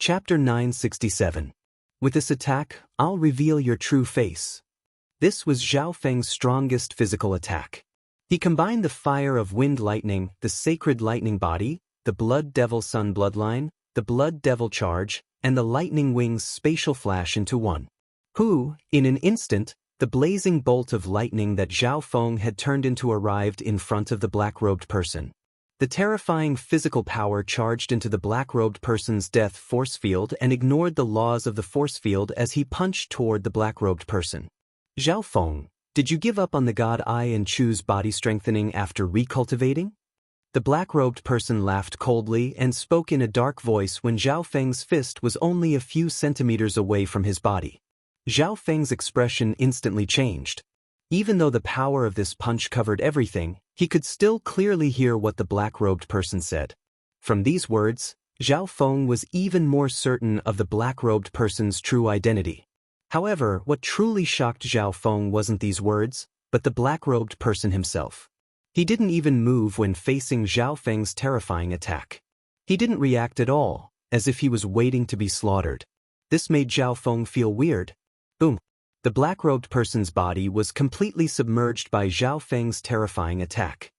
Chapter 967. With this attack, I'll reveal your true face. This was Zhao Feng's strongest physical attack. He combined the fire of wind lightning, the sacred lightning body, the blood devil sun bloodline, the blood devil charge, and the lightning wings spatial flash into one. In an instant, the blazing bolt of lightning that Zhao Feng had turned into arrived in front of the black-robed person. The terrifying physical power charged into the black-robed person's death force field and ignored the laws of the force field as he punched toward the black-robed person. Zhao Feng, did you give up on the god eye and choose body strengthening after recultivating? The black-robed person laughed coldly and spoke in a dark voice when Zhao Feng's fist was only a few centimeters away from his body. Zhao Feng's expression instantly changed. Even though the power of this punch covered everything, he could still clearly hear what the black-robed person said. From these words, Zhao Feng was even more certain of the black-robed person's true identity. However, what truly shocked Zhao Feng wasn't these words, but the black-robed person himself. He didn't even move when facing Zhao Feng's terrifying attack. He didn't react at all, as if he was waiting to be slaughtered. This made Zhao Feng feel weird. Boom. The black-robed person's body was completely submerged by Zhao Feng's terrifying attack.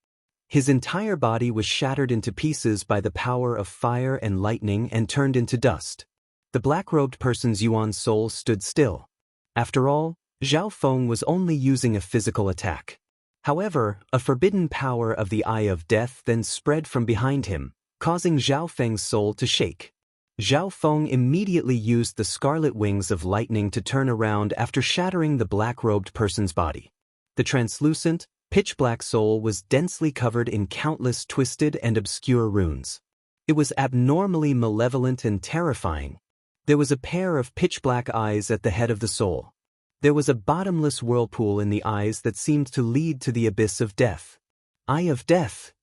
His entire body was shattered into pieces by the power of fire and lightning and turned into dust. The black-robed person's Yuan soul stood still. After all, Zhao Feng was only using a physical attack. However, a forbidden power of the Eye of Death then spread from behind him, causing Zhao Feng's soul to shake. Zhao Feng immediately used the scarlet wings of lightning to turn around after shattering the black-robed person's body. The translucent, pitch-black soul was densely covered in countless twisted and obscure runes. It was abnormally malevolent and terrifying. There was a pair of pitch-black eyes at the head of the soul. There was a bottomless whirlpool in the eyes that seemed to lead to the abyss of death. Eye of Death!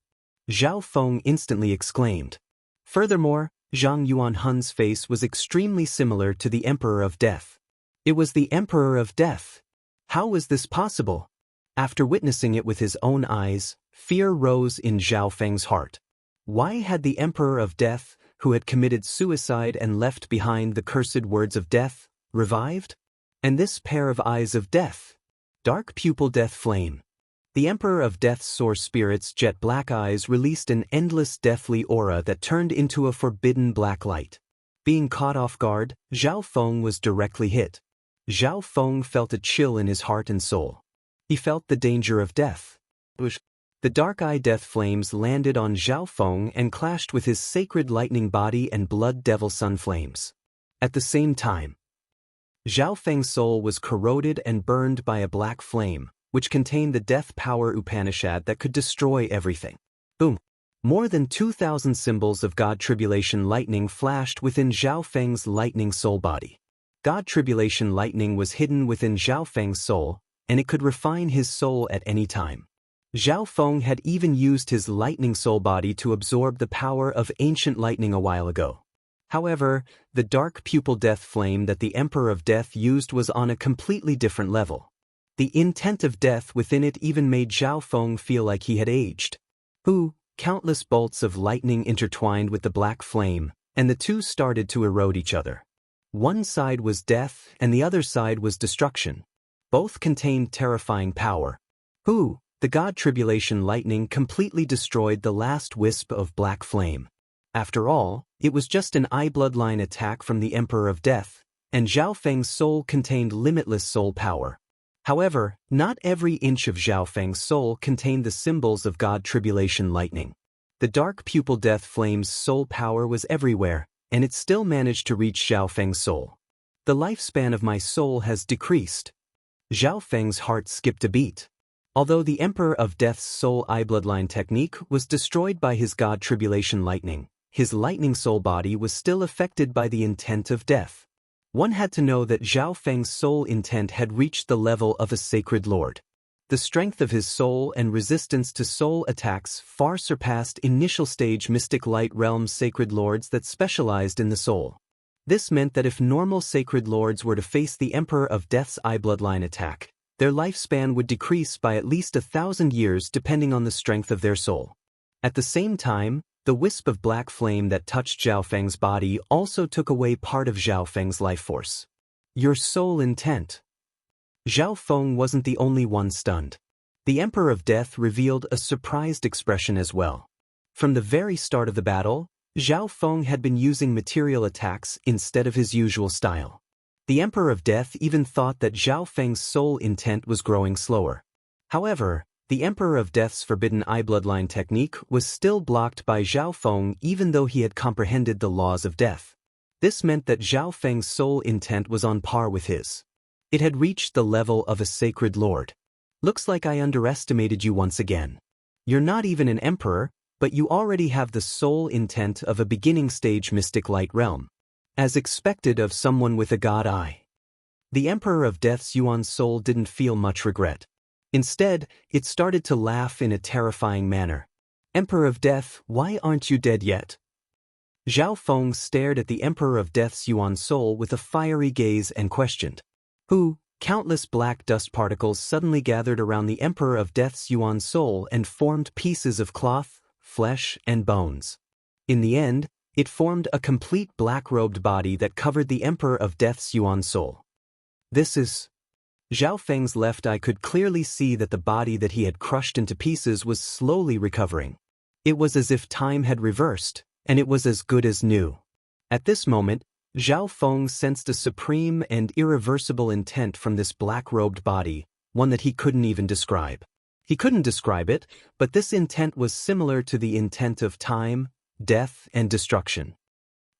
Zhao Feng instantly exclaimed. Furthermore, Zhang Yuanhun's face was extremely similar to the Emperor of Death. It was the Emperor of Death. How was this possible? After witnessing it with his own eyes, fear rose in Zhao Feng's heart. Why had the Emperor of Death, who had committed suicide and left behind the cursed words of death, revived? And this pair of eyes of death? Dark pupil death flame. The Emperor of Death's source spirit's jet-black eyes released an endless deathly aura that turned into a forbidden black light. Being caught off guard, Zhao Feng was directly hit. Zhao Feng felt a chill in his heart and soul. He felt the danger of death. The dark eye death flames landed on Zhao Feng and clashed with his sacred lightning body and blood devil sun flames. At the same time, Zhao Feng's soul was corroded and burned by a black flame, which contained the death power Upanishad that could destroy everything. Boom! More than 2,000 symbols of God Tribulation Lightning flashed within Zhao Feng's lightning soul body. God Tribulation Lightning was hidden within Zhao Feng's soul, and it could refine his soul at any time. Zhao Feng had even used his lightning soul body to absorb the power of ancient lightning a while ago. However, the dark pupil death flame that the Emperor of Death used was on a completely different level. The intent of death within it even made Zhao Feng feel like he had aged. Countless bolts of lightning intertwined with the black flame, and the two started to erode each other. One side was death and the other side was destruction. Both contained terrifying power. The God Tribulation Lightning completely destroyed the last wisp of black flame. After all, it was just an eye bloodline attack from the Emperor of Death, and Zhao Feng's soul contained limitless soul power. However, not every inch of Zhao Feng's soul contained the symbols of God Tribulation Lightning. The dark pupil death flame's soul power was everywhere, and it still managed to reach Zhao Feng's soul. The lifespan of my soul has decreased. Zhao Feng's heart skipped a beat. Although the Emperor of Death's soul eye bloodline technique was destroyed by his God Tribulation Lightning, his lightning soul body was still affected by the intent of death. One had to know that Zhao Feng's soul intent had reached the level of a sacred lord. The strength of his soul and resistance to soul attacks far surpassed initial stage mystic light realm sacred lords that specialized in the soul. This meant that if normal sacred lords were to face the Emperor of Death's eye bloodline attack, their lifespan would decrease by at least 1,000 years depending on the strength of their soul. At the same time, The wisp of black flame that touched Zhao Feng's body also took away part of Zhao Feng's life force. Your sole intent. Zhao Feng wasn't the only one stunned. The Emperor of Death revealed a surprised expression as well. From the very start of the battle, Zhao Feng had been using material attacks instead of his usual style. The Emperor of Death even thought that Zhao Feng's sole intent was growing slower. However, the Emperor of Death's forbidden eye bloodline technique was still blocked by Zhao Feng even though he had comprehended the laws of death. This meant that Zhao Feng's sole intent was on par with his. It had reached the level of a sacred lord. Looks like I underestimated you once again. You're not even an emperor, but you already have the sole intent of a beginning-stage mystic light realm. As expected of someone with a god eye. The Emperor of Death's Yuan soul didn't feel much regret. Instead, it started to laugh in a terrifying manner. Emperor of Death, why aren't you dead yet? Zhao Feng stared at the Emperor of Death's Yuan soul with a fiery gaze and questioned. Countless black dust particles suddenly gathered around the Emperor of Death's Yuan soul and formed pieces of cloth, flesh, and bones. In the end, it formed a complete black-robed body that covered the Emperor of Death's Yuan soul. This is... Zhao Feng's left eye could clearly see that the body that he had crushed into pieces was slowly recovering. It was as if time had reversed, and it was as good as new. At this moment, Zhao Feng sensed a supreme and irreversible intent from this black-robed body, one that he couldn't even describe. He couldn't describe it, but this intent was similar to the intent of time, death, and destruction.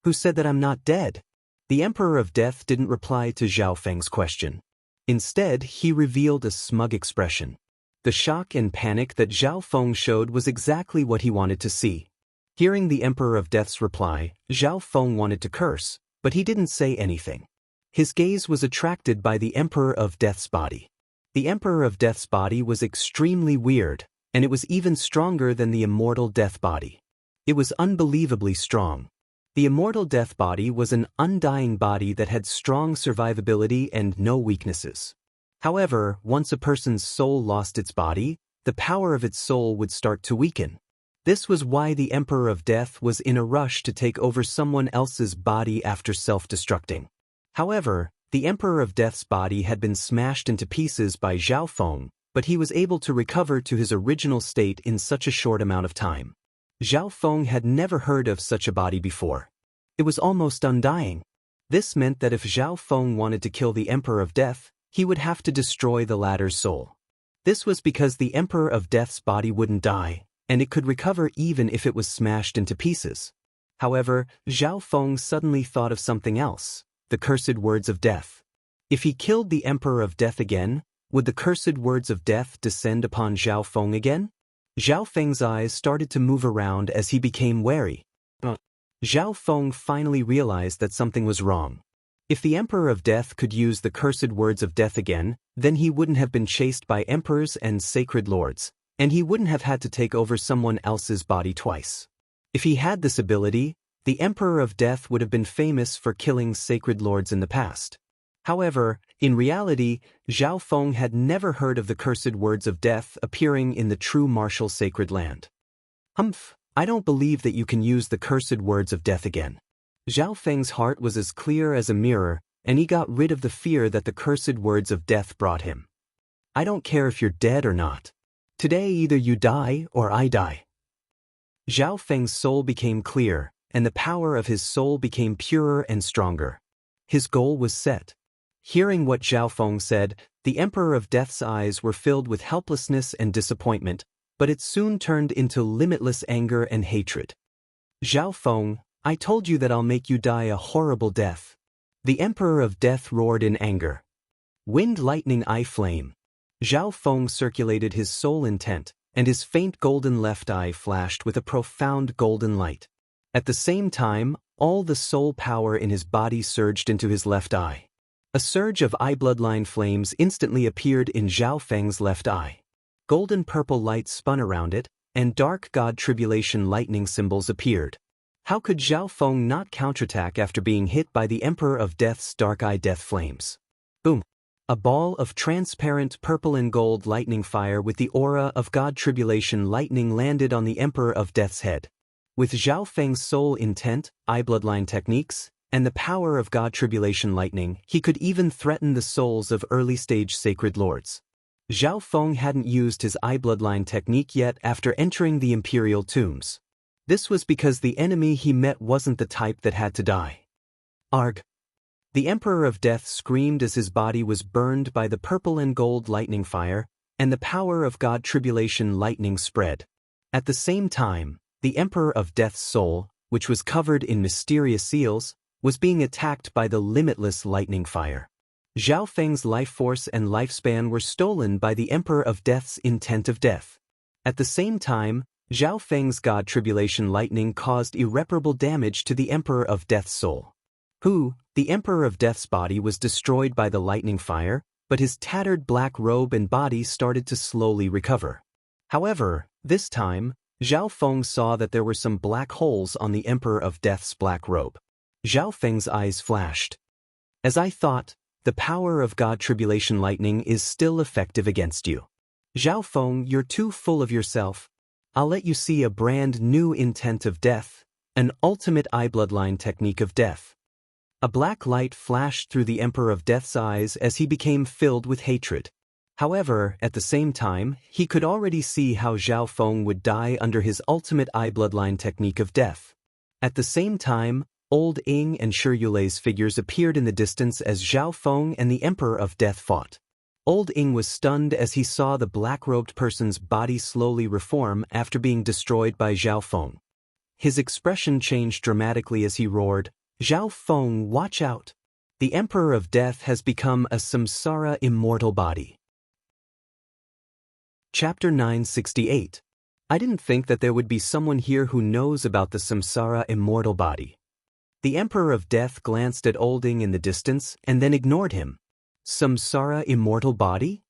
Who said that I'm not dead? The Emperor of Death didn't reply to Zhao Feng's question. Instead, he revealed a smug expression. The shock and panic that Zhao Feng showed was exactly what he wanted to see. Hearing the Emperor of Death's reply, Zhao Feng wanted to curse, but he didn't say anything. His gaze was attracted by the Emperor of Death's body. The Emperor of Death's body was extremely weird, and it was even stronger than the immortal Death body. It was unbelievably strong. The immortal Death body was an undying body that had strong survivability and no weaknesses. However, once a person's soul lost its body, the power of its soul would start to weaken. This was why the Emperor of Death was in a rush to take over someone else's body after self-destructing. However, the Emperor of Death's body had been smashed into pieces by Zhao Feng, but he was able to recover to his original state in such a short amount of time. Zhao Feng had never heard of such a body before. It was almost undying. This meant that if Zhao Feng wanted to kill the Emperor of Death, he would have to destroy the latter's soul. This was because the Emperor of Death's body wouldn't die, and it could recover even if it was smashed into pieces. However, Zhao Feng suddenly thought of something else, the cursed words of death. If he killed the Emperor of Death again, would the cursed words of death descend upon Zhao Feng again? Zhao Feng's eyes started to move around as he became wary. Zhao Feng finally realized that something was wrong. If the Emperor of Death could use the cursed words of death again, then he wouldn't have been chased by emperors and sacred lords, and he wouldn't have had to take over someone else's body twice. If he had this ability, the Emperor of Death would have been famous for killing sacred lords in the past. However, in reality, Zhao Feng had never heard of the cursed words of death appearing in the true martial sacred land. I don't believe that you can use the cursed words of death again. Zhao Feng's heart was as clear as a mirror, and he got rid of the fear that the cursed words of death brought him. I don't care if you're dead or not. Today either you die or I die. Zhao Feng's soul became clear, and the power of his soul became purer and stronger. His goal was set. Hearing what Zhao Feng said, the Emperor of Death's eyes were filled with helplessness and disappointment, but it soon turned into limitless anger and hatred. Zhao Feng, I told you that I'll make you die a horrible death. The Emperor of Death roared in anger. Wind, lightning, eye flame. Zhao Feng circulated his soul intent, and his faint golden left eye flashed with a profound golden light. At the same time, all the soul power in his body surged into his left eye. A surge of eye bloodline flames instantly appeared in Zhao Feng's left eye. Golden purple light spun around it, and dark god tribulation lightning symbols appeared. How could Zhao Feng not counterattack after being hit by the Emperor of Death's dark eye death flames? Boom! A ball of transparent purple and gold lightning fire with the aura of god tribulation lightning landed on the Emperor of Death's head. With Zhao Feng's soul intent, eye bloodline techniques, and the power of God Tribulation Lightning, he could even threaten the souls of early-stage sacred lords. Zhao Feng hadn't used his eye bloodline technique yet after entering the imperial tombs. This was because the enemy he met wasn't the type that had to die. Arg! The Emperor of Death screamed as his body was burned by the purple and gold lightning fire, and the power of God Tribulation Lightning spread. At the same time, the Emperor of Death's soul, which was covered in mysterious seals, was being attacked by the limitless lightning fire. Zhao Feng's life force and lifespan were stolen by the Emperor of Death's intent of death. At the same time, Zhao Feng's God Tribulation Lightning caused irreparable damage to the Emperor of Death's soul. The Emperor of Death's body was destroyed by the lightning fire, but his tattered black robe and body started to slowly recover. However, this time, Zhao Feng saw that there were some black holes on the Emperor of Death's black robe. Zhao Feng's eyes flashed. As I thought, the power of God Tribulation Lightning is still effective against you. Zhao Feng, you're too full of yourself. I'll let you see a brand new intent of death, an ultimate eye bloodline technique of death. A black light flashed through the Emperor of Death's eyes as he became filled with hatred. However, at the same time, he could already see how Zhao Feng would die under his ultimate eye bloodline technique of death. At the same time, Old Ying and Shi Yulei's figures appeared in the distance as Zhao Feng and the Emperor of Death fought. Old Ying was stunned as he saw the black-robed person's body slowly reform after being destroyed by Zhao Feng. His expression changed dramatically as he roared, "Zhao Feng, watch out! The Emperor of Death has become a samsara immortal body." Chapter 968. I didn't think that there would be someone here who knows about the samsara immortal body. The Emperor of Death glanced at Old Ying in the distance and then ignored him. Samsara immortal body?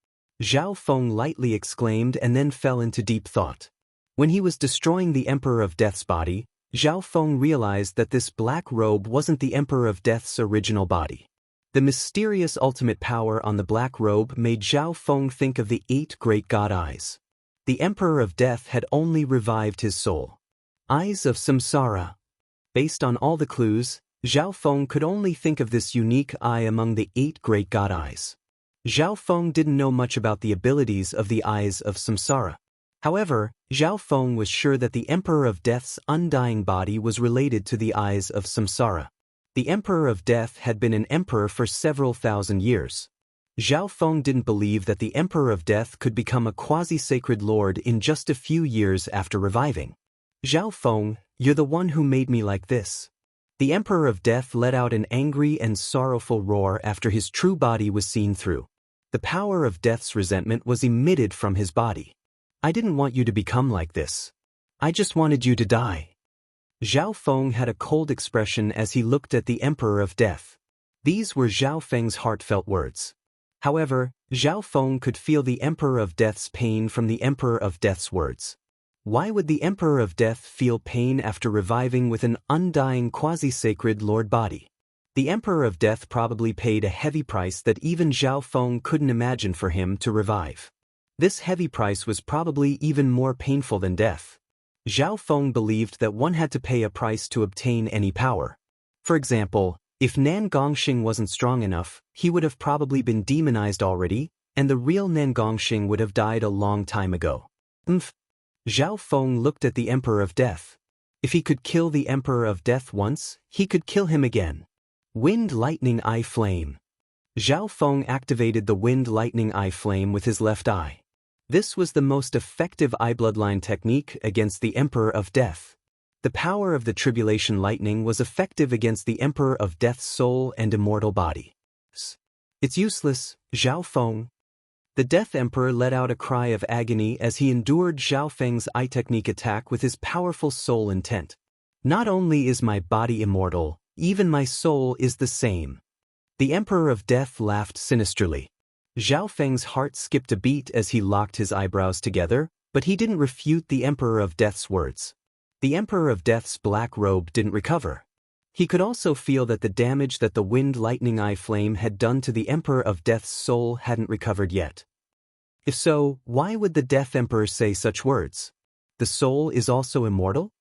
Zhao Feng lightly exclaimed and then fell into deep thought. When he was destroying the Emperor of Death's body, Zhao Feng realized that this black robe wasn't the Emperor of Death's original body. The mysterious ultimate power on the black robe made Zhao Feng think of the 8 great god eyes. The Emperor of Death had only revived his soul. Eyes of Samsara. Based on all the clues, Zhao Feng could only think of this unique eye among the 8 great god eyes. Zhao Feng didn't know much about the abilities of the eyes of Samsara. However, Zhao Feng was sure that the Emperor of Death's undying body was related to the eyes of Samsara. The Emperor of Death had been an emperor for several thousand years. Zhao Feng didn't believe that the Emperor of Death could become a quasi-sacred lord in just a few years after reviving. Zhao Feng, you're the one who made me like this. The Emperor of Death let out an angry and sorrowful roar after his true body was seen through. The power of Death's resentment was emitted from his body. I didn't want you to become like this. I just wanted you to die. Zhao Feng had a cold expression as he looked at the Emperor of Death. These were Zhao Feng's heartfelt words. However, Zhao Feng could feel the Emperor of Death's pain from the Emperor of Death's words. Why would the Emperor of Death feel pain after reviving with an undying quasi-sacred lord body? The Emperor of Death probably paid a heavy price that even Zhao Feng couldn't imagine for him to revive. This heavy price was probably even more painful than death. Zhao Feng believed that one had to pay a price to obtain any power. For example, if Nan Gongxing wasn't strong enough, he would have probably been demonized already, and the real Nan Gongxing would have died a long time ago. Zhao Feng looked at the Emperor of Death. If he could kill the Emperor of Death once, he could kill him again. Wind Lightning Eye Flame. Zhao Feng activated the Wind Lightning Eye Flame with his left eye. This was the most effective eye bloodline technique against the Emperor of Death. The power of the Tribulation Lightning was effective against the Emperor of Death's soul and immortal body. It's useless, Zhao Feng. The Death Emperor let out a cry of agony as he endured Zhao Feng's eye technique attack with his powerful soul intent. Not only is my body immortal, even my soul is the same. The Emperor of Death laughed sinisterly. Zhao Feng's heart skipped a beat as he locked his eyebrows together, but he didn't refute the Emperor of Death's words. The Emperor of Death's black robe didn't recover. He could also feel that the damage that the Wind Lightning Eye Flame had done to the Emperor of Death's soul hadn't recovered yet. If so, why would the Death Emperor say such words? The soul is also immortal?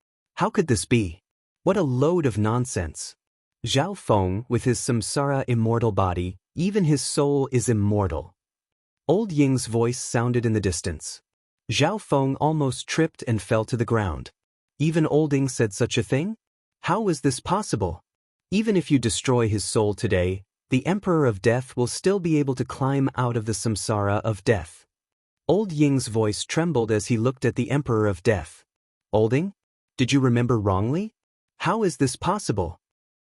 How could this be? What a load of nonsense. Zhao Feng, with his samsara immortal body, even his soul is immortal. Old Ying's voice sounded in the distance. Zhao Feng almost tripped and fell to the ground. Even Old Ying said such a thing? How is this possible? Even if you destroy his soul today, the Emperor of Death will still be able to climb out of the samsara of death. Old Ying's voice trembled as he looked at the Emperor of Death. Old Ying? Did you remember wrongly? How is this possible?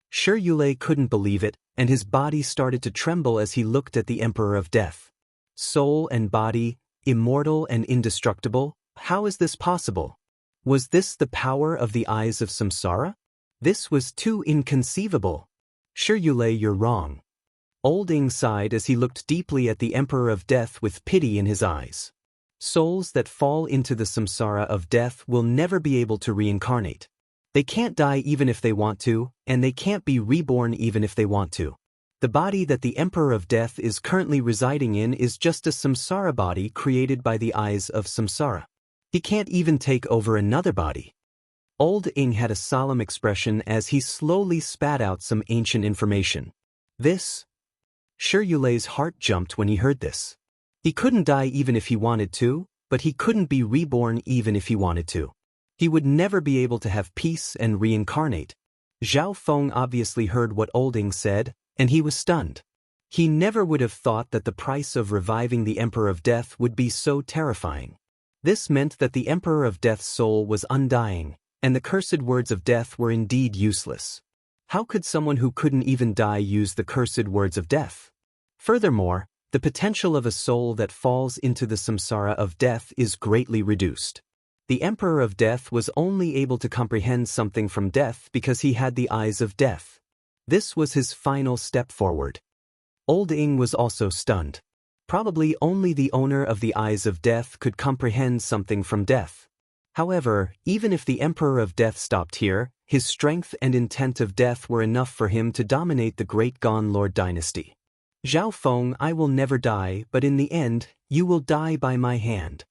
Shi Yulei couldn't believe it, and his body started to tremble as he looked at the Emperor of Death. Soul and body, immortal and indestructible, how is this possible? Was this the power of the eyes of samsara? This was too inconceivable. Shi Yulei, you're wrong. Old Ying sighed as he looked deeply at the Emperor of Death with pity in his eyes. Souls that fall into the samsara of death will never be able to reincarnate. They can't die even if they want to, and they can't be reborn even if they want to. The body that the Emperor of Death is currently residing in is just a samsara body created by the eyes of samsara. He can't even take over another body. Old Ying had a solemn expression as he slowly spat out some ancient information. This? Shi Yulei's heart jumped when he heard this. He couldn't die even if he wanted to, but he couldn't be reborn even if he wanted to. He would never be able to have peace and reincarnate. Zhao Feng obviously heard what Old Ying said, and he was stunned. He never would have thought that the price of reviving the Emperor of Death would be so terrifying. This meant that the Emperor of Death's soul was undying, and the cursed words of death were indeed useless. How could someone who couldn't even die use the cursed words of death? Furthermore, the potential of a soul that falls into the samsara of death is greatly reduced. The Emperor of Death was only able to comprehend something from death because he had the eyes of death. This was his final step forward. Old Ying was also stunned. Probably only the owner of the eyes of death could comprehend something from death. However, even if the Emperor of Death stopped here, his strength and intent of death were enough for him to dominate the great Gon Lord dynasty. Zhao Feng, I will never die, but in the end, you will die by my hand.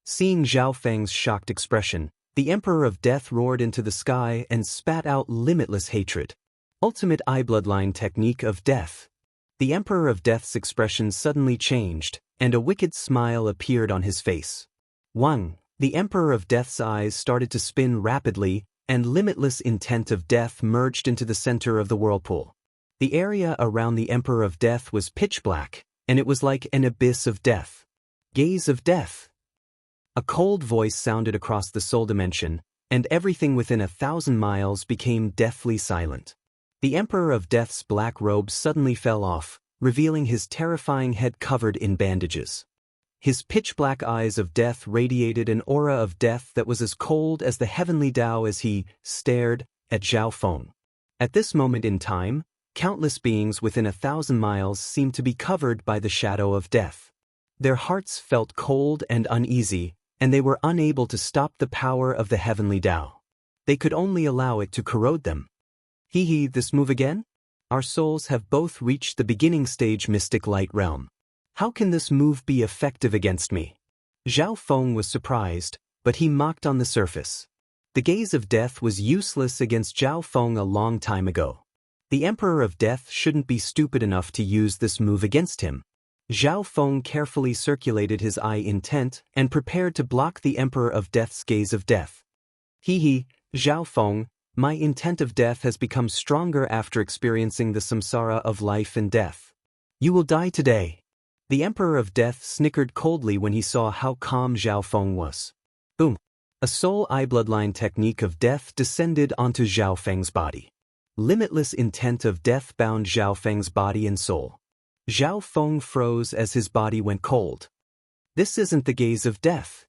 Seeing Zhao Feng's shocked expression, the Emperor of Death roared into the sky and spat out limitless hatred. Ultimate eye bloodline technique of death. The Emperor of Death's expression suddenly changed, and a wicked smile appeared on his face. 1. The Emperor of Death's eyes started to spin rapidly, and limitless intent of death merged into the center of the whirlpool. The area around the Emperor of Death was pitch black, and it was like an abyss of death. Gaze of death. A cold voice sounded across the soul dimension, and everything within 1,000 miles became deathly silent. The Emperor of Death's black robe suddenly fell off, revealing his terrifying head covered in bandages. His pitch-black eyes of death radiated an aura of death that was as cold as the heavenly Tao as he stared at Zhao Feng. At this moment in time, countless beings within 1,000 miles seemed to be covered by the shadow of death. Their hearts felt cold and uneasy, and they were unable to stop the power of the heavenly Tao. They could only allow it to corrode them. This move again? Our souls have both reached the beginning stage mystic light realm. How can this move be effective against me? Zhao Feng was surprised, but he mocked on the surface. The gaze of death was useless against Zhao Feng a long time ago. The Emperor of Death shouldn't be stupid enough to use this move against him. Zhao Feng carefully circulated his eye intent and prepared to block the Emperor of Death's gaze of death. Zhao Feng, my intent of death has become stronger after experiencing the samsara of life and death. You will die today. The Emperor of Death snickered coldly when he saw how calm Zhao Feng was. Boom! A soul eye bloodline technique of death descended onto Zhao Feng's body. Limitless intent of death bound Zhao Feng's body and soul. Zhao Feng froze as his body went cold. This isn't the gaze of death.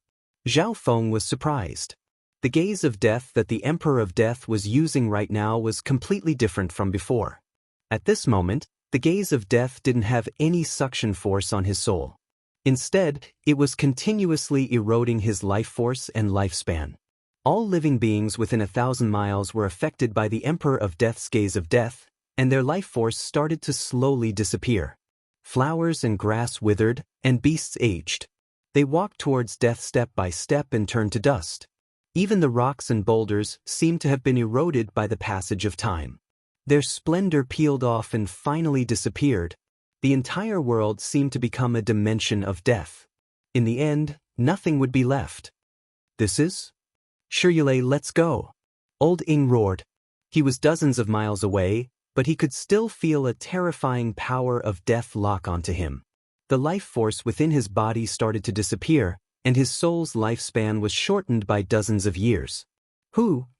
Zhao Feng was surprised. The gaze of death that the Emperor of Death was using right now was completely different from before. At this moment, the gaze of death didn't have any suction force on his soul. Instead, it was continuously eroding his life force and lifespan. All living beings within 1,000 miles were affected by the Emperor of Death's gaze of death, and their life force started to slowly disappear. Flowers and grass withered, and beasts aged. They walked towards death step by step and turned to dust. Even the rocks and boulders seemed to have been eroded by the passage of time. Their splendor peeled off and finally disappeared. The entire world seemed to become a dimension of death. In the end, nothing would be left. "This is? Shirley, let's go," Old Ing roared. He was dozens of miles away, but he could still feel a terrifying power of death lock onto him. The life force within his body started to disappear, and his soul's lifespan was shortened by dozens of years.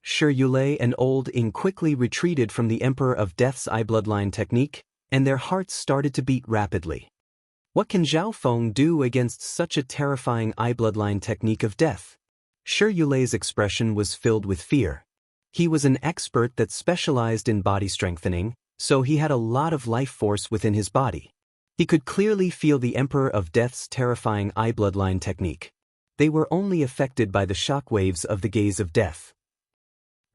Shirley and Old Ing quickly retreated from the Emperor of Death's eye bloodline technique, and their hearts started to beat rapidly. What can Zhao Feng do against such a terrifying eye bloodline technique of death? Shirley's expression was filled with fear. He was an expert that specialized in body strengthening, so he had a lot of life force within his body. He could clearly feel the Emperor of Death's terrifying eye bloodline technique. They were only affected by the shockwaves of the gaze of death.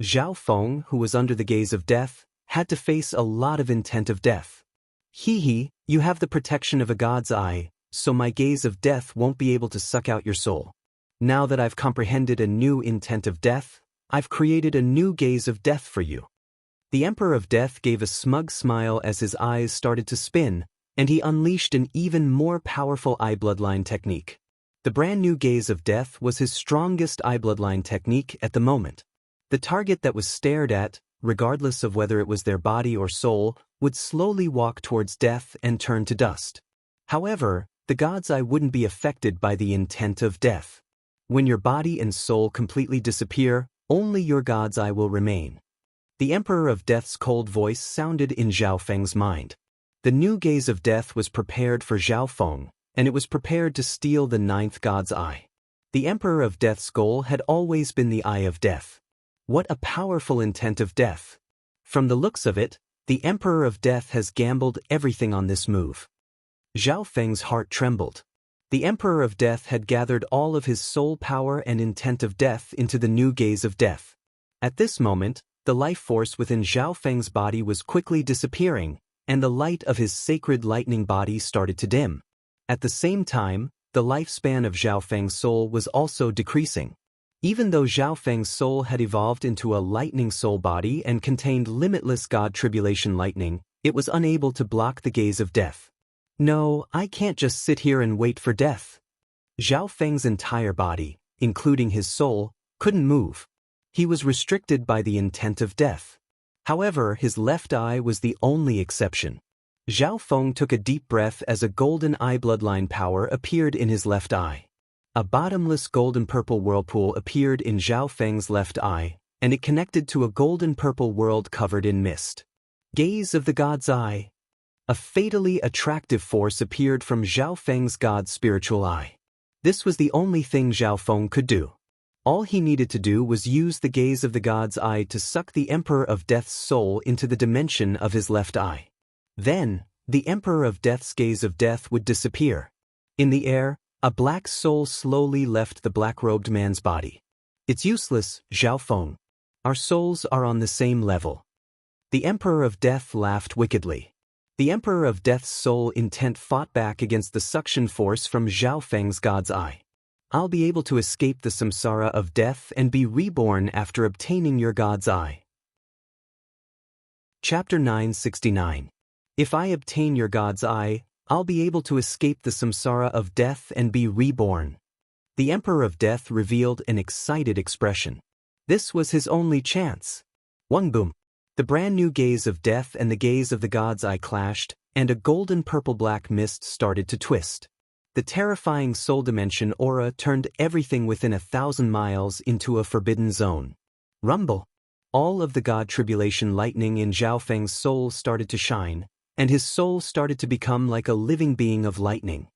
Zhao Feng, who was under the gaze of death, had to face a lot of intent of death. You have the protection of a god's eye, so my gaze of death won't be able to suck out your soul. Now that I've comprehended a new intent of death, I've created a new gaze of death for you. The Emperor of Death gave a smug smile as his eyes started to spin, and he unleashed an even more powerful eye bloodline technique. The brand new gaze of death was his strongest eye bloodline technique at the moment. The target that was stared at, regardless of whether it was their body or soul, would slowly walk towards death and turn to dust. However, the god's eye wouldn't be affected by the intent of death. When your body and soul completely disappear, only your god's eye will remain. The Emperor of Death's cold voice sounded in Zhao Feng's mind. The new gaze of death was prepared for Zhao Feng, and it was prepared to steal the ninth god's eye. The Emperor of Death's goal had always been the eye of death. What a powerful intent of death. From the looks of it, the Emperor of Death has gambled everything on this move. Zhao Feng's heart trembled. The Emperor of Death had gathered all of his soul power and intent of death into the new gaze of death. At this moment, the life force within Zhao Feng's body was quickly disappearing, and the light of his sacred lightning body started to dim. At the same time, the lifespan of Zhao Feng's soul was also decreasing. Even though Zhao Feng's soul had evolved into a lightning soul body and contained limitless god tribulation lightning, it was unable to block the gaze of death. No, I can't just sit here and wait for death. Zhao Feng's entire body, including his soul, couldn't move. He was restricted by the intent of death. However, his left eye was the only exception. Zhao Feng took a deep breath as a golden eye bloodline power appeared in his left eye. A bottomless golden-purple whirlpool appeared in Zhao Feng's left eye, and it connected to a golden-purple world covered in mist. Gaze of the god's eye. A fatally attractive force appeared from Zhao Feng's god's spiritual eye. This was the only thing Zhao Feng could do. All he needed to do was use the gaze of the god's eye to suck the Emperor of Death's soul into the dimension of his left eye. Then, the Emperor of Death's gaze of death would disappear. In the air, a black soul slowly left the black-robed man's body. It's useless, Zhao Feng. Our souls are on the same level. The Emperor of Death laughed wickedly. The Emperor of Death's soul intent fought back against the suction force from Zhao Feng's god's eye. I'll be able to escape the samsara of death and be reborn after obtaining your god's eye. Chapter 969. If I obtain your god's eye, I'll be able to escape the samsara of death and be reborn. The Emperor of Death revealed an excited expression. This was his only chance. One boom. The brand new gaze of death and the gaze of the god's eye clashed, and a golden purple-black mist started to twist. The terrifying soul dimension aura turned everything within 1,000 miles into a forbidden zone. Rumble. All of the god tribulation lightning in Zhao Feng's soul started to shine, and his soul started to become like a living being of lightning.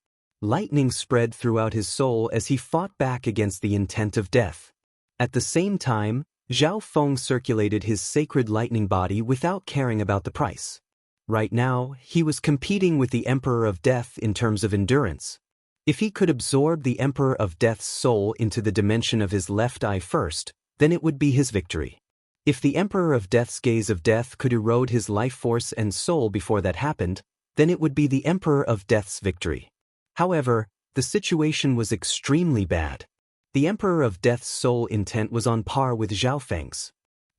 Lightning spread throughout his soul as he fought back against the intent of death. At the same time, Zhao Feng circulated his sacred lightning body without caring about the price. Right now, he was competing with the Emperor of Death in terms of endurance. If he could absorb the Emperor of Death's soul into the dimension of his left eye first, then it would be his victory. If the Emperor of Death's gaze of death could erode his life force and soul before that happened, then it would be the Emperor of Death's victory. However, the situation was extremely bad. The Emperor of Death's soul intent was on par with Zhao Feng's.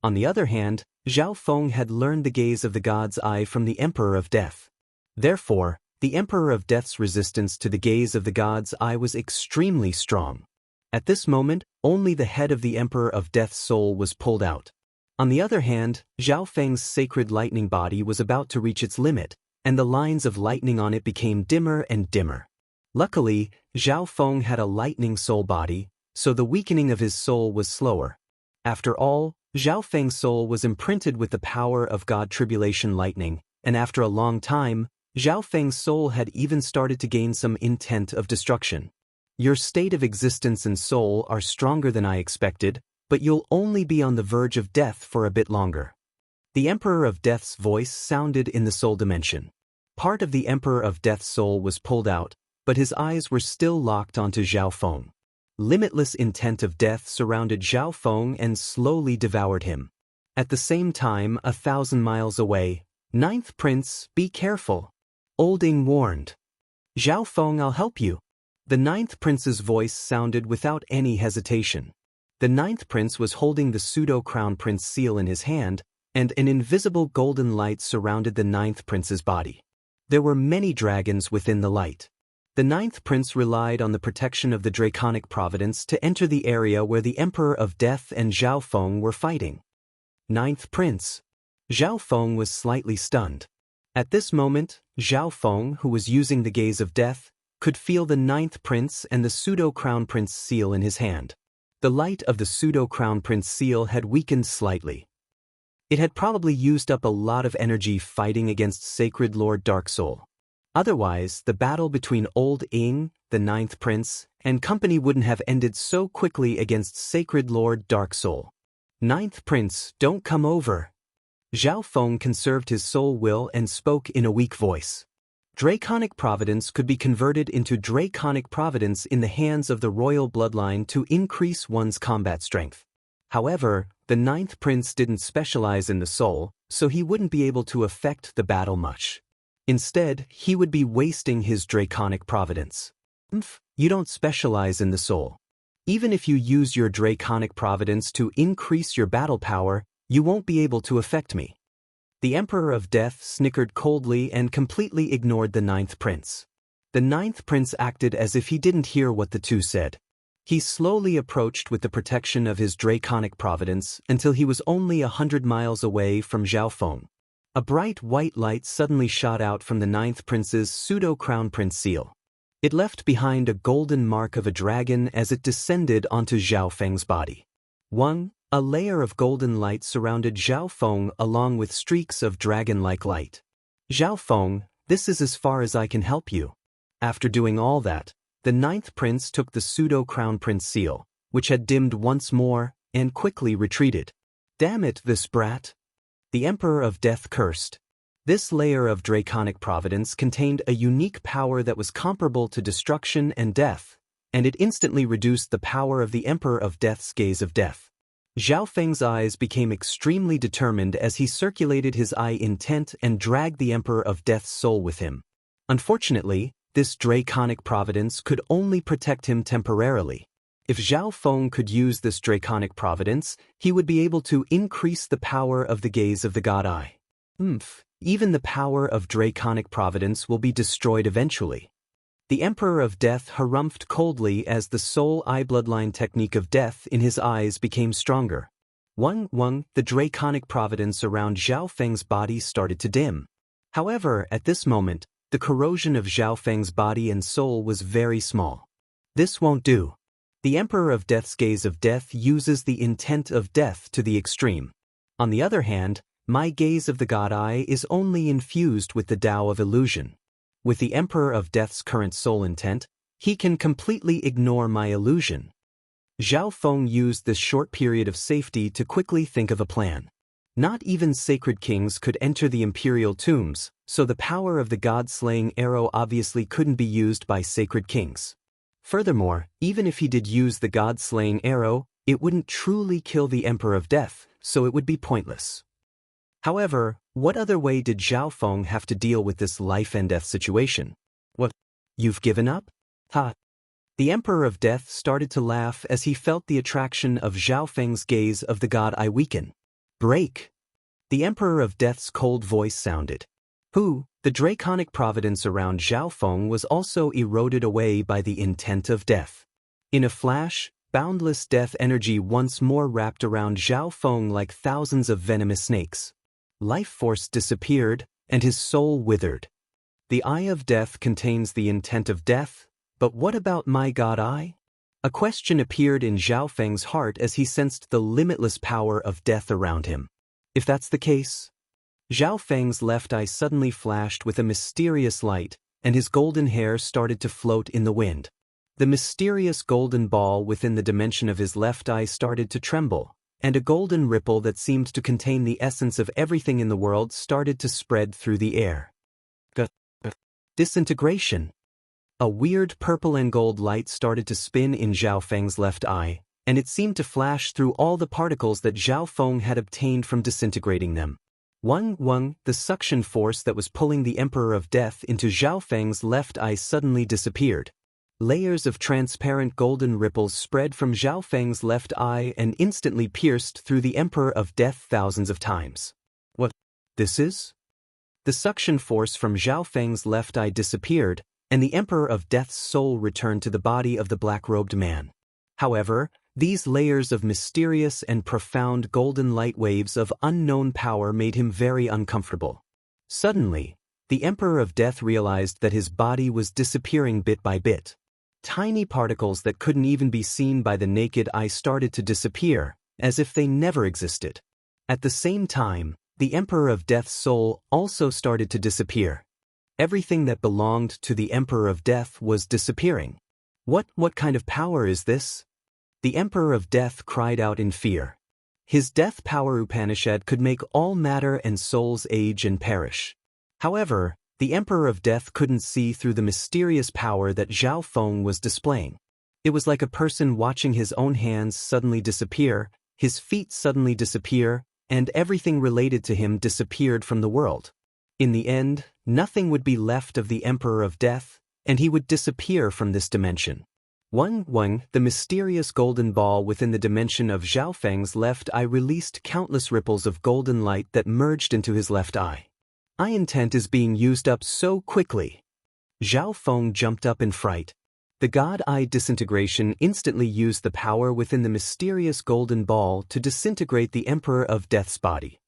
On the other hand, Zhao Feng had learned the gaze of the God's eye from the Emperor of Death. Therefore, the Emperor of Death's resistance to the gaze of the God's eye was extremely strong. At this moment, only the head of the Emperor of Death's soul was pulled out. On the other hand, Zhao Feng's sacred lightning body was about to reach its limit, and the lines of lightning on it became dimmer and dimmer. Luckily, Zhao Feng had a lightning soul body, so the weakening of his soul was slower. After all, Zhao Feng's soul was imprinted with the power of God Tribulation Lightning, and after a long time, Zhao Feng's soul had even started to gain some intent of destruction. Your state of existence and soul are stronger than I expected, but you'll only be on the verge of death for a bit longer. The Emperor of Death's voice sounded in the soul dimension. Part of the Emperor of Death's soul was pulled out, but his eyes were still locked onto Zhao Feng. Limitless intent of death surrounded Zhao Feng and slowly devoured him. At the same time, 1,000 miles away, Ninth Prince, be careful. Old Ing warned. Zhao Feng, I'll help you. The Ninth Prince's voice sounded without any hesitation. The Ninth Prince was holding the pseudo-Crown Prince seal in his hand, and an invisible golden light surrounded the Ninth Prince's body. There were many dragons within the light. The Ninth Prince relied on the protection of the Draconic Providence to enter the area where the Emperor of Death and Zhao Feng were fighting. Ninth Prince. Zhao Feng was slightly stunned. At this moment, Zhao Feng, who was using the gaze of death, could feel the Ninth Prince and the pseudo-Crown Prince seal in his hand. The light of the pseudo-Crown Prince seal had weakened slightly. It had probably used up a lot of energy fighting against Sacred Lord Dark Soul. Otherwise, the battle between Old Ing, the Ninth Prince, and company wouldn't have ended so quickly against Sacred Lord Dark Soul. Ninth Prince, don't come over. Zhao Feng conserved his soul will and spoke in a weak voice. Draconic Providence could be converted into Draconic Providence in the hands of the royal bloodline to increase one's combat strength. However, the Ninth Prince didn't specialize in the soul, so he wouldn't be able to affect the battle much. Instead, he would be wasting his Draconic Providence. You don't specialize in the soul. Even if you use your Draconic Providence to increase your battle power, you won't be able to affect me. The Emperor of Death snickered coldly and completely ignored the Ninth Prince. The Ninth Prince acted as if he didn't hear what the two said. He slowly approached with the protection of his Draconic Providence until he was only 100 miles away from Zhao Feng. A bright white light suddenly shot out from the Ninth Prince's pseudo-Crown Prince seal. It left behind a golden mark of a dragon as it descended onto Zhao Feng's body. A layer of golden light surrounded Zhao Feng along with streaks of dragon-like light. Zhao Feng, this is as far as I can help you. After doing all that, the Ninth Prince took the pseudo-Crown Prince seal, which had dimmed once more, and quickly retreated. Damn it, this brat! The Emperor of Death cursed. This layer of Draconic Providence contained a unique power that was comparable to destruction and death, and it instantly reduced the power of the Emperor of Death's gaze of death. Zhao Feng's eyes became extremely determined as he circulated his eye intent and dragged the Emperor of Death's soul with him. Unfortunately, this Draconic Providence could only protect him temporarily. If Zhao Feng could use this Draconic Providence, he would be able to increase the power of the gaze of the God Eye. Even the power of Draconic Providence will be destroyed eventually. The Emperor of Death harumphed coldly as the soul eye bloodline technique of death in his eyes became stronger. The Draconic Providence around Zhao Feng's body started to dim. However, at this moment, the corrosion of Zhao Feng's body and soul was very small. This won't do. The Emperor of Death's gaze of death uses the intent of death to the extreme. On the other hand, my gaze of the God Eye is only infused with the Tao of illusion. With the Emperor of Death's current soul intent, he can completely ignore my illusion. Zhao Feng used this short period of safety to quickly think of a plan. Not even sacred kings could enter the imperial tombs, so the power of the god-slaying arrow obviously couldn't be used by sacred kings. Furthermore, even if he did use the god-slaying arrow, it wouldn't truly kill the Emperor of Death, so it would be pointless. However, what other way did Zhao Feng have to deal with this life and death situation? What? You've given up? Ha! The Emperor of Death started to laugh as he felt the attraction of Zhao Feng's gaze of the god eye weaken. Break! The Emperor of Death's cold voice sounded. The draconic providence around Zhao Feng was also eroded away by the intent of death. In a flash, boundless death energy once more wrapped around Zhao Feng like thousands of venomous snakes. Life force disappeared, and his soul withered. The Eye of Death contains the intent of death, but what about my god eye? A question appeared in Zhao Feng's heart as he sensed the limitless power of death around him. If that's the case, Zhao Feng's left eye suddenly flashed with a mysterious light, and his golden hair started to float in the wind. The mysterious golden ball within the dimension of his left eye started to tremble, and a golden ripple that seemed to contain the essence of everything in the world started to spread through the air. Disintegration. A weird purple and gold light started to spin in Zhao Feng's left eye, and it seemed to flash through all the particles that Zhao Feng had obtained from disintegrating them. The suction force that was pulling the Emperor of Death into Zhao Feng's left eye suddenly disappeared. Layers of transparent golden ripples spread from Zhao Feng's left eye and instantly pierced through the Emperor of Death thousands of times. What this is? The suction force from Zhao Feng's left eye disappeared, and the Emperor of Death's soul returned to the body of the black-robed man. However, these layers of mysterious and profound golden light waves of unknown power made him very uncomfortable. Suddenly, the Emperor of Death realized that his body was disappearing bit by bit. Tiny particles that couldn't even be seen by the naked eye started to disappear, as if they never existed. At the same time, the Emperor of Death's soul also started to disappear. Everything that belonged to the Emperor of Death was disappearing. What kind of power is this? The Emperor of Death cried out in fear. His death power Upanishad could make all matter and souls age and perish. However, the Emperor of Death couldn't see through the mysterious power that Zhao Feng was displaying. It was like a person watching his own hands suddenly disappear, his feet suddenly disappear, and everything related to him disappeared from the world. In the end, nothing would be left of the Emperor of Death, and he would disappear from this dimension. The mysterious golden ball within the dimension of Zhao Feng's left eye released countless ripples of golden light that merged into his left eye. Eye intent is being used up so quickly. Zhao Feng jumped up in fright. The god eye disintegration instantly used the power within the mysterious golden ball to disintegrate the Emperor of Death's body.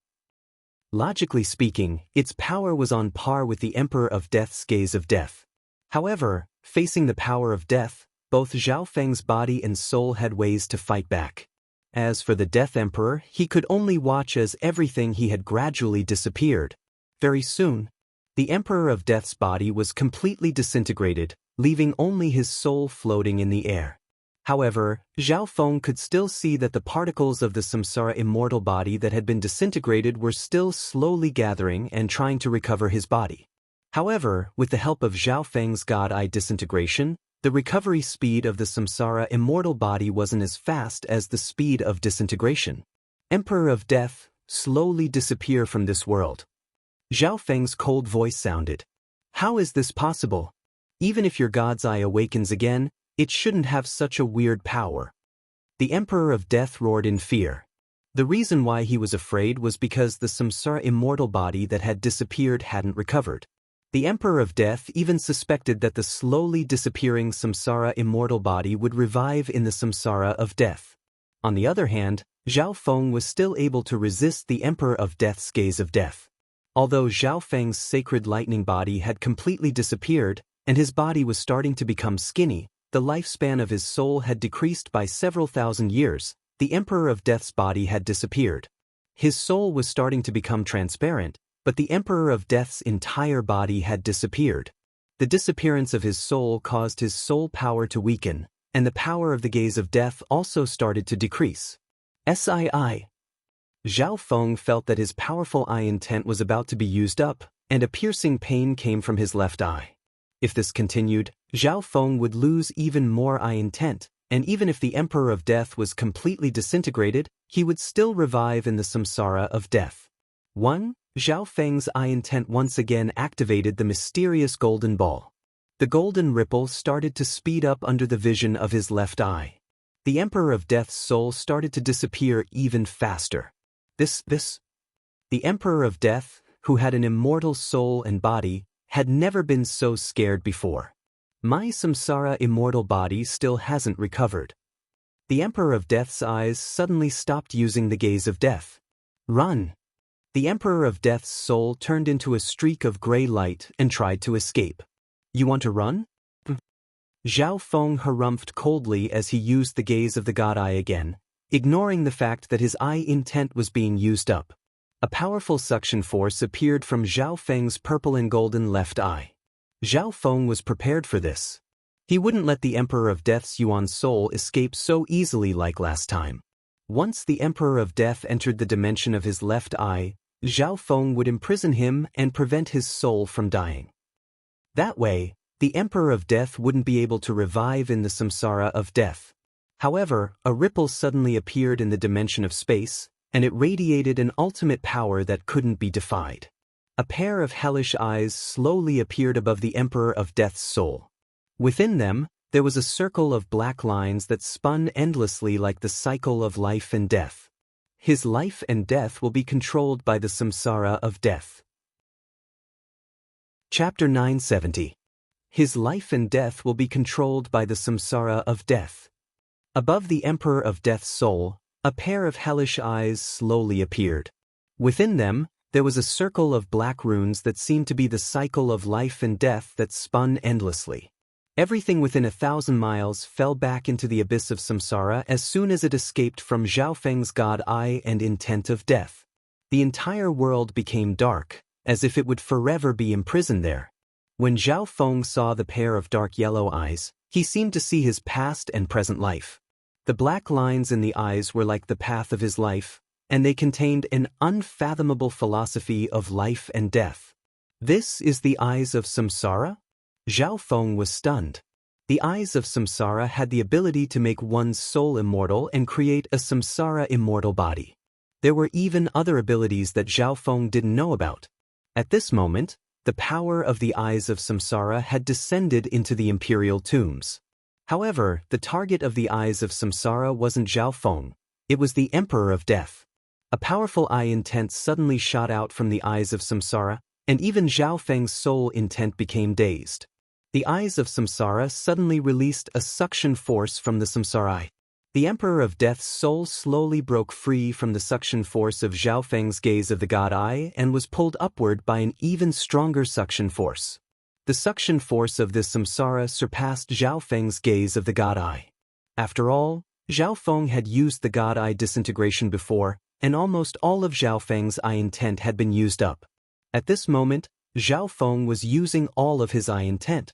Logically speaking, its power was on par with the Emperor of Death's gaze of death. However, facing the power of death, both Zhao Feng's body and soul had ways to fight back. As for the Death Emperor, he could only watch as everything he had gradually disappeared. Very soon, the Emperor of Death's body was completely disintegrated, leaving only his soul floating in the air. However, Zhao Feng could still see that the particles of the samsara immortal body that had been disintegrated were still slowly gathering and trying to recover his body. However, with the help of Zhao Feng's god eye disintegration, the recovery speed of the samsara immortal body wasn't as fast as the speed of disintegration. Emperor of Death, slowly disappear from this world. Zhao Feng's cold voice sounded. How is this possible? Even if your god's eye awakens again, it shouldn't have such a weird power. The Emperor of Death roared in fear. The reason why he was afraid was because the samsara immortal body that had disappeared hadn't recovered. The Emperor of Death even suspected that the slowly disappearing samsara immortal body would revive in the samsara of death. On the other hand, Zhao Feng was still able to resist the Emperor of Death's gaze of death. Although Zhao Feng's sacred lightning body had completely disappeared, and his body was starting to become skinny, the lifespan of his soul had decreased by several thousand years, the Emperor of Death's body had disappeared. His soul was starting to become transparent, but the Emperor of Death's entire body had disappeared. The disappearance of his soul caused his soul power to weaken, and the power of the gaze of death also started to decrease. Zhao Feng felt that his powerful eye intent was about to be used up, and a piercing pain came from his left eye. If this continued, Zhao Feng would lose even more eye intent, and even if the Emperor of Death was completely disintegrated, he would still revive in the samsara of death. Zhao Feng's eye intent once again activated the mysterious golden ball. The golden ripple started to speed up under the vision of his left eye. The Emperor of Death's soul started to disappear even faster. The Emperor of Death, who had an immortal soul and body, had never been so scared before. My samsara immortal body still hasn't recovered. The Emperor of Death's eyes suddenly stopped using the gaze of death. Run! The Emperor of Death's soul turned into a streak of gray light and tried to escape. You want to run? Zhao Feng harumphed coldly as he used the gaze of the god eye again, ignoring the fact that his eye intent was being used up. A powerful suction force appeared from Zhao Feng's purple and golden left eye. Zhao Feng was prepared for this. He wouldn't let the Emperor of Death's Yuan soul escape so easily like last time. Once the Emperor of Death entered the dimension of his left eye, Zhao Feng would imprison him and prevent his soul from dying. That way, the Emperor of Death wouldn't be able to revive in the samsara of death. However, a ripple suddenly appeared in the dimension of space, and it radiated an ultimate power that couldn't be defied. A pair of hellish eyes slowly appeared above the Emperor of Death's soul. Within them, there was a circle of black lines that spun endlessly like the cycle of life and death. His life and death will be controlled by the samsara of death. Chapter 970. His life and death will be controlled by the samsara of death. Above the Emperor of Death's soul, a pair of hellish eyes slowly appeared. Within them, there was a circle of black runes that seemed to be the cycle of life and death that spun endlessly. Everything within 1,000 miles fell back into the abyss of samsara as soon as it escaped from Zhao Feng's god eye and intent of death. The entire world became dark, as if it would forever be imprisoned there. When Zhao Feng saw the pair of dark yellow eyes, he seemed to see his past and present life. The black lines in the eyes were like the path of his life, and they contained an unfathomable philosophy of life and death. This is the eyes of samsara? Zhao Feng was stunned. The eyes of samsara had the ability to make one's soul immortal and create a samsara immortal body. There were even other abilities that Zhao Feng didn't know about. At this moment, the power of the eyes of samsara had descended into the imperial tombs. However, the target of the eyes of samsara wasn't Zhao Feng, it was the Emperor of Death. A powerful eye intent suddenly shot out from the eyes of samsara, and even Zhao Feng's soul intent became dazed. The eyes of samsara suddenly released a suction force from the samsara eye. The Emperor of Death's soul slowly broke free from the suction force of Zhao Feng's gaze of the god eye and was pulled upward by an even stronger suction force. The suction force of this samsara surpassed Zhao Feng's gaze of the god eye. After all, Zhao Feng had used the god eye disintegration before, and almost all of Zhao Feng's eye intent had been used up. At this moment, Zhao Feng was using all of his eye intent.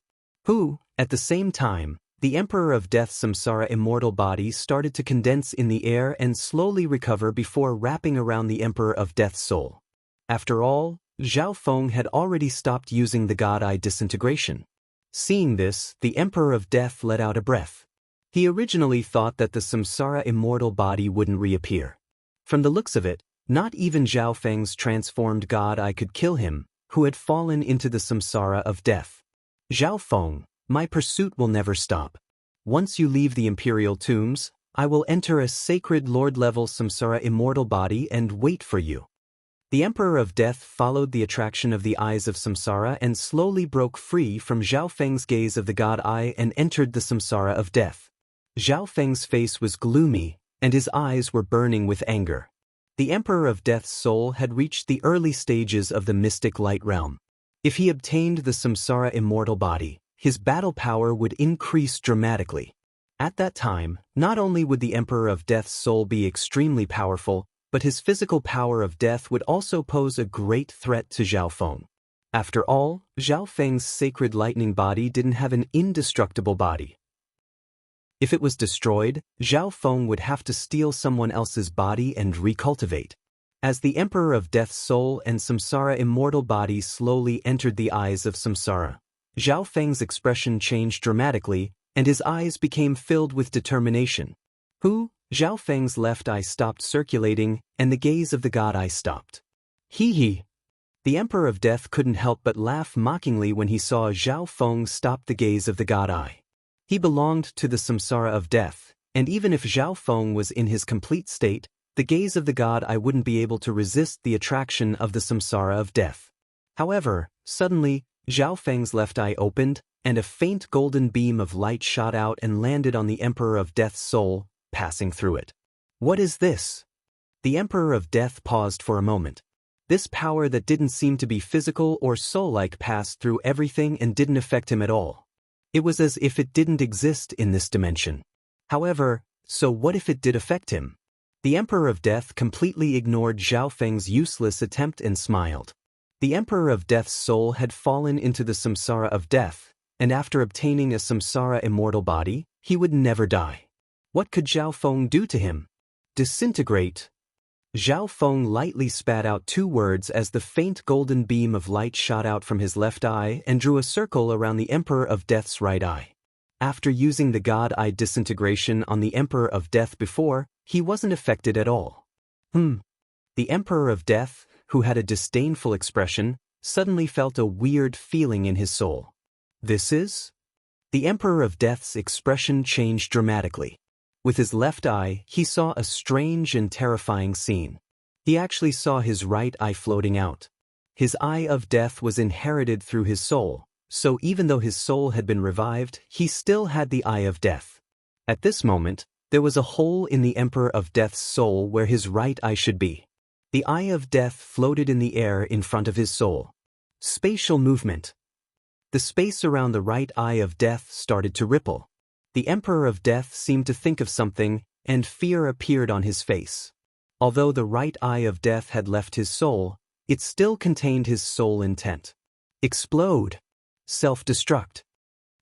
At the same time, the Emperor of Death's samsara immortal body started to condense in the air and slowly recover before wrapping around the Emperor of Death's soul. After all, Zhao Feng had already stopped using the god eye disintegration. Seeing this, the Emperor of Death let out a breath. He originally thought that the samsara immortal body wouldn't reappear. From the looks of it, not even Zhao Feng's transformed god eye could kill him, who had fallen into the samsara of death. Zhao Feng, my pursuit will never stop. Once you leave the imperial tombs, I will enter a sacred lord-level samsara immortal body and wait for you. The Emperor of Death followed the attraction of the eyes of samsara and slowly broke free from Zhao Feng's gaze of the god eye and entered the samsara of death. Zhao Feng's face was gloomy, and his eyes were burning with anger. The Emperor of Death's soul had reached the early stages of the mystic light realm. If he obtained the samsara immortal body, his battle power would increase dramatically. At that time, not only would the Emperor of Death's soul be extremely powerful, but his physical power of death would also pose a great threat to Zhao Feng. After all, Zhao Feng's sacred lightning body didn't have an indestructible body. If it was destroyed, Zhao Feng would have to steal someone else's body and recultivate. As the Emperor of Death's soul and samsara immortal body slowly entered the eyes of samsara, Zhao Feng's expression changed dramatically, and his eyes became filled with determination. Zhao Feng's left eye stopped circulating, and the gaze of the god eye stopped. He. The Emperor of Death couldn't help but laugh mockingly when he saw Zhao Feng stop the gaze of the God Eye. He belonged to the samsara of death, and even if Zhao Feng was in his complete state, the gaze of the God Eye wouldn't be able to resist the attraction of the samsara of death. However, suddenly, Zhao Feng's left eye opened, and a faint golden beam of light shot out and landed on the Emperor of Death's soul, passing through it. What is this? The Emperor of Death paused for a moment. This power that didn't seem to be physical or soul-like passed through everything and didn't affect him at all. It was as if it didn't exist in this dimension. However, so what if it did affect him? The Emperor of Death completely ignored Zhao Feng's useless attempt and smiled. The Emperor of Death's soul had fallen into the samsara of death, and after obtaining a samsara immortal body, he would never die. What could Zhao Feng do to him? Disintegrate. Zhao Feng lightly spat out 2 words as the faint golden beam of light shot out from his left eye and drew a circle around the Emperor of Death's right eye. After using the God Eye disintegration on the Emperor of Death before, he wasn't affected at all. The Emperor of Death, who had a disdainful expression, suddenly felt a weird feeling in his soul. This is? The Emperor of Death's expression changed dramatically. With his left eye, he saw a strange and terrifying scene. He actually saw his right eye floating out. His eye of death was inherited through his soul, so even though his soul had been revived, he still had the eye of death. At this moment, there was a hole in the Emperor of Death's soul where his right eye should be. The eye of death floated in the air in front of his soul. Spatial movement. The space around the right eye of death started to ripple. The Emperor of Death seemed to think of something, and fear appeared on his face. Although the right eye of death had left his soul, it still contained his soul intent. Explode. Self-destruct.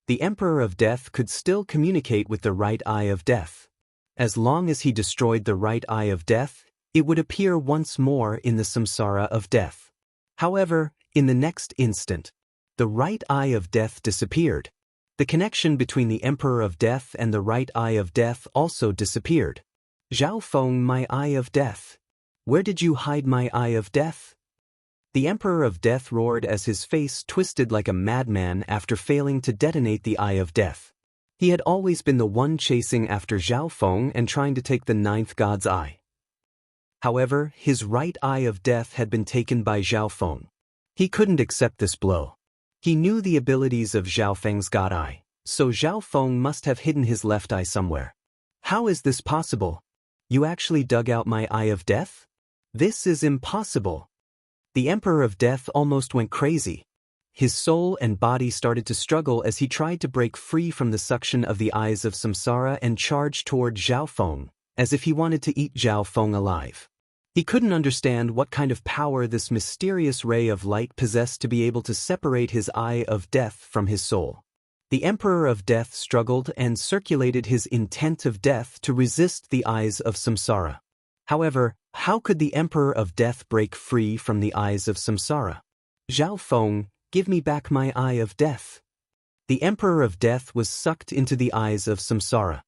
The Emperor of Death could still communicate with the right eye of death. As long as he destroyed the right eye of death, it would appear once more in the samsara of death. However, in the next instant, the right eye of death disappeared. The connection between the Emperor of Death and the right eye of death also disappeared. Zhao Feng, my eye of death. Where did you hide my eye of death? The Emperor of Death roared as his face twisted like a madman after failing to detonate the eye of death. He had always been the one chasing after Zhao Feng and trying to take the 9th god's eye. However, his right eye of death had been taken by Zhao Feng. He couldn't accept this blow. He knew the abilities of Zhao Feng's God Eye, so Zhao Feng must have hidden his left eye somewhere. How is this possible? You actually dug out my eye of death? This is impossible. The Emperor of Death almost went crazy. His soul and body started to struggle as he tried to break free from the suction of the eyes of samsara and charged toward Zhao Feng, as if he wanted to eat Zhao Feng alive. He couldn't understand what kind of power this mysterious ray of light possessed to be able to separate his eye of death from his soul. The Emperor of Death struggled and circulated his intent of death to resist the eyes of samsara. However, how could the Emperor of Death break free from the eyes of samsara? Zhao Feng, give me back my eye of death. The Emperor of Death was sucked into the eyes of samsara.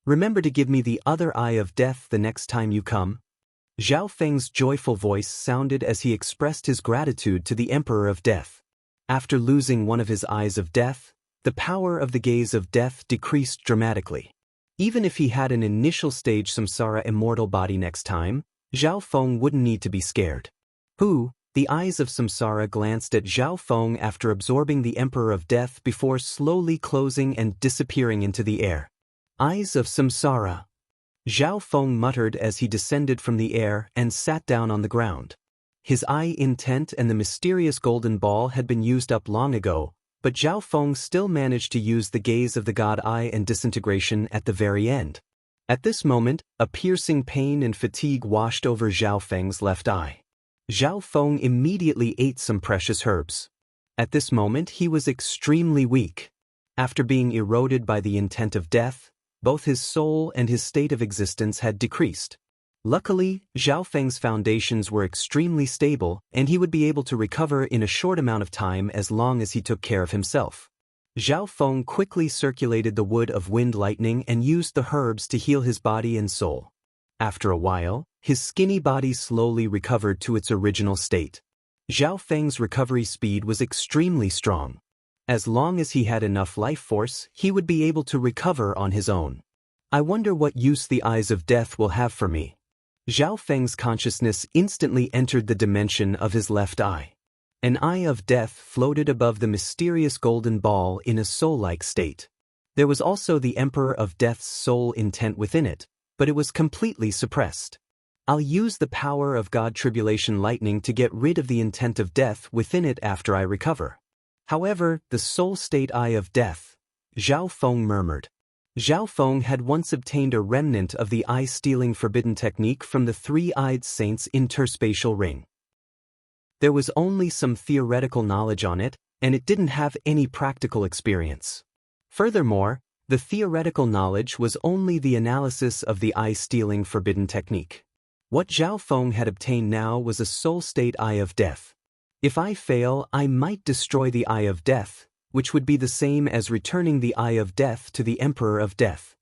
Remember to give me the other eye of death the next time you come. Zhao Feng's joyful voice sounded as he expressed his gratitude to the Emperor of Death. After losing one of his eyes of death, the power of the gaze of death decreased dramatically. Even if he had an initial stage samsara immortal body next time, Zhao Feng wouldn't need to be scared. The eyes of samsara glanced at Zhao Feng after absorbing the Emperor of Death before slowly closing and disappearing into the air. Eyes of samsara. Zhao Feng muttered as he descended from the air and sat down on the ground. His eye intent and the mysterious golden ball had been used up long ago, but Zhao Feng still managed to use the gaze of the God Eye and disintegration at the very end. At this moment, a piercing pain and fatigue washed over Zhao Feng's left eye. Zhao Feng immediately ate some precious herbs. At this moment he was extremely weak. After being eroded by the intent of death, both his soul and his state of existence had decreased. Luckily, Zhao Feng's foundations were extremely stable and he would be able to recover in a short amount of time as long as he took care of himself. Zhao Feng quickly circulated the wood of wind lightning and used the herbs to heal his body and soul. After a while, his skinny body slowly recovered to its original state. Zhao Feng's recovery speed was extremely strong. As long as he had enough life force, he would be able to recover on his own. I wonder what use the eyes of death will have for me. Zhao Feng's consciousness instantly entered the dimension of his left eye. An eye of death floated above the mysterious golden ball in a soul-like state. There was also the Emperor of Death's soul intent within it, but it was completely suppressed. I'll use the power of God Tribulation Lightning to get rid of the intent of death within it after I recover. However, the soul state eye of death, Zhao Feng murmured. Zhao Feng had once obtained a remnant of the eye-stealing forbidden technique from the three-eyed saint's interspatial ring. There was only some theoretical knowledge on it, and it didn't have any practical experience. Furthermore, the theoretical knowledge was only the analysis of the eye-stealing forbidden technique. What Zhao Feng had obtained now was a soul state eye of death. If I fail, I might destroy the eye of death, which would be the same as returning the eye of death to the Emperor of Death.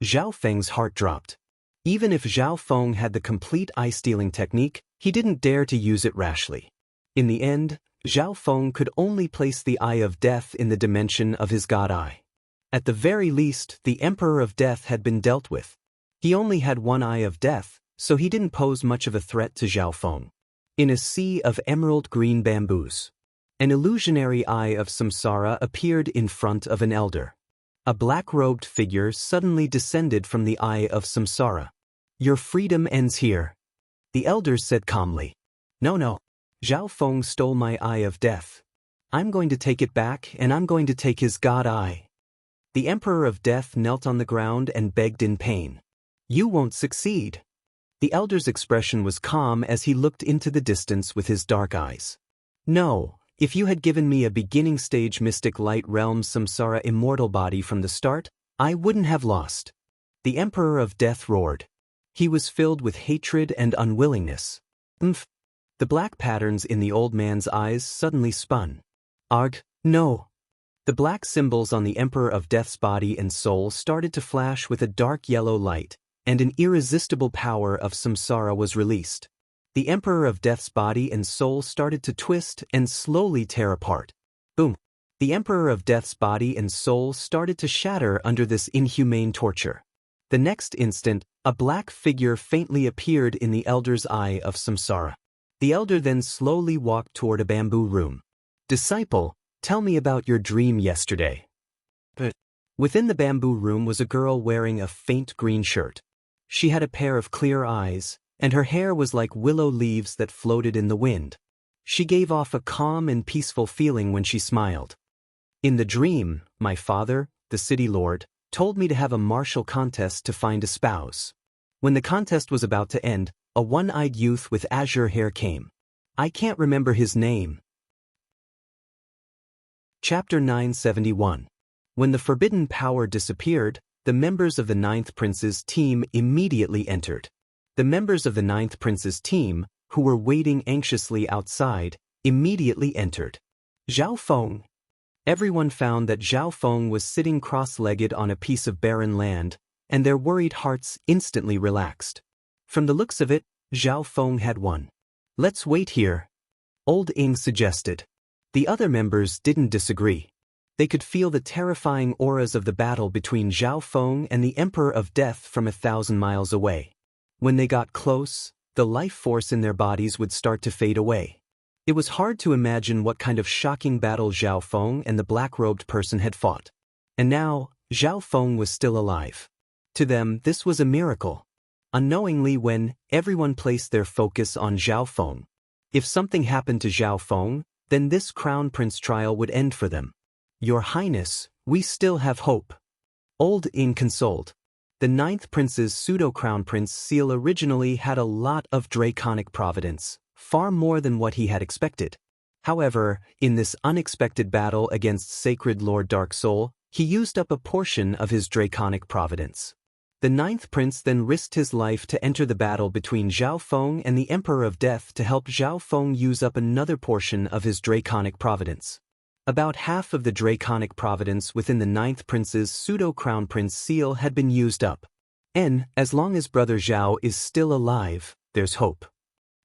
Zhao Feng's heart dropped. Even if Zhao Feng had the complete eye-stealing technique, he didn't dare to use it rashly. In the end, Zhao Feng could only place the eye of death in the dimension of his god eye. At the very least, the Emperor of Death had been dealt with. He only had one eye of death, so he didn't pose much of a threat to Zhao Feng. In a sea of emerald green bamboos, an illusionary eye of samsara appeared in front of an elder. A black-robed figure suddenly descended from the eye of samsara. Your freedom ends here, the elder said calmly. No. Zhao Feng stole my eye of death. I'm going to take it back, and I'm going to take his god eye. The Emperor of Death knelt on the ground and begged in pain. You won't succeed. The elder's expression was calm as he looked into the distance with his dark eyes. No, if you had given me a beginning stage mystic light realm samsara immortal body from the start, I wouldn't have lost. The Emperor of Death roared. He was filled with hatred and unwillingness. The black patterns in the old man's eyes suddenly spun. Arg, no. The black symbols on the Emperor of Death's body and soul started to flash with a dark yellow light, and an irresistible power of samsara was released. The Emperor of Death's body and soul started to twist and slowly tear apart. Boom! The Emperor of Death's body and soul started to shatter under this inhumane torture. The next instant, a black figure faintly appeared in the elder's eye of samsara. The elder then slowly walked toward a bamboo room. Disciple, tell me about your dream yesterday. Within the bamboo room was a girl wearing a faint green shirt. She had a pair of clear eyes, and her hair was like willow leaves that floated in the wind. She gave off a calm and peaceful feeling when she smiled. In the dream, my father, the city lord, told me to have a martial contest to find a spouse. When the contest was about to end, a one-eyed youth with azure hair came. I can't remember his name. Chapter 971. When the forbidden power disappeared, the members of the Ninth Prince's team immediately entered. The members of the Ninth Prince's team, who were waiting anxiously outside, immediately entered. Zhao Feng. Everyone found that Zhao Feng was sitting cross-legged on a piece of barren land, and their worried hearts instantly relaxed. From the looks of it, Zhao Feng had won. Let's wait here, Old Ing suggested. The other members didn't disagree. They could feel the terrifying auras of the battle between Zhao Feng and the Emperor of Death from 1,000 miles away. When they got close, the life force in their bodies would start to fade away. It was hard to imagine what kind of shocking battle Zhao Feng and the black-robed person had fought. And now, Zhao Feng was still alive. To them, this was a miracle. Unknowingly, when everyone placed their focus on Zhao Feng. If something happened to Zhao Feng, then this Crown Prince trial would end for them. Your Highness, we still have hope. Old Ing consoled. The Ninth Prince's pseudo-Crown Prince seal originally had a lot of draconic providence, far more than what he had expected. However, in this unexpected battle against Sacred Lord Dark Soul, he used up a portion of his draconic providence. The Ninth Prince then risked his life to enter the battle between Zhao Feng and the Emperor of Death to help Zhao Feng use up another portion of his draconic providence. About half of the draconic providence within the Ninth Prince's pseudo-Crown Prince seal had been used up. And, as long as Brother Zhao is still alive, there's hope.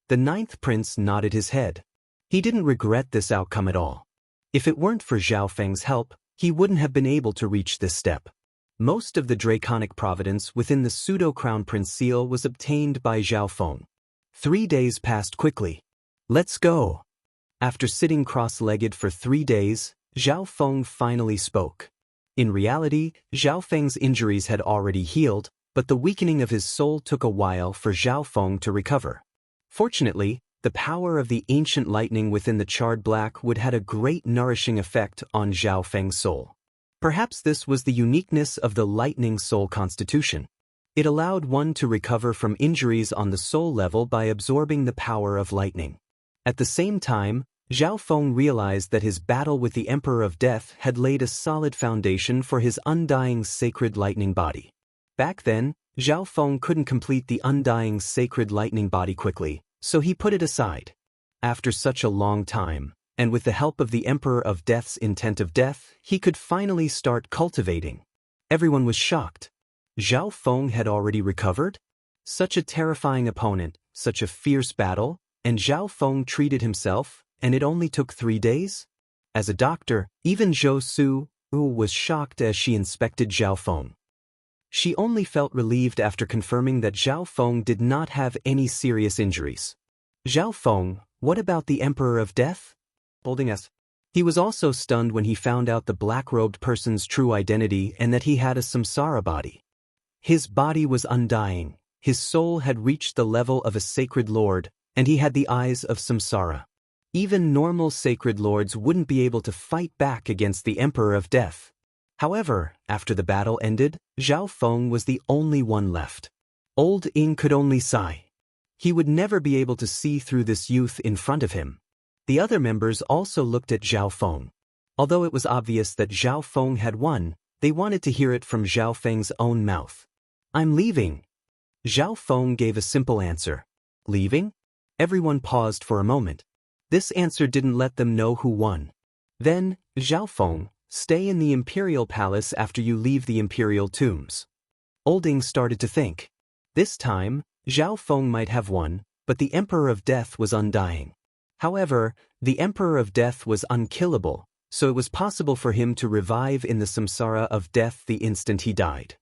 The Ninth Prince nodded his head. He didn't regret this outcome at all. If it weren't for Zhao Feng's help, he wouldn't have been able to reach this step. Most of the draconic providence within the pseudo-crown prince seal was obtained by Zhao Feng. 3 days passed quickly. Let's go. After sitting cross-legged for 3 days, Zhao Feng finally spoke. In reality, Zhao Feng's injuries had already healed, but the weakening of his soul took a while for Zhao Feng to recover. Fortunately, the power of the ancient lightning within the charred black wood had a great nourishing effect on Zhao Feng's soul. Perhaps this was the uniqueness of the lightning soul constitution. It allowed one to recover from injuries on the soul level by absorbing the power of lightning. At the same time, Zhao Feng realized that his battle with the Emperor of Death had laid a solid foundation for his undying sacred lightning body. Back then, Zhao Feng couldn't complete the undying sacred lightning body quickly, so he put it aside. After such a long time, and with the help of the Emperor of Death's intent of death, he could finally start cultivating. Everyone was shocked. Zhao Feng had already recovered? Such a terrifying opponent, such a fierce battle, and Zhao Feng treated himself, and it only took 3 days? As a doctor, even Zhou Su was shocked as she inspected Zhao Feng. She only felt relieved after confirming that Zhao Feng did not have any serious injuries. Zhao Feng, what about the Emperor of Death? Holding us. He was also stunned when he found out the black-robed person's true identity and that he had a samsara body. His body was undying, his soul had reached the level of a sacred lord, and he had the eyes of samsara. Even normal sacred lords wouldn't be able to fight back against the Emperor of Death. However, after the battle ended, Zhao Feng was the only one left. Old Ying could only sigh. He would never be able to see through this youth in front of him. The other members also looked at Zhao Feng. Although it was obvious that Zhao Feng had won, they wanted to hear it from Zhao Feng's own mouth. I'm leaving. Zhao Feng gave a simple answer. Leaving? Everyone paused for a moment. This answer didn't let them know who won. Then, Zhao Feng, stay in the Imperial Palace after you leave the Imperial Tombs. Olding started to think. This time, Zhao Feng might have won, but the Emperor of Death was undying. However, the Emperor of Death was unkillable, so it was possible for him to revive in the samsara of death the instant he died.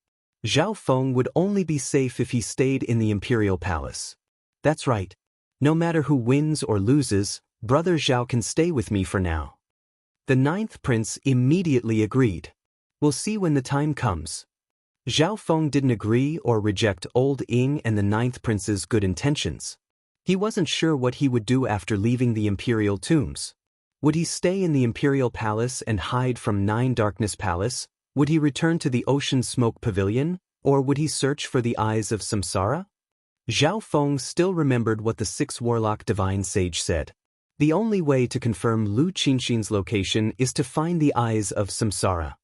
Zhao Feng would only be safe if he stayed in the Imperial Palace. That's right. No matter who wins or loses, Brother Zhao can stay with me for now. The 9th prince immediately agreed. We'll see when the time comes. Zhao Feng didn't agree or reject Old Ying and the 9th prince's good intentions. He wasn't sure what he would do after leaving the Imperial Tombs. Would he stay in the Imperial Palace and hide from 9 Darkness Palace? Would he return to the Ocean Smoke Pavilion? Or would he search for the Eyes of Samsara? Zhao Feng still remembered what the 6 Warlock Divine Sage said. The only way to confirm Lu Qinxin's location is to find the Eyes of Samsara.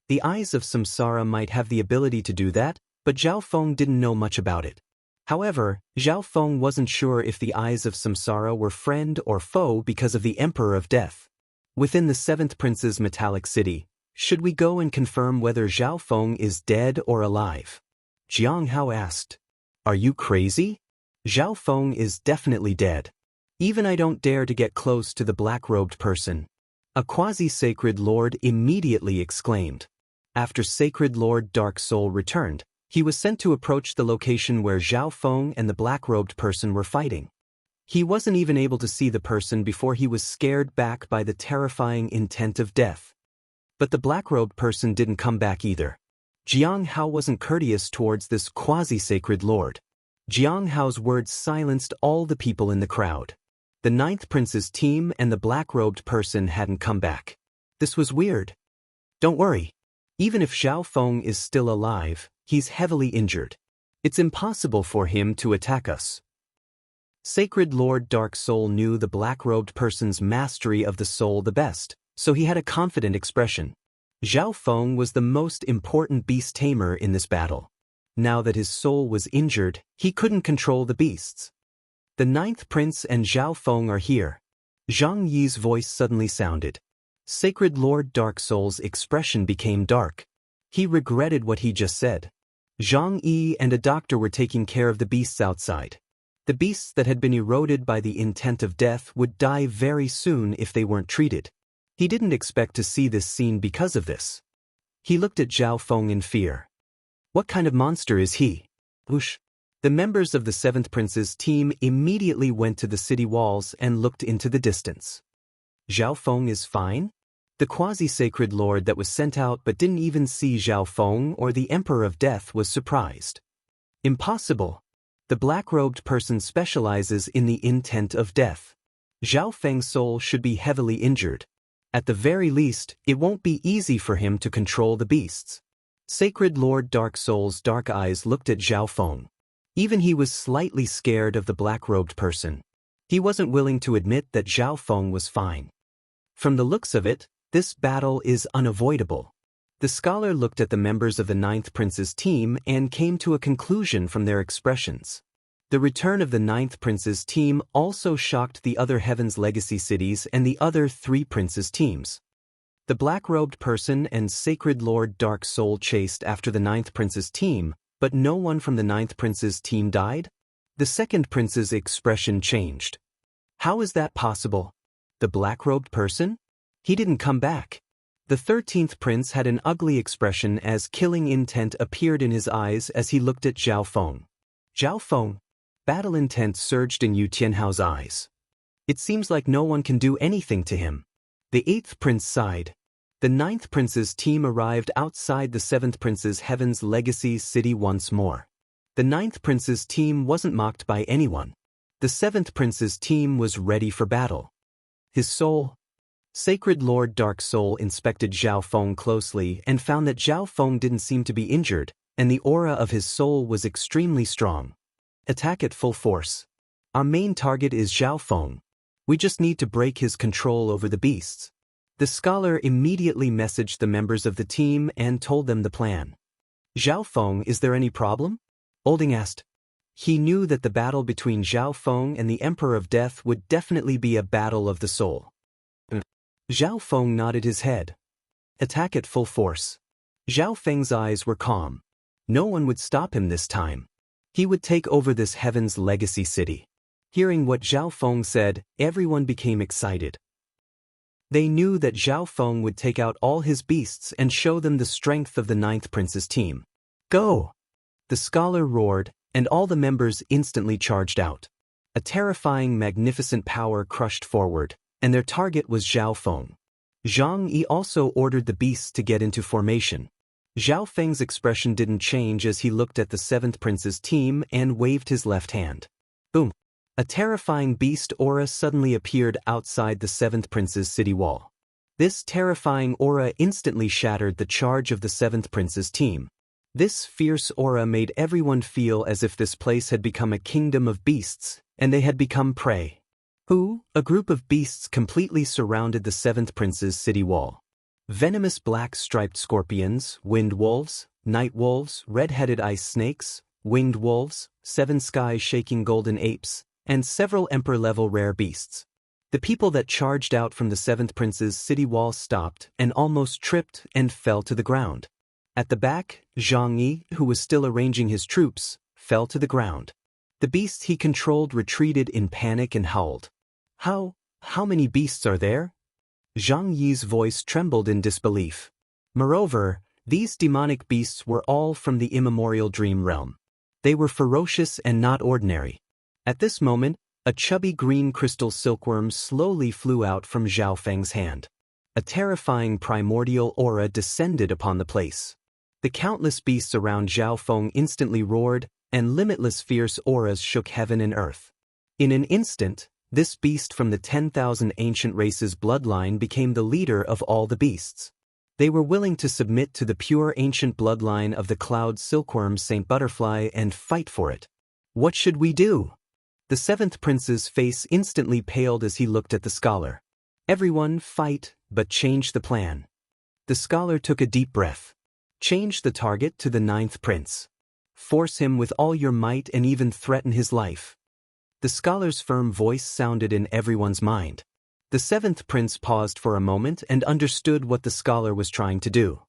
The Eyes of Samsara might have the ability to do that, but Zhao Feng didn't know much about it. However, Zhao Feng wasn't sure if the Eyes of Samsara were friend or foe because of the Emperor of Death. Within the 7th Prince's metallic city, should we go and confirm whether Zhao Feng is dead or alive? Jiang Hao asked. Are you crazy? Zhao Feng is definitely dead. Even I don't dare to get close to the black-robed person. A quasi-sacred lord immediately exclaimed. After Sacred Lord Dark Soul returned, he was sent to approach the location where Zhao Feng and the black-robed person were fighting. He wasn't even able to see the person before he was scared back by the terrifying intent of death. But the black-robed person didn't come back either. Jiang Hao wasn't courteous towards this quasi-sacred lord. Jiang Hao's words silenced all the people in the crowd. The 9th Prince's team and the black-robed person hadn't come back. This was weird. Don't worry. Even if Zhao Feng is still alive, he's heavily injured. It's impossible for him to attack us. Sacred Lord Dark Soul knew the black-robed person's mastery of the soul the best, so he had a confident expression. Zhao Feng was the most important beast tamer in this battle. Now that his soul was injured, he couldn't control the beasts. The 9th Prince and Zhao Feng are here. Zhang Yi's voice suddenly sounded. Sacred Lord Dark Soul's expression became dark. He regretted what he just said. Zhang Yi and a doctor were taking care of the beasts outside. The beasts that had been eroded by the intent of death would die very soon if they weren't treated. He didn't expect to see this scene because of this. He looked at Zhao Feng in fear. What kind of monster is he? Whoosh. The members of the 7th Prince's team immediately went to the city walls and looked into the distance. Zhao Feng is fine? The quasi-sacred lord that was sent out but didn't even see Zhao Feng or the Emperor of Death was surprised. Impossible. The black-robed person specializes in the intent of death. Zhao Feng's soul should be heavily injured. At the very least, it won't be easy for him to control the beasts. Sacred Lord Dark Soul's dark eyes looked at Zhao Feng. Even he was slightly scared of the black-robed person. He wasn't willing to admit that Zhao Feng was fine. From the looks of it, this battle is unavoidable. The scholar looked at the members of the 9th Prince's team and came to a conclusion from their expressions. The return of the 9th Prince's team also shocked the other Heaven's Legacy cities and the other 3 Princes' teams. The black-robed person and Sacred Lord Dark Soul chased after the 9th Prince's team, but no one from the 9th Prince's team died? The 2nd Prince's expression changed. How is that possible? The black-robed person? He didn't come back. The 13th Prince had an ugly expression as killing intent appeared in his eyes as he looked at Zhao Feng. Zhao Feng. Battle intent surged in Yu Tianhao's eyes. It seems like no one can do anything to him. The 8th Prince sighed. The 9th Prince's team arrived outside the 7th Prince's Heaven's Legacy city once more. The 9th Prince's team wasn't mocked by anyone. The 7th Prince's team was ready for battle. His soul. Sacred Lord Dark Soul inspected Zhao Feng closely and found that Zhao Feng didn't seem to be injured, and the aura of his soul was extremely strong. Attack at full force. Our main target is Zhao Feng. We just need to break his control over the beasts. The scholar immediately messaged the members of the team and told them the plan. Zhao Feng, is there any problem? Olding asked. He knew that the battle between Zhao Feng and the Emperor of Death would definitely be a battle of the soul. Zhao Feng nodded his head. Attack at full force. Zhao Feng's eyes were calm. No one would stop him this time. He would take over this Heaven's Legacy city. Hearing what Zhao Feng said, everyone became excited. They knew that Zhao Feng would take out all his beasts and show them the strength of the 9th Prince's team. Go! The scholar roared, and all the members instantly charged out. A terrifying, magnificent power crushed forward, and their target was Zhao Feng. Zhang Yi also ordered the beasts to get into formation. Zhao Feng's expression didn't change as he looked at the 7th Prince's team and waved his left hand. Boom! A terrifying beast aura suddenly appeared outside the 7th Prince's city wall. This terrifying aura instantly shattered the charge of the 7th Prince's team. This fierce aura made everyone feel as if this place had become a kingdom of beasts, and they had become prey. A group of beasts completely surrounded the 7th Prince's city wall. Venomous black striped scorpions, wind wolves, night wolves, red-headed ice snakes, winged wolves, 7 sky-shaking golden apes, and several emperor-level rare beasts. The people that charged out from the 7th Prince's city wall stopped and almost tripped and fell to the ground. At the back, Zhang Yi, who was still arranging his troops, fell to the ground. The beasts he controlled retreated in panic and howled. How many beasts are there? Zhang Yi's voice trembled in disbelief. Moreover, these demonic beasts were all from the immemorial dream realm. They were ferocious and not ordinary. At this moment, a chubby green crystal silkworm slowly flew out from Zhao Feng's hand. A terrifying primordial aura descended upon the place. The countless beasts around Zhao Feng instantly roared, and limitless fierce auras shook heaven and earth. In an instant, this beast from the 10,000 ancient races bloodline became the leader of all the beasts. They were willing to submit to the pure ancient bloodline of the cloud silkworm Saint Butterfly and fight for it. What should we do? The 7th Prince's face instantly paled as he looked at the scholar. Everyone fight, but change the plan. The scholar took a deep breath. Change the target to the 9th Prince. Force him with all your might and even threaten his life. The scholar's firm voice sounded in everyone's mind. The 7th Prince paused for a moment and understood what the scholar was trying to do.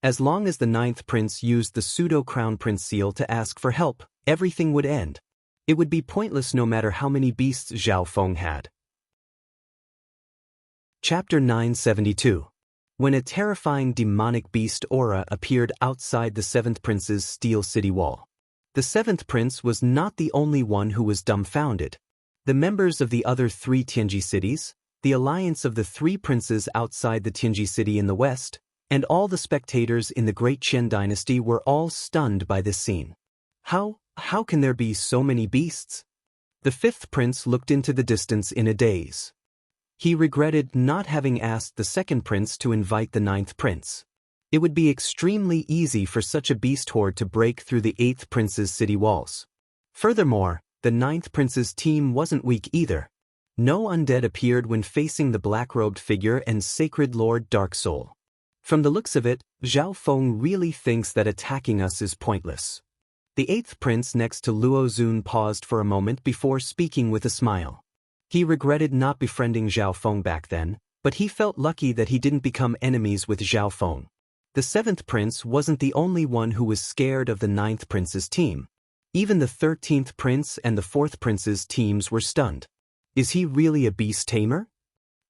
As long as the 9th Prince used the pseudo-Crown Prince seal to ask for help, everything would end. It would be pointless no matter how many beasts Zhao Feng had. Chapter 972. When a terrifying demonic beast aura appeared outside the seventh prince's steel city wall. The seventh prince was not the only one who was dumbfounded. The members of the other three Tianji cities, the alliance of the three princes outside the Tianji city in the west, and all the spectators in the Great Qian dynasty were all stunned by this scene. How can there be so many beasts? The fifth prince looked into the distance in a daze. He regretted not having asked the second prince to invite the ninth prince. It would be extremely easy for such a beast horde to break through the eighth prince's city walls. Furthermore, the ninth prince's team wasn't weak either. No undead appeared when facing the black-robed figure and sacred lord Dark Soul. From the looks of it, Zhao Feng really thinks that attacking us is pointless. The eighth prince next to Luo Zun paused for a moment before speaking with a smile. He regretted not befriending Zhao Feng back then, but he felt lucky that he didn't become enemies with Zhao Feng. The seventh prince wasn't the only one who was scared of the ninth prince's team. Even the 13th prince and the 4th prince's teams were stunned. Is he really a beast tamer?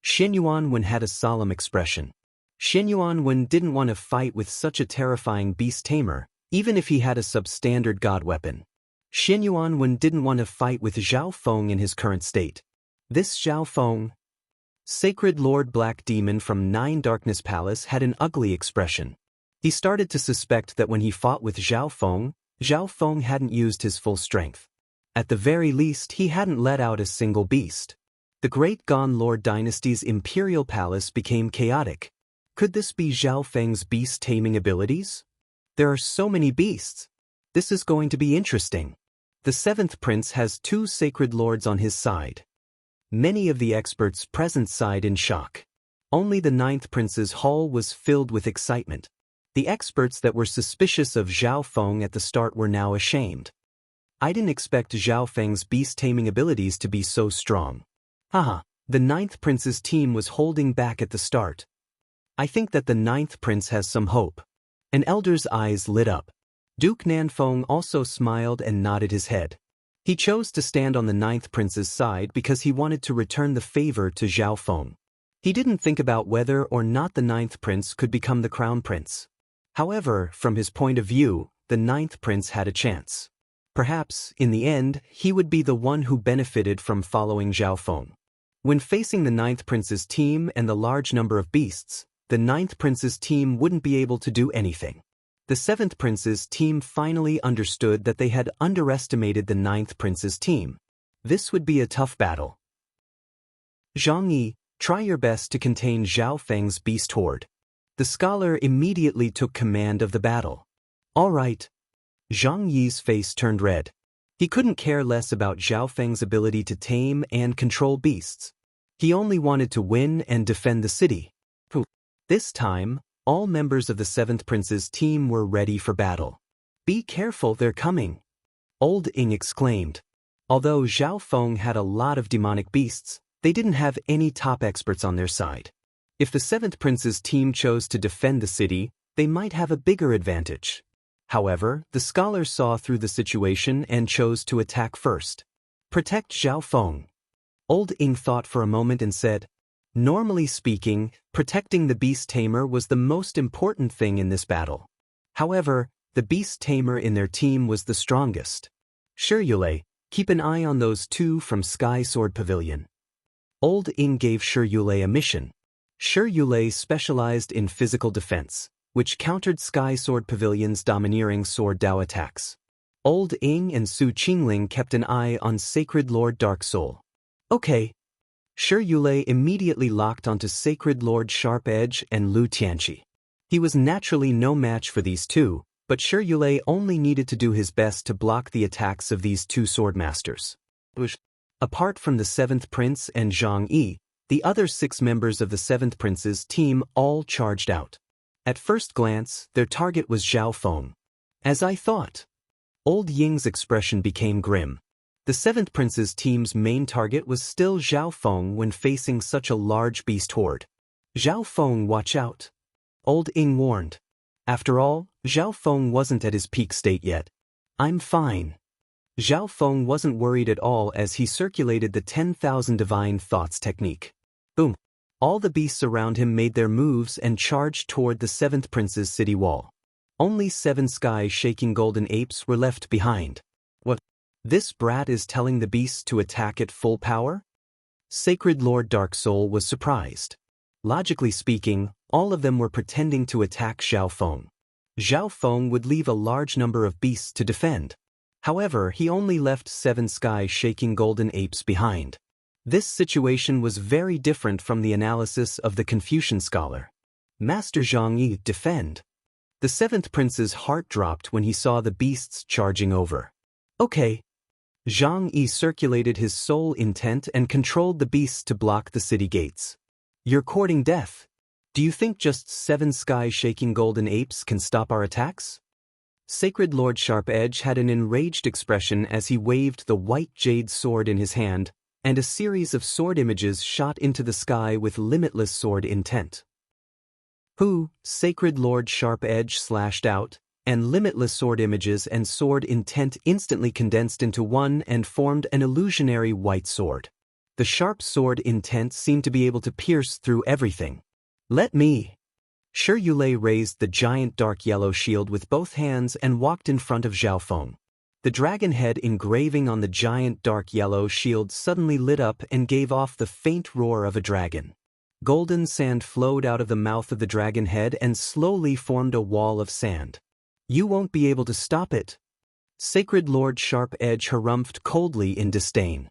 Xin Yuanwen had a solemn expression. Xin Yuanwen didn't want to fight with such a terrifying beast tamer, even if he had a substandard god weapon. Xin Yuanwen didn't want to fight with Zhao Feng in his current state. This Zhao Feng, Sacred Lord Black Demon from Nine Darkness Palace, had an ugly expression. He started to suspect that when he fought with Zhao Feng hadn't used his full strength. At the very least, he hadn't let out a single beast. The Great Gon Lord Dynasty's Imperial Palace became chaotic. Could this be Zhao Feng's beast-taming abilities? There are so many beasts. This is going to be interesting. The seventh prince has two sacred lords on his side. Many of the experts present sighed in shock. Only the ninth prince's hall was filled with excitement. The experts that were suspicious of Zhao Feng at the start were now ashamed. I didn't expect Zhao Feng's beast-taming abilities to be so strong. Haha, the ninth prince's team was holding back at the start. I think that the ninth prince has some hope. An elder's eyes lit up. Duke Nanfeng also smiled and nodded his head. He chose to stand on the ninth prince's side because he wanted to return the favor to Zhao Feng. He didn't think about whether or not the ninth prince could become the crown prince. However, from his point of view, the ninth prince had a chance. Perhaps, in the end, he would be the one who benefited from following Zhao Feng. When facing the ninth prince's team and the large number of beasts, the ninth prince's team wouldn't be able to do anything. The seventh prince's team finally understood that they had underestimated the ninth prince's team. This would be a tough battle. Zhang Yi, try your best to contain Zhao Feng's beast horde. The scholar immediately took command of the battle. All right. Zhang Yi's face turned red. He couldn't care less about Zhao Feng's ability to tame and control beasts. He only wanted to win and defend the city. This time, all members of the seventh prince's team were ready for battle. Be careful, they're coming. Old Ing exclaimed. Although Zhao Feng had a lot of demonic beasts, they didn't have any top experts on their side. If the seventh prince's team chose to defend the city, they might have a bigger advantage. However, the scholar saw through the situation and chose to attack first. Protect Zhao Feng. Old Ing thought for a moment and said, normally speaking, protecting the beast tamer was the most important thing in this battle. However, the beast tamer in their team was the strongest. Shi Yulei, keep an eye on those two from Sky Sword Pavilion. Old Ing gave Shi Yulei a mission. Shi Yulei specialized in physical defense, which countered Sky Sword Pavilion's domineering sword Dao attacks. Old Ing and Su Qingling kept an eye on Sacred Lord Dark Soul. Okay. Shi Yulei immediately locked onto Sacred Lord Sharp Edge and Lu Tianqi. He was naturally no match for these two, but Shi Yulei only needed to do his best to block the attacks of these two swordmasters. Apart from the seventh prince and Zhang Yi, the other 6 members of the seventh prince's team all charged out. At first glance, their target was Zhao Feng. As I thought. Old Ying's expression became grim. The seventh prince's team's main target was still Zhao Feng when facing such a large beast horde. Zhao Feng, watch out. Old Ing warned. After all, Zhao Feng wasn't at his peak state yet. I'm fine. Zhao Feng wasn't worried at all as he circulated the 10,000 divine thoughts technique. Boom! All the beasts around him made their moves and charged toward the 7th prince's city wall. Only 7 sky-shaking golden apes were left behind. What? This brat is telling the beasts to attack at full power? Sacred Lord Dark Soul was surprised. Logically speaking, all of them were pretending to attack Zhao Feng. Zhao Feng would leave a large number of beasts to defend. However, he only left 7 sky-shaking golden apes behind. This situation was very different from the analysis of the Confucian scholar. Master Zhang Yi, defend. The 7th prince's heart dropped when he saw the beasts charging over. Okay. Zhang Yi circulated his soul intent and controlled the beasts to block the city gates. You're courting death. Do you think just 7 sky-shaking golden apes can stop our attacks? Sacred Lord Sharp Edge had an enraged expression as he waved the white jade sword in his hand, and a series of sword images shot into the sky with limitless sword intent. Who, Sacred Lord Sharp Edge slashed out, and limitless sword images and sword intent instantly condensed into one and formed an illusionary white sword. The sharp sword intent seemed to be able to pierce through everything. Let me. Shi Yulei raised the giant dark yellow shield with both hands and walked in front of Zhao Feng. The dragon head engraving on the giant dark yellow shield suddenly lit up and gave off the faint roar of a dragon. Golden sand flowed out of the mouth of the dragon head and slowly formed a wall of sand. You won't be able to stop it. Sacred Lord Sharp Edge harumphed coldly in disdain.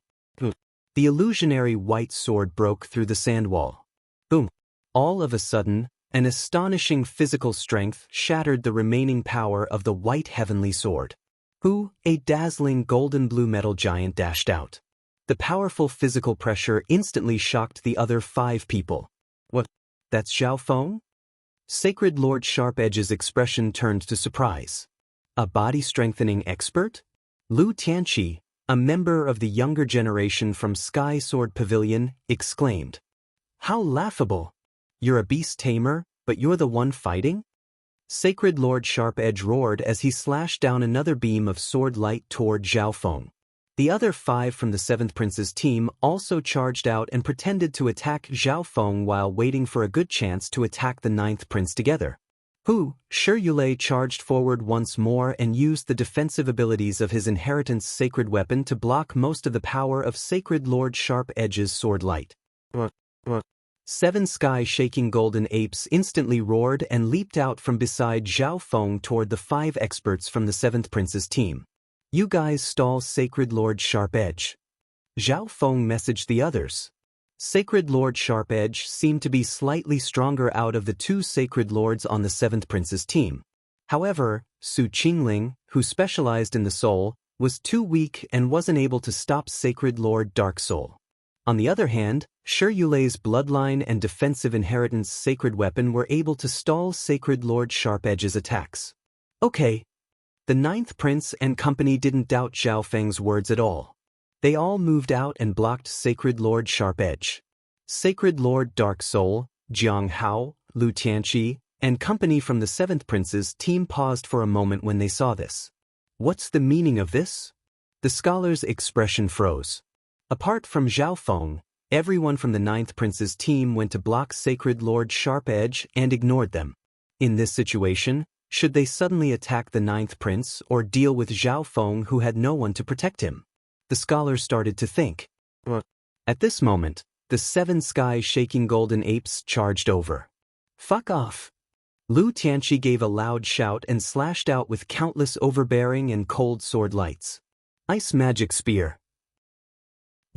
The illusionary white sword broke through the sand wall. Boom! All of a sudden, an astonishing physical strength shattered the remaining power of the white heavenly sword. Who, a dazzling golden blue metal giant dashed out. The powerful physical pressure instantly shocked the other 5 people. What? That's Zhao Feng? Sacred Lord Sharp Edge's expression turned to surprise. A body-strengthening expert? Lu Tianqi, a member of the younger generation from Sky Sword Pavilion, exclaimed. How laughable! You're a beast tamer, but you're the one fighting? Sacred Lord Sharp Edge roared as he slashed down another beam of sword light toward Zhao Feng. The other 5 from the 7th prince's team also charged out and pretended to attack Zhao Feng while waiting for a good chance to attack the 9th prince together. Shi Yulei charged forward once more and used the defensive abilities of his inheritance sacred weapon to block most of the power of Sacred Lord Sharp Edge's sword light. 7 sky-shaking golden apes instantly roared and leaped out from beside Zhao Feng toward the 5 experts from the 7th prince's team. You guys stall Sacred Lord Sharp Edge. Zhao Feng messaged the others. Sacred Lord Sharp Edge seemed to be slightly stronger out of the 2 Sacred Lords on the 7th prince's team. However, Su Qingling, who specialized in the soul, was too weak and wasn't able to stop Sacred Lord Dark Soul. On the other hand, Shi Yulei's bloodline and defensive inheritance sacred weapon were able to stall Sacred Lord Sharp Edge's attacks. Okay. The 9th prince and company didn't doubt Zhao Feng's words at all. They all moved out and blocked Sacred Lord Sharp Edge. Sacred Lord Dark Soul, Jiang Hao, Lu Tianqi, and company from the 7th prince's team paused for a moment when they saw this. What's the meaning of this? The scholar's expression froze. Apart from Zhao Feng, everyone from the 9th prince's team went to block Sacred Lord Sharp Edge and ignored them. In this situation, should they suddenly attack the 9th prince or deal with Zhao Feng who had no one to protect him? The scholar started to think. At this moment, the 7 sky-shaking golden apes charged over. Fuck off! Lu Tianqi gave a loud shout and slashed out with countless overbearing and cold sword lights. Ice magic spear.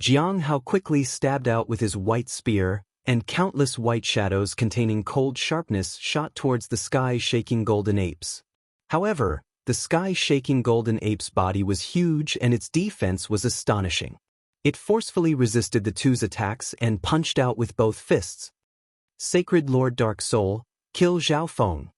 Jiang Hao quickly stabbed out with his white spear, and countless white shadows containing cold sharpness shot towards the sky-shaking golden apes. However, the sky-shaking golden ape's body was huge and its defense was astonishing. It forcefully resisted the 2's attacks and punched out with both fists. Sacred Lord Dark Soul, kill Zhao Feng.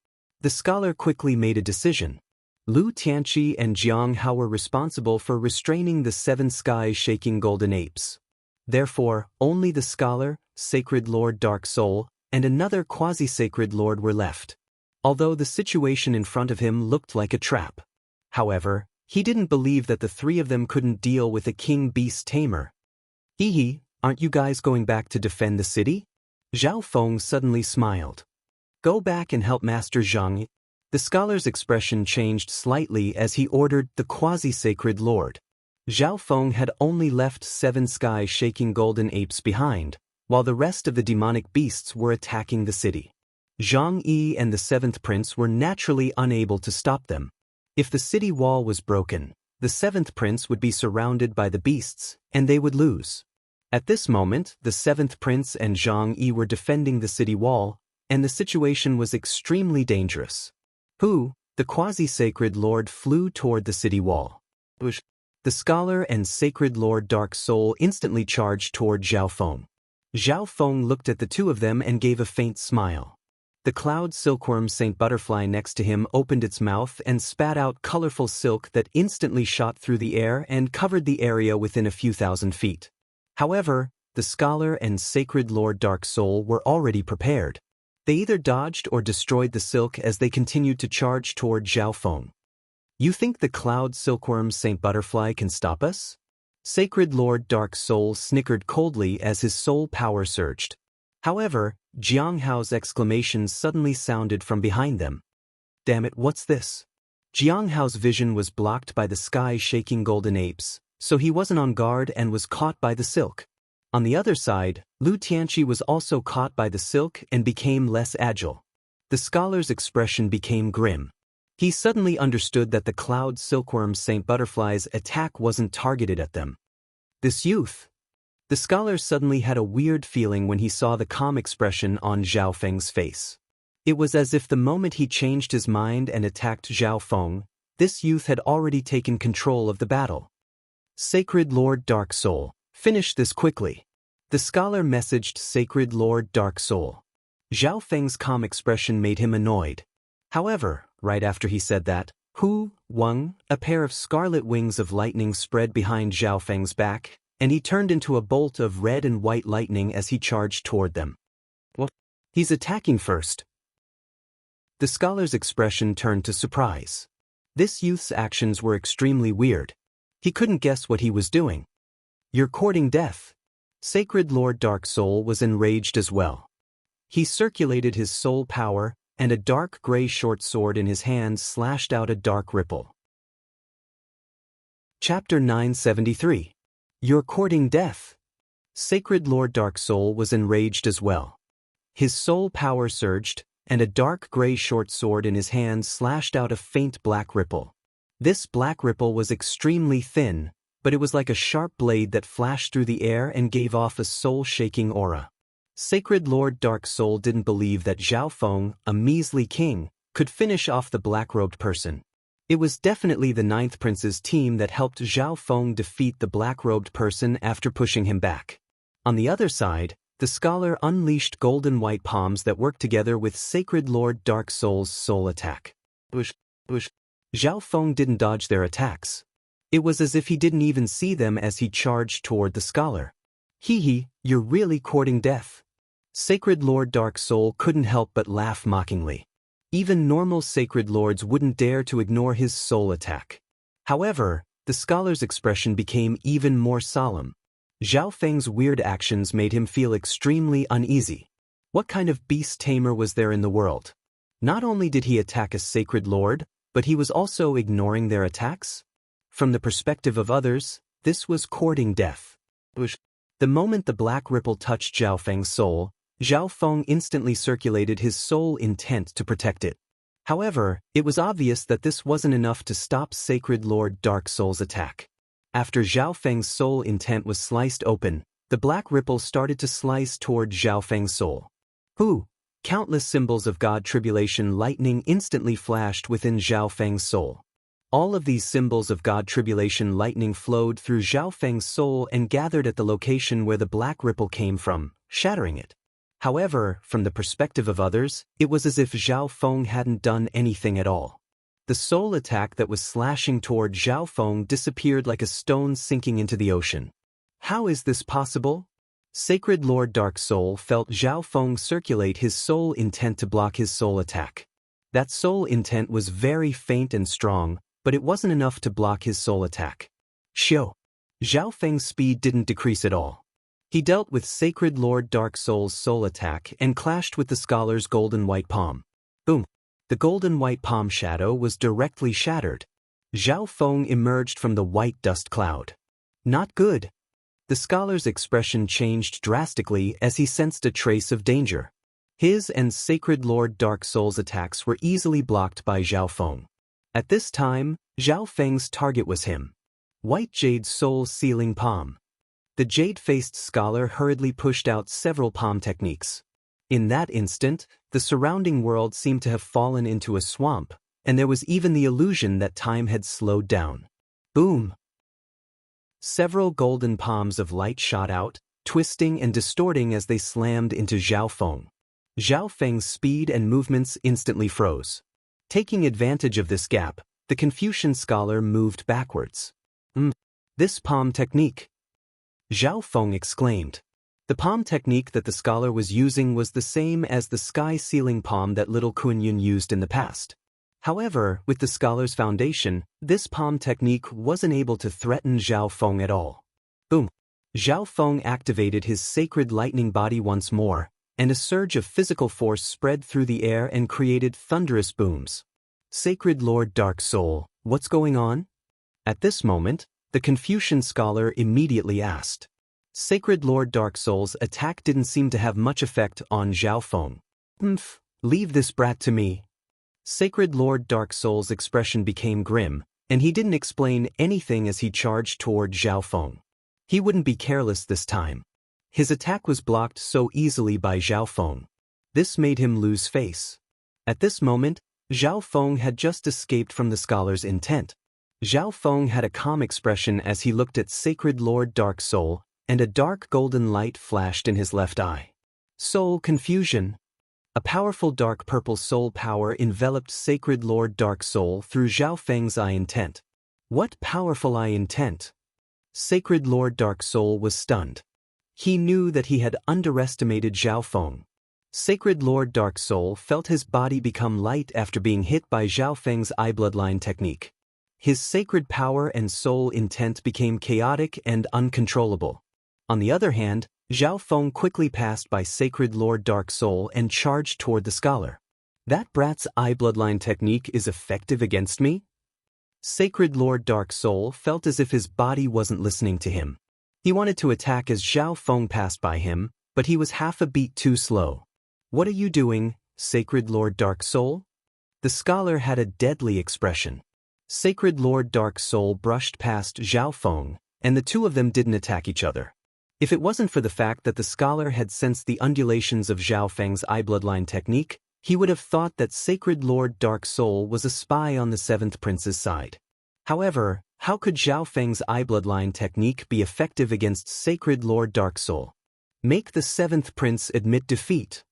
The scholar quickly made a decision. Lu Tianqi and Jiang Hao were responsible for restraining the 7 sky-shaking golden apes. Therefore, only the scholar, Sacred Lord Dark Soul, and another quasi-sacred lord were left. Although the situation in front of him looked like a trap. However, He didn't believe that the three of them couldn't deal with a king beast tamer. Hee, aren't you guys going back to defend the city? Zhao Feng suddenly smiled. Go back and help Master Zhang. The scholar's expression changed slightly as he ordered the quasi-sacred lord. Zhao Feng had only left 7 sky-shaking golden apes behind, while the rest of the demonic beasts were attacking the city. Zhang Yi and the 7th prince were naturally unable to stop them. If the city wall was broken, the 7th prince would be surrounded by the beasts, and they would lose. At this moment, the 7th prince and Zhang Yi were defending the city wall, and the situation was extremely dangerous. The quasi-sacred lord flew toward the city wall. The scholar and sacred lord Dark Soul instantly charged toward Zhao Feng. Zhao Feng looked at the two of them and gave a faint smile. The cloud silkworm Saint Butterfly next to him opened its mouth and spat out colorful silk that instantly shot through the air and covered the area within a few thousand feet. However, the scholar and sacred lord Dark Soul were already prepared. They either dodged or destroyed the silk as they continued to charge toward Zhao Feng. You think the cloud silkworm Saint Butterfly can stop us? Sacred Lord Dark Soul snickered coldly as his soul power surged. However, Jiang Hao's exclamation suddenly sounded from behind them. Damn it, what's this? Jiang Hao's vision was blocked by the sky-shaking golden apes, so he wasn't on guard and was caught by the silk. On the other side, Lu Tianqi was also caught by the silk and became less agile. The scholar's expression became grim. He suddenly understood that the cloud silkworm Saint Butterfly's attack wasn't targeted at them. This youth. The scholar suddenly had a weird feeling when he saw the calm expression on Zhao Feng's face. It was as if the moment he changed his mind and attacked Zhao Feng, this youth had already taken control of the battle. Sacred Lord Dark Soul, finish this quickly. The scholar messaged Sacred Lord Dark Soul. Zhao Feng's calm expression made him annoyed. However, right after he said that, a pair of scarlet wings of lightning spread behind Zhao Feng's back, and he turned into a bolt of red and white lightning as he charged toward them. What? He's attacking first. The scholar's expression turned to surprise. This youth's actions were extremely weird. He couldn't guess what he was doing. You're courting death. Sacred Lord Dark Soul was enraged as well. He circulated his soul power, and a dark gray short sword in his hand slashed out a dark ripple. Chapter 973. You're courting death. Sacred Lord Dark Soul was enraged as well. His soul power surged, and a dark gray short sword in his hand slashed out a faint black ripple. This black ripple was extremely thin, but it was like a sharp blade that flashed through the air and gave off a soul-shaking aura. Sacred Lord Dark Soul didn't believe that Zhao Feng, a measly king, could finish off the black-robed person. It was definitely the 9th Prince's team that helped Zhao Feng defeat the black-robed person after pushing him back. On the other side, the scholar unleashed golden white palms that worked together with Sacred Lord Dark Soul's soul attack. Zhao Feng didn't dodge their attacks. It was as if he didn't even see them as he charged toward the scholar. You're really courting death. Sacred Lord Dark Soul couldn't help but laugh mockingly. Even normal sacred lords wouldn't dare to ignore his soul attack. However, the scholar's expression became even more solemn. Zhao Feng's weird actions made him feel extremely uneasy. What kind of beast tamer was there in the world? Not only did he attack a sacred lord, but he was also ignoring their attacks? From the perspective of others, this was courting death. The moment the black ripple touched Zhao Feng's soul, Zhao Feng instantly circulated his soul intent to protect it. However, it was obvious that this wasn't enough to stop Sacred Lord Dark Soul's attack. After Zhao Feng's soul intent was sliced open, the black ripple started to slice toward Zhao Feng's soul. Countless symbols of God Tribulation lightning instantly flashed within Zhao Feng's soul. All of these symbols of God Tribulation lightning flowed through Zhao Feng's soul and gathered at the location where the black ripple came from, shattering it. However, from the perspective of others, it was as if Zhao Feng hadn't done anything at all. The soul attack that was slashing toward Zhao Feng disappeared like a stone sinking into the ocean. How is this possible? Sacred Lord Dark Soul felt Zhao Feng circulate his soul intent to block his soul attack. That soul intent was very faint and strong, but it wasn't enough to block his soul attack. Xiao. Zhao Feng's speed didn't decrease at all. He dealt with Sacred Lord Dark Soul's soul attack and clashed with the scholar's golden white palm. Boom. The golden white palm shadow was directly shattered. Zhao Feng emerged from the white dust cloud. Not good. The scholar's expression changed drastically as he sensed a trace of danger. His and Sacred Lord Dark Soul's attacks were easily blocked by Zhao Feng. At this time, Zhao Feng's target was him. White Jade Soul Sealing Palm. The jade-faced scholar hurriedly pushed out several palm techniques. In that instant, the surrounding world seemed to have fallen into a swamp, and there was even the illusion that time had slowed down. Boom! Several golden palms of light shot out, twisting and distorting as they slammed into Zhao Feng. Zhao Feng's speed and movements instantly froze. Taking advantage of this gap, the Confucian scholar moved backwards. This palm technique! Zhao Feng exclaimed. The palm technique that the scholar was using was the same as the sky-sealing palm that little Kunyun used in the past. However, with the scholar's foundation, this palm technique wasn't able to threaten Zhao Feng at all. Boom! Zhao Feng activated his sacred lightning body once more, and a surge of physical force spread through the air and created thunderous booms. Sacred Lord Dark Soul, what's going on? At this moment, the Confucian scholar immediately asked. Sacred Lord Dark Soul's attack didn't seem to have much effect on Zhao Feng. Leave this brat to me. Sacred Lord Dark Soul's expression became grim, and he didn't explain anything as he charged toward Zhao Feng. He wouldn't be careless this time. His attack was blocked so easily by Zhao Feng. This made him lose face. At this moment, Zhao Feng had just escaped from the scholar's intent. Zhao Feng had a calm expression as he looked at Sacred Lord Dark Soul, and a dark golden light flashed in his left eye. Soul confusion. A powerful dark purple soul power enveloped Sacred Lord Dark Soul through Zhao Feng's eye intent. What powerful eye intent? Sacred Lord Dark Soul was stunned. He knew that he had underestimated Zhao Feng. Sacred Lord Dark Soul felt his body become light after being hit by Zhao Feng's eye bloodline technique. His sacred power and soul intent became chaotic and uncontrollable. On the other hand, Zhao Feng quickly passed by Sacred Lord Dark Soul and charged toward the scholar. That brat's eye bloodline technique is effective against me? Sacred Lord Dark Soul felt as if his body wasn't listening to him. He wanted to attack as Zhao Feng passed by him, but he was half a beat too slow. What are you doing, Sacred Lord Dark Soul? The scholar had a deadly expression. Sacred Lord Dark Soul brushed past Zhao Feng, and the two of them didn't attack each other. If it wasn't for the fact that the scholar had sensed the undulations of Zhao Feng's eye bloodline technique, he would have thought that Sacred Lord Dark Soul was a spy on the Seventh Prince's side. However, how could Zhao Feng's eye bloodline technique be effective against Sacred Lord Dark Soul? Make the Seventh Prince admit defeat.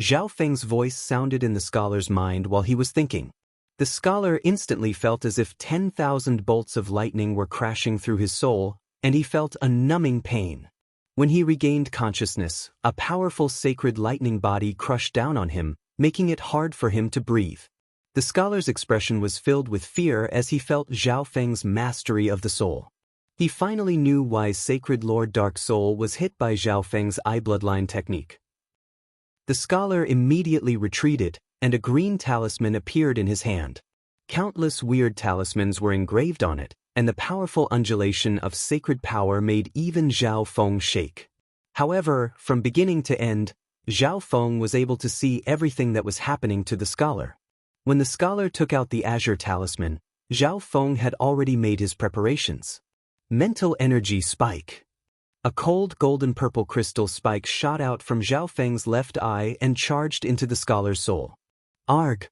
Zhao Feng's voice sounded in the scholar's mind while he was thinking. The scholar instantly felt as if 10,000 bolts of lightning were crashing through his soul, and he felt a numbing pain. When he regained consciousness, a powerful sacred lightning body crushed down on him, making it hard for him to breathe. The scholar's expression was filled with fear as he felt Zhao Feng's mastery of the soul. He finally knew why Sacred Lord Dark Soul was hit by Zhao Feng's eye bloodline technique. The scholar immediately retreated, and a green talisman appeared in his hand. Countless weird talismans were engraved on it, and the powerful undulation of sacred power made even Zhao Feng shake. However, from beginning to end, Zhao Feng was able to see everything that was happening to the scholar. When the scholar took out the azure talisman, Zhao Feng had already made his preparations. Mental energy spike. A cold golden purple crystal spike shot out from Zhao Feng's left eye and charged into the scholar's soul. Arg!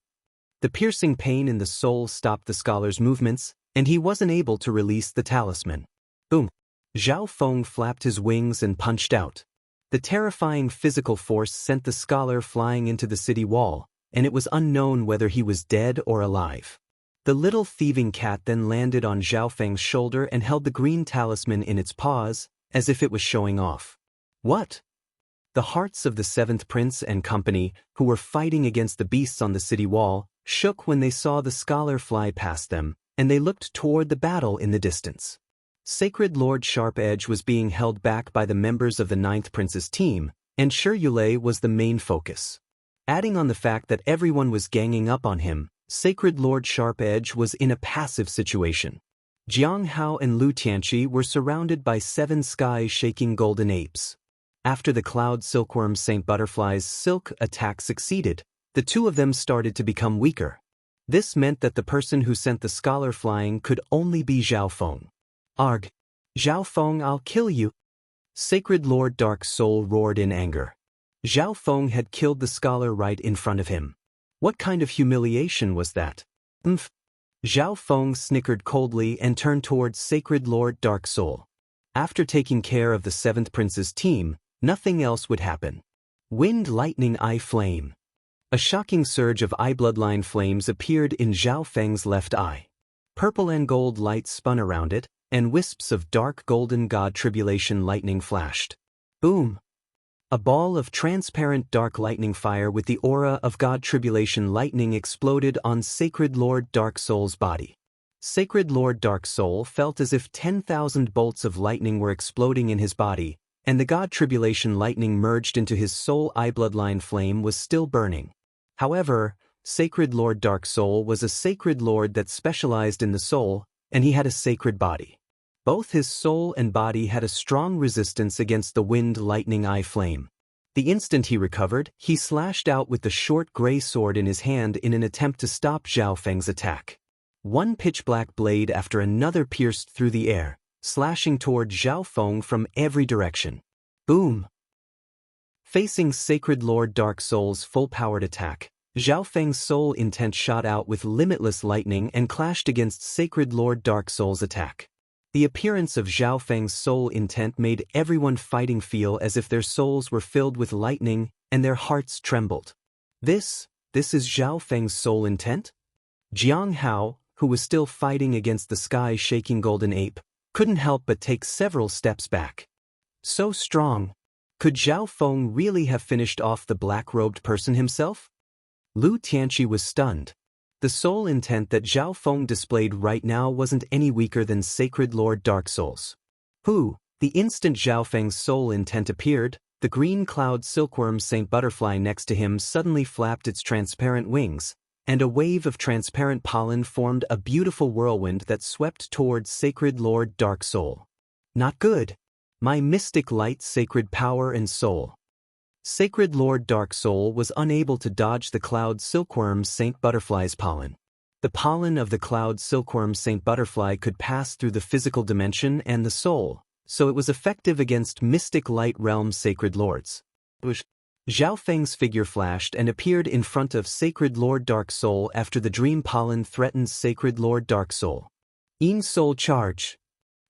The piercing pain in the soul stopped the scholar's movements, and he wasn't able to release the talisman. Boom! Zhao Feng flapped his wings and punched out. The terrifying physical force sent the scholar flying into the city wall, and it was unknown whether he was dead or alive. The little thieving cat then landed on Zhao Feng's shoulder and held the green talisman in its paws, as if it was showing off. What? The hearts of the Seventh Prince and company, who were fighting against the beasts on the city wall, shook when they saw the scholar fly past them, and they looked toward the battle in the distance. Sacred Lord Sharp Edge was being held back by the members of the 9th Prince's team, and Shi Yulei was the main focus. Adding on the fact that everyone was ganging up on him, Sacred Lord Sharp Edge was in a passive situation. Jiang Hao and Lu Tianqi were surrounded by 7 sky-shaking golden apes. After the Cloud Silkworm Saint Butterfly's silk attack succeeded, the two of them started to become weaker. This meant that the person who sent the scholar flying could only be Zhao Feng. Arg! Zhao Feng, I'll kill you! Sacred Lord Dark Soul roared in anger. Zhao Feng had killed the scholar right in front of him. What kind of humiliation was that? Zhao Feng snickered coldly and turned towards Sacred Lord Dark Soul. After taking care of the 7th Prince's team, nothing else would happen. Wind Lightning Eye Flame. A shocking surge of eye bloodline flames appeared in Zhao Feng's left eye. Purple and gold light spun around it, and wisps of dark golden god tribulation lightning flashed. Boom! A ball of transparent dark lightning fire with the aura of god tribulation lightning exploded on Sacred Lord Dark Soul's body. Sacred Lord Dark Soul felt as if 10,000 bolts of lightning were exploding in his body, and the god tribulation lightning merged into his soul eye bloodline flame was still burning. However, Sacred Lord Dark Soul was a sacred lord that specialized in the soul, and he had a sacred body. Both his soul and body had a strong resistance against the Wind Lightning Eye Flame. The instant he recovered, he slashed out with the short gray sword in his hand in an attempt to stop Zhao Feng's attack. One pitch-black blade after another pierced through the air, slashing toward Zhao Feng from every direction. Boom! Facing Sacred Lord Dark Soul's full-powered attack, Zhao Feng's soul intent shot out with limitless lightning and clashed against Sacred Lord Dark Soul's attack. The appearance of Zhao Feng's soul intent made everyone fighting feel as if their souls were filled with lightning and their hearts trembled. This is Zhao Feng's soul intent? Jiang Hao, who was still fighting against the sky-shaking golden ape, couldn't help but take several steps back. So strong. Could Zhao Feng really have finished off the black-robed person himself? Lu Tianqi was stunned. The soul intent that Zhao Feng displayed right now wasn't any weaker than Sacred Lord Dark Soul's. The instant Zhao Feng's soul intent appeared, the green cloud silkworm Saint Butterfly next to him suddenly flapped its transparent wings, and a wave of transparent pollen formed a beautiful whirlwind that swept towards Sacred Lord Dark Soul. Not good. My mystic light sacred power and soul. Sacred Lord Dark Soul was unable to dodge the cloud silkworm Saint Butterfly's pollen. The pollen of the cloud silkworm Saint Butterfly could pass through the physical dimension and the soul, so it was effective against mystic light realm sacred lords. Zhao Feng's figure flashed and appeared in front of Sacred Lord Dark Soul after the dream pollen threatened Sacred Lord Dark Soul. In Soul Charge.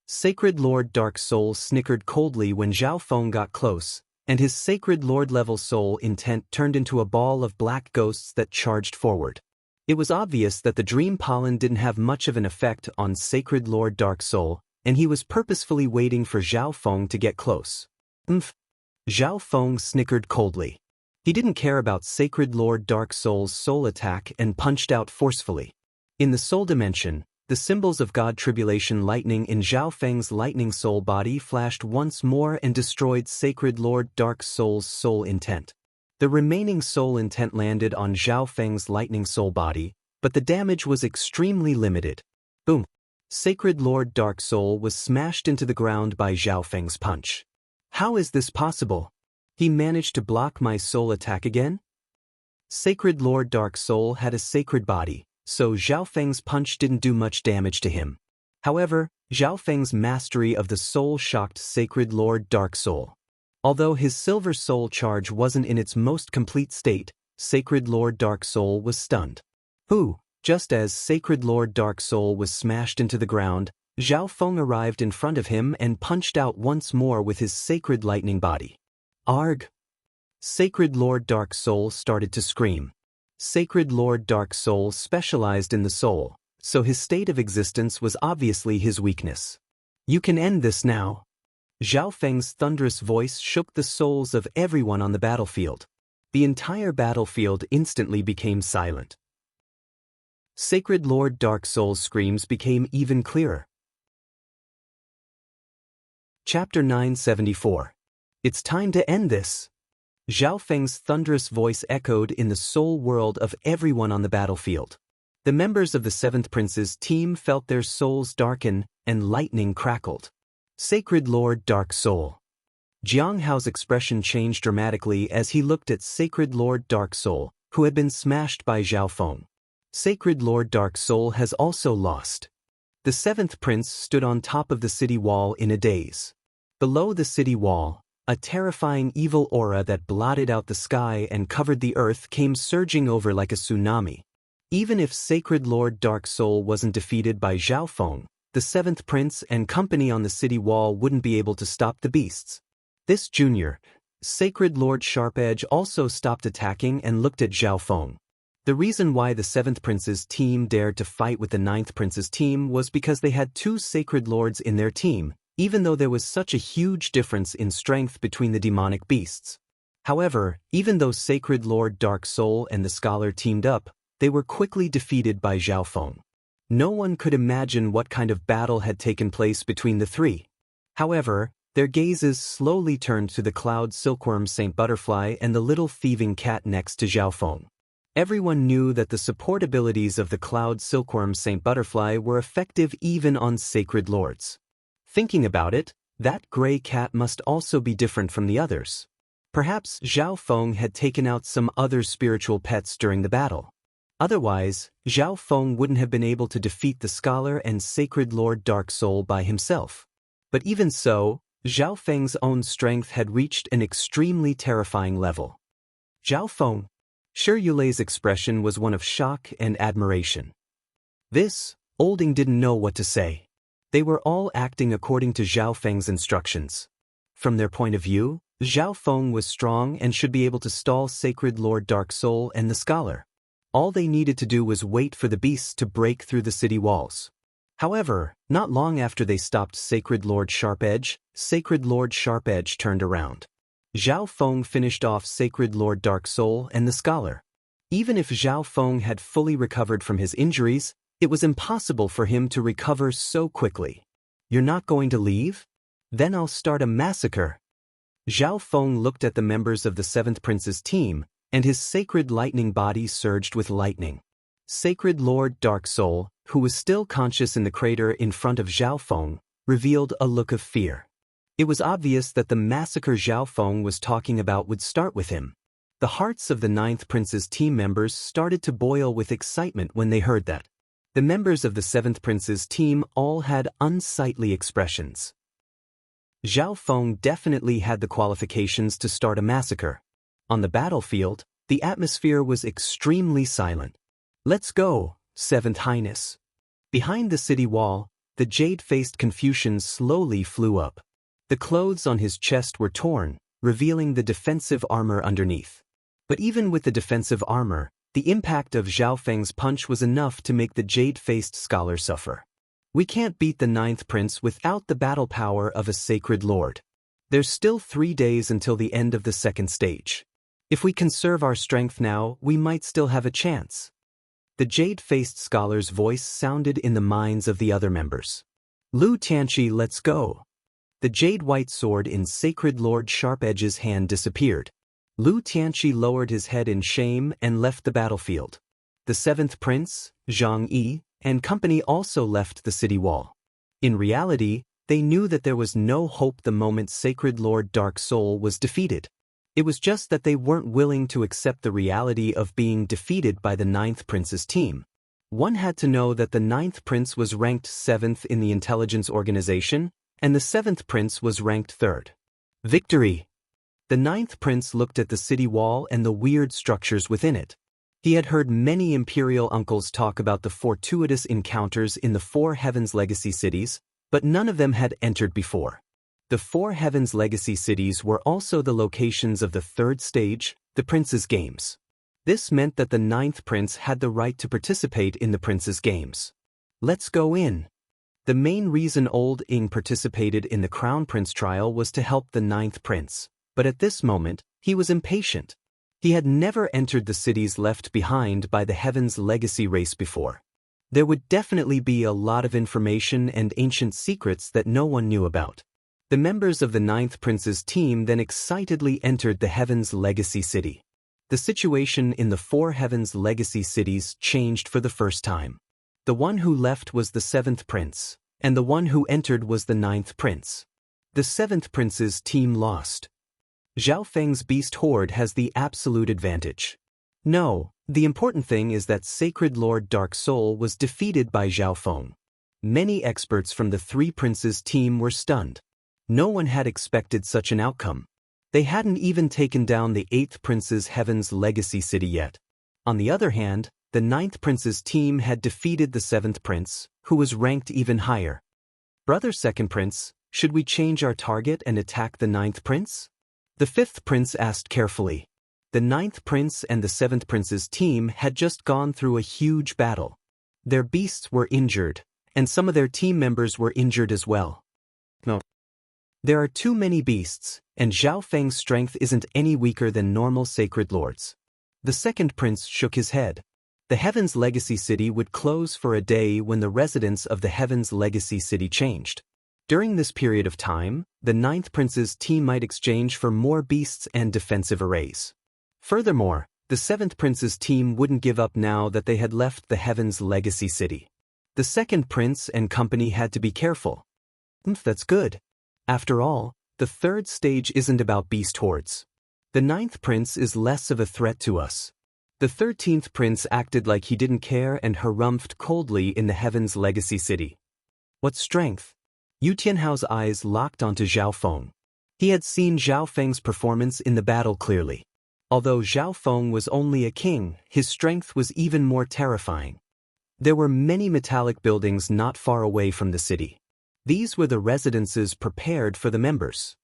Sacred Lord Dark Soul snickered coldly when Zhao Feng got close, and his Sacred Lord-level soul intent turned into a ball of black ghosts that charged forward. It was obvious that the dream pollen didn't have much of an effect on Sacred Lord Dark Soul, and he was purposefully waiting for Zhao Feng to get close. Zhao Feng snickered coldly. He didn't care about Sacred Lord Dark Soul's soul attack and punched out forcefully. In the soul dimension, the symbols of God Tribulation Lightning in Zhao Feng's lightning soul body flashed once more and destroyed Sacred Lord Dark Soul's soul intent. The remaining soul intent landed on Zhao Feng's lightning soul body, but the damage was extremely limited. Boom! Sacred Lord Dark Soul was smashed into the ground by Zhao Feng's punch. How is this possible? He managed to block my soul attack again? Sacred Lord Dark Soul had a sacred body, so Zhao Feng's punch didn't do much damage to him. However, Zhao Feng's mastery of the soul shocked Sacred Lord Dark Soul. Although his silver soul charge wasn't in its most complete state, Sacred Lord Dark Soul was stunned. Just as Sacred Lord Dark Soul was smashed into the ground, Zhao Feng arrived in front of him and punched out once more with his sacred lightning body. Arg! Sacred Lord Dark Soul started to scream. Sacred Lord Dark Soul specialized in the soul, so his state of existence was obviously his weakness. You can end this now. Zhao Feng's thunderous voice shook the souls of everyone on the battlefield. The entire battlefield instantly became silent. Sacred Lord Dark Soul's screams became even clearer. Chapter 974. It's time to end this. Zhao Feng's thunderous voice echoed in the soul world of everyone on the battlefield. The members of the Seventh Prince's team felt their souls darken, and lightning crackled. Sacred Lord Dark Soul. Jiang Hao's expression changed dramatically as he looked at Sacred Lord Dark Soul, who had been smashed by Zhao Feng. Sacred Lord Dark Soul has also lost. The Seventh Prince stood on top of the city wall in a daze. Below the city wall, a terrifying evil aura that blotted out the sky and covered the earth came surging over like a tsunami. Even if Sacred Lord Dark Soul wasn't defeated by Zhao Feng, the Seventh Prince and company on the city wall wouldn't be able to stop the beasts. This junior, Sacred Lord Sharp-Edge also stopped attacking and looked at Zhao Feng. The reason why the Seventh Prince's team dared to fight with the Ninth Prince's team was because they had two Sacred Lords in their team, even though there was such a huge difference in strength between the demonic beasts. However, even though Sacred Lord Dark Soul and the Scholar teamed up, they were quickly defeated by Zhao Feng. No one could imagine what kind of battle had taken place between the three. However, their gazes slowly turned to the cloud silkworm Saint Butterfly and the little thieving cat next to Zhao Feng. Everyone knew that the support abilities of the cloud silkworm Saint Butterfly were effective even on Sacred Lords. Thinking about it, that gray cat must also be different from the others. Perhaps Zhao Feng had taken out some other spiritual pets during the battle. Otherwise, Zhao Feng wouldn't have been able to defeat the Scholar and Sacred Lord Dark Soul by himself. But even so, Zhao Feng's own strength had reached an extremely terrifying level. Zhao Feng. Shi Yulei's expression was one of shock and admiration. This, Olding didn't know what to say. They were all acting according to Zhao Feng's instructions. From their point of view, Zhao Feng was strong and should be able to stall Sacred Lord Dark Soul and the Scholar. All they needed to do was wait for the beasts to break through the city walls. However, not long after they stopped Sacred Lord Sharp-Edge, Sacred Lord Sharp-Edge turned around. Zhao Feng finished off Sacred Lord Dark Soul and the Scholar. Even if Zhao Feng had fully recovered from his injuries, it was impossible for him to recover so quickly. You're not going to leave? Then I'll start a massacre. Zhao Feng looked at the members of the Seventh Prince's team, and his sacred lightning body surged with lightning. Sacred Lord Dark Soul, who was still conscious in the crater in front of Zhao Feng, revealed a look of fear. It was obvious that the massacre Zhao Feng was talking about would start with him. The hearts of the Ninth Prince's team members started to boil with excitement when they heard that. The members of the Seventh Prince's team all had unsightly expressions. Zhao Feng definitely had the qualifications to start a massacre. On the battlefield, the atmosphere was extremely silent. Let's go, Seventh Highness. Behind the city wall, the jade-faced Confucian slowly flew up. The clothes on his chest were torn, revealing the defensive armor underneath. But even with the defensive armor, the impact of Zhao Feng's punch was enough to make the jade-faced scholar suffer. We can't beat the Ninth Prince without the battle power of a Sacred Lord. There's still 3 days until the end of the second stage. If we conserve our strength now, we might still have a chance. The jade-faced scholar's voice sounded in the minds of the other members. Lu Tianqi, let's go. The jade-white sword in Sacred Lord Sharp-Edge's hand disappeared. Lu Tianqi lowered his head in shame and left the battlefield. The Seventh Prince, Zhang Yi, and company also left the city wall. In reality, they knew that there was no hope the moment Sacred Lord Dark Soul was defeated. It was just that they weren't willing to accept the reality of being defeated by the Ninth Prince's team. One had to know that the Ninth Prince was ranked 7th in the intelligence organization, and the Seventh Prince was ranked 3rd. Victory! The Ninth Prince looked at the city wall and the weird structures within it. He had heard many imperial uncles talk about the fortuitous encounters in the Four Heavens Legacy cities, but none of them had entered before. The Four Heavens Legacy cities were also the locations of the 3rd stage, the Prince's Games. This meant that the Ninth Prince had the right to participate in the Prince's Games. Let's go in. The main reason Old Ing participated in the Crown Prince trial was to help the Ninth Prince, but at this moment, he was impatient. He had never entered the cities left behind by the Heavens Legacy race before. There would definitely be a lot of information and ancient secrets that no one knew about. The members of the Ninth Prince's team then excitedly entered the Heaven's Legacy City. The situation in the four Heaven's Legacy cities changed for the first time. The one who left was the Seventh Prince, and the one who entered was the Ninth Prince. The Seventh Prince's team lost. Zhao Feng's beast horde has the absolute advantage. No, the important thing is that Sacred Lord Dark Soul was defeated by Zhao Feng. Many experts from the Three Princes team were stunned. No one had expected such an outcome. They hadn't even taken down the Eighth Prince's Heaven's Legacy City yet. On the other hand, the Ninth Prince's team had defeated the Seventh Prince, who was ranked even higher. Brother Second Prince, should we change our target and attack the Ninth Prince? The Fifth Prince asked carefully. The Ninth Prince and the Seventh Prince's team had just gone through a huge battle. Their beasts were injured, and some of their team members were injured as well. No. There are too many beasts, and Zhao Feng's strength isn't any weaker than normal sacred lords. The Second Prince shook his head. The Heaven's Legacy City would close for a day when the residents of the Heaven's Legacy City changed. During this period of time, the Ninth Prince's team might exchange for more beasts and defensive arrays. Furthermore, the Seventh Prince's team wouldn't give up now that they had left the Heaven's Legacy City. The Second Prince and company had to be careful. That's good. After all, the third stage isn't about beast hordes. The Ninth Prince is less of a threat to us. The 13th Prince acted like he didn't care and harumphed coldly in the Heaven's Legacy City. What strength? Yu Tianhao's eyes locked onto Zhao Feng. He had seen Zhao Feng's performance in the battle clearly. Although Zhao Feng was only a king, his strength was even more terrifying. There were many metallic buildings not far away from the city. These were the residences prepared for the members.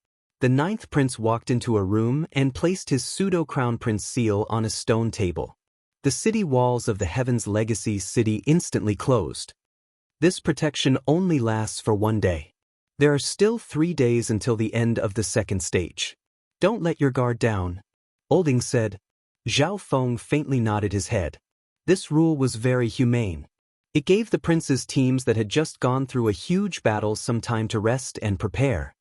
The Ninth Prince walked into a room and placed his pseudo-crown prince seal on a stone table. The city walls of the Heaven's Legacy City instantly closed. This protection only lasts for 1 day. There are still 3 days until the end of the second stage. Don't let your guard down, Olding said. Zhao Feng faintly nodded his head. This rule was very humane. It gave the prince's teams that had just gone through a huge battle some time to rest and prepare.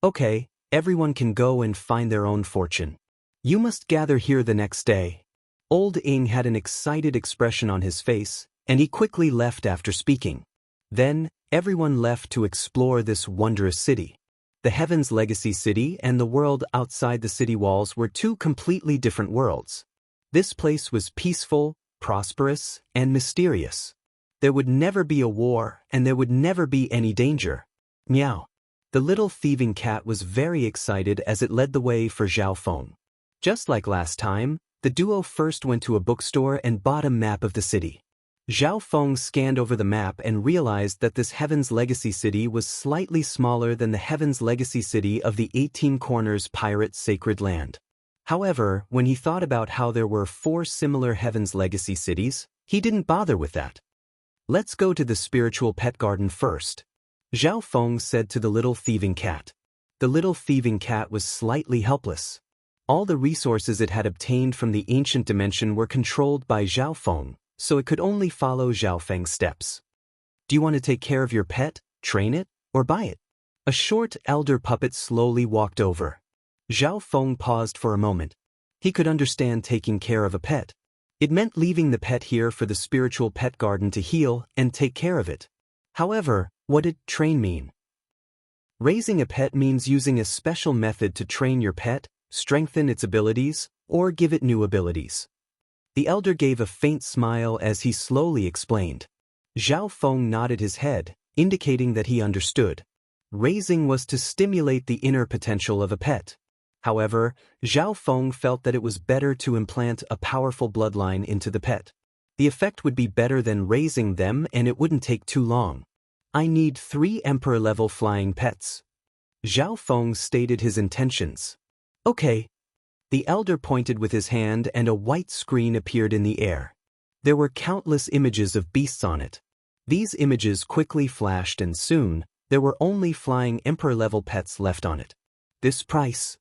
Okay, everyone can go and find their own fortune. You must gather here the next day. Old Ing had an excited expression on his face, and he quickly left after speaking. Then, everyone left to explore this wondrous city. The Heaven's Legacy City and the world outside the city walls were two completely different worlds. This place was peaceful, prosperous, and mysterious. There would never be a war, and there would never be any danger. Meow. The little thieving cat was very excited as it led the way for Zhao Feng. Just like last time, the duo first went to a bookstore and bought a map of the city. Zhao Feng scanned over the map and realized that this Heaven's Legacy City was slightly smaller than the Heaven's Legacy City of the 18 Corners Pirate Sacred Land. However, when he thought about how there were 4 similar Heaven's Legacy cities, he didn't bother with that. Let's go to the spiritual pet garden first, Zhao Feng said to the little thieving cat. The little thieving cat was slightly helpless. All the resources it had obtained from the ancient dimension were controlled by Zhao Feng, so it could only follow Zhao Feng's steps. Do you want to take care of your pet, train it, or buy it? A short elder puppet slowly walked over. Zhao Feng paused for a moment. He could understand taking care of a pet. It meant leaving the pet here for the spiritual pet garden to heal and take care of it. However, what did train mean? Raising a pet means using a special method to train your pet, strengthen its abilities, or give it new abilities. The elder gave a faint smile as he slowly explained. Zhao Feng nodded his head, indicating that he understood. Raising was to stimulate the inner potential of a pet. However, Zhao Feng felt that it was better to implant a powerful bloodline into the pet. The effect would be better than raising them and it wouldn't take too long. I need 3 emperor-level flying pets. Zhao Feng stated his intentions. Okay. The elder pointed with his hand and a white screen appeared in the air. There were countless images of beasts on it. These images quickly flashed and soon, there were only flying emperor-level pets left on it. This price?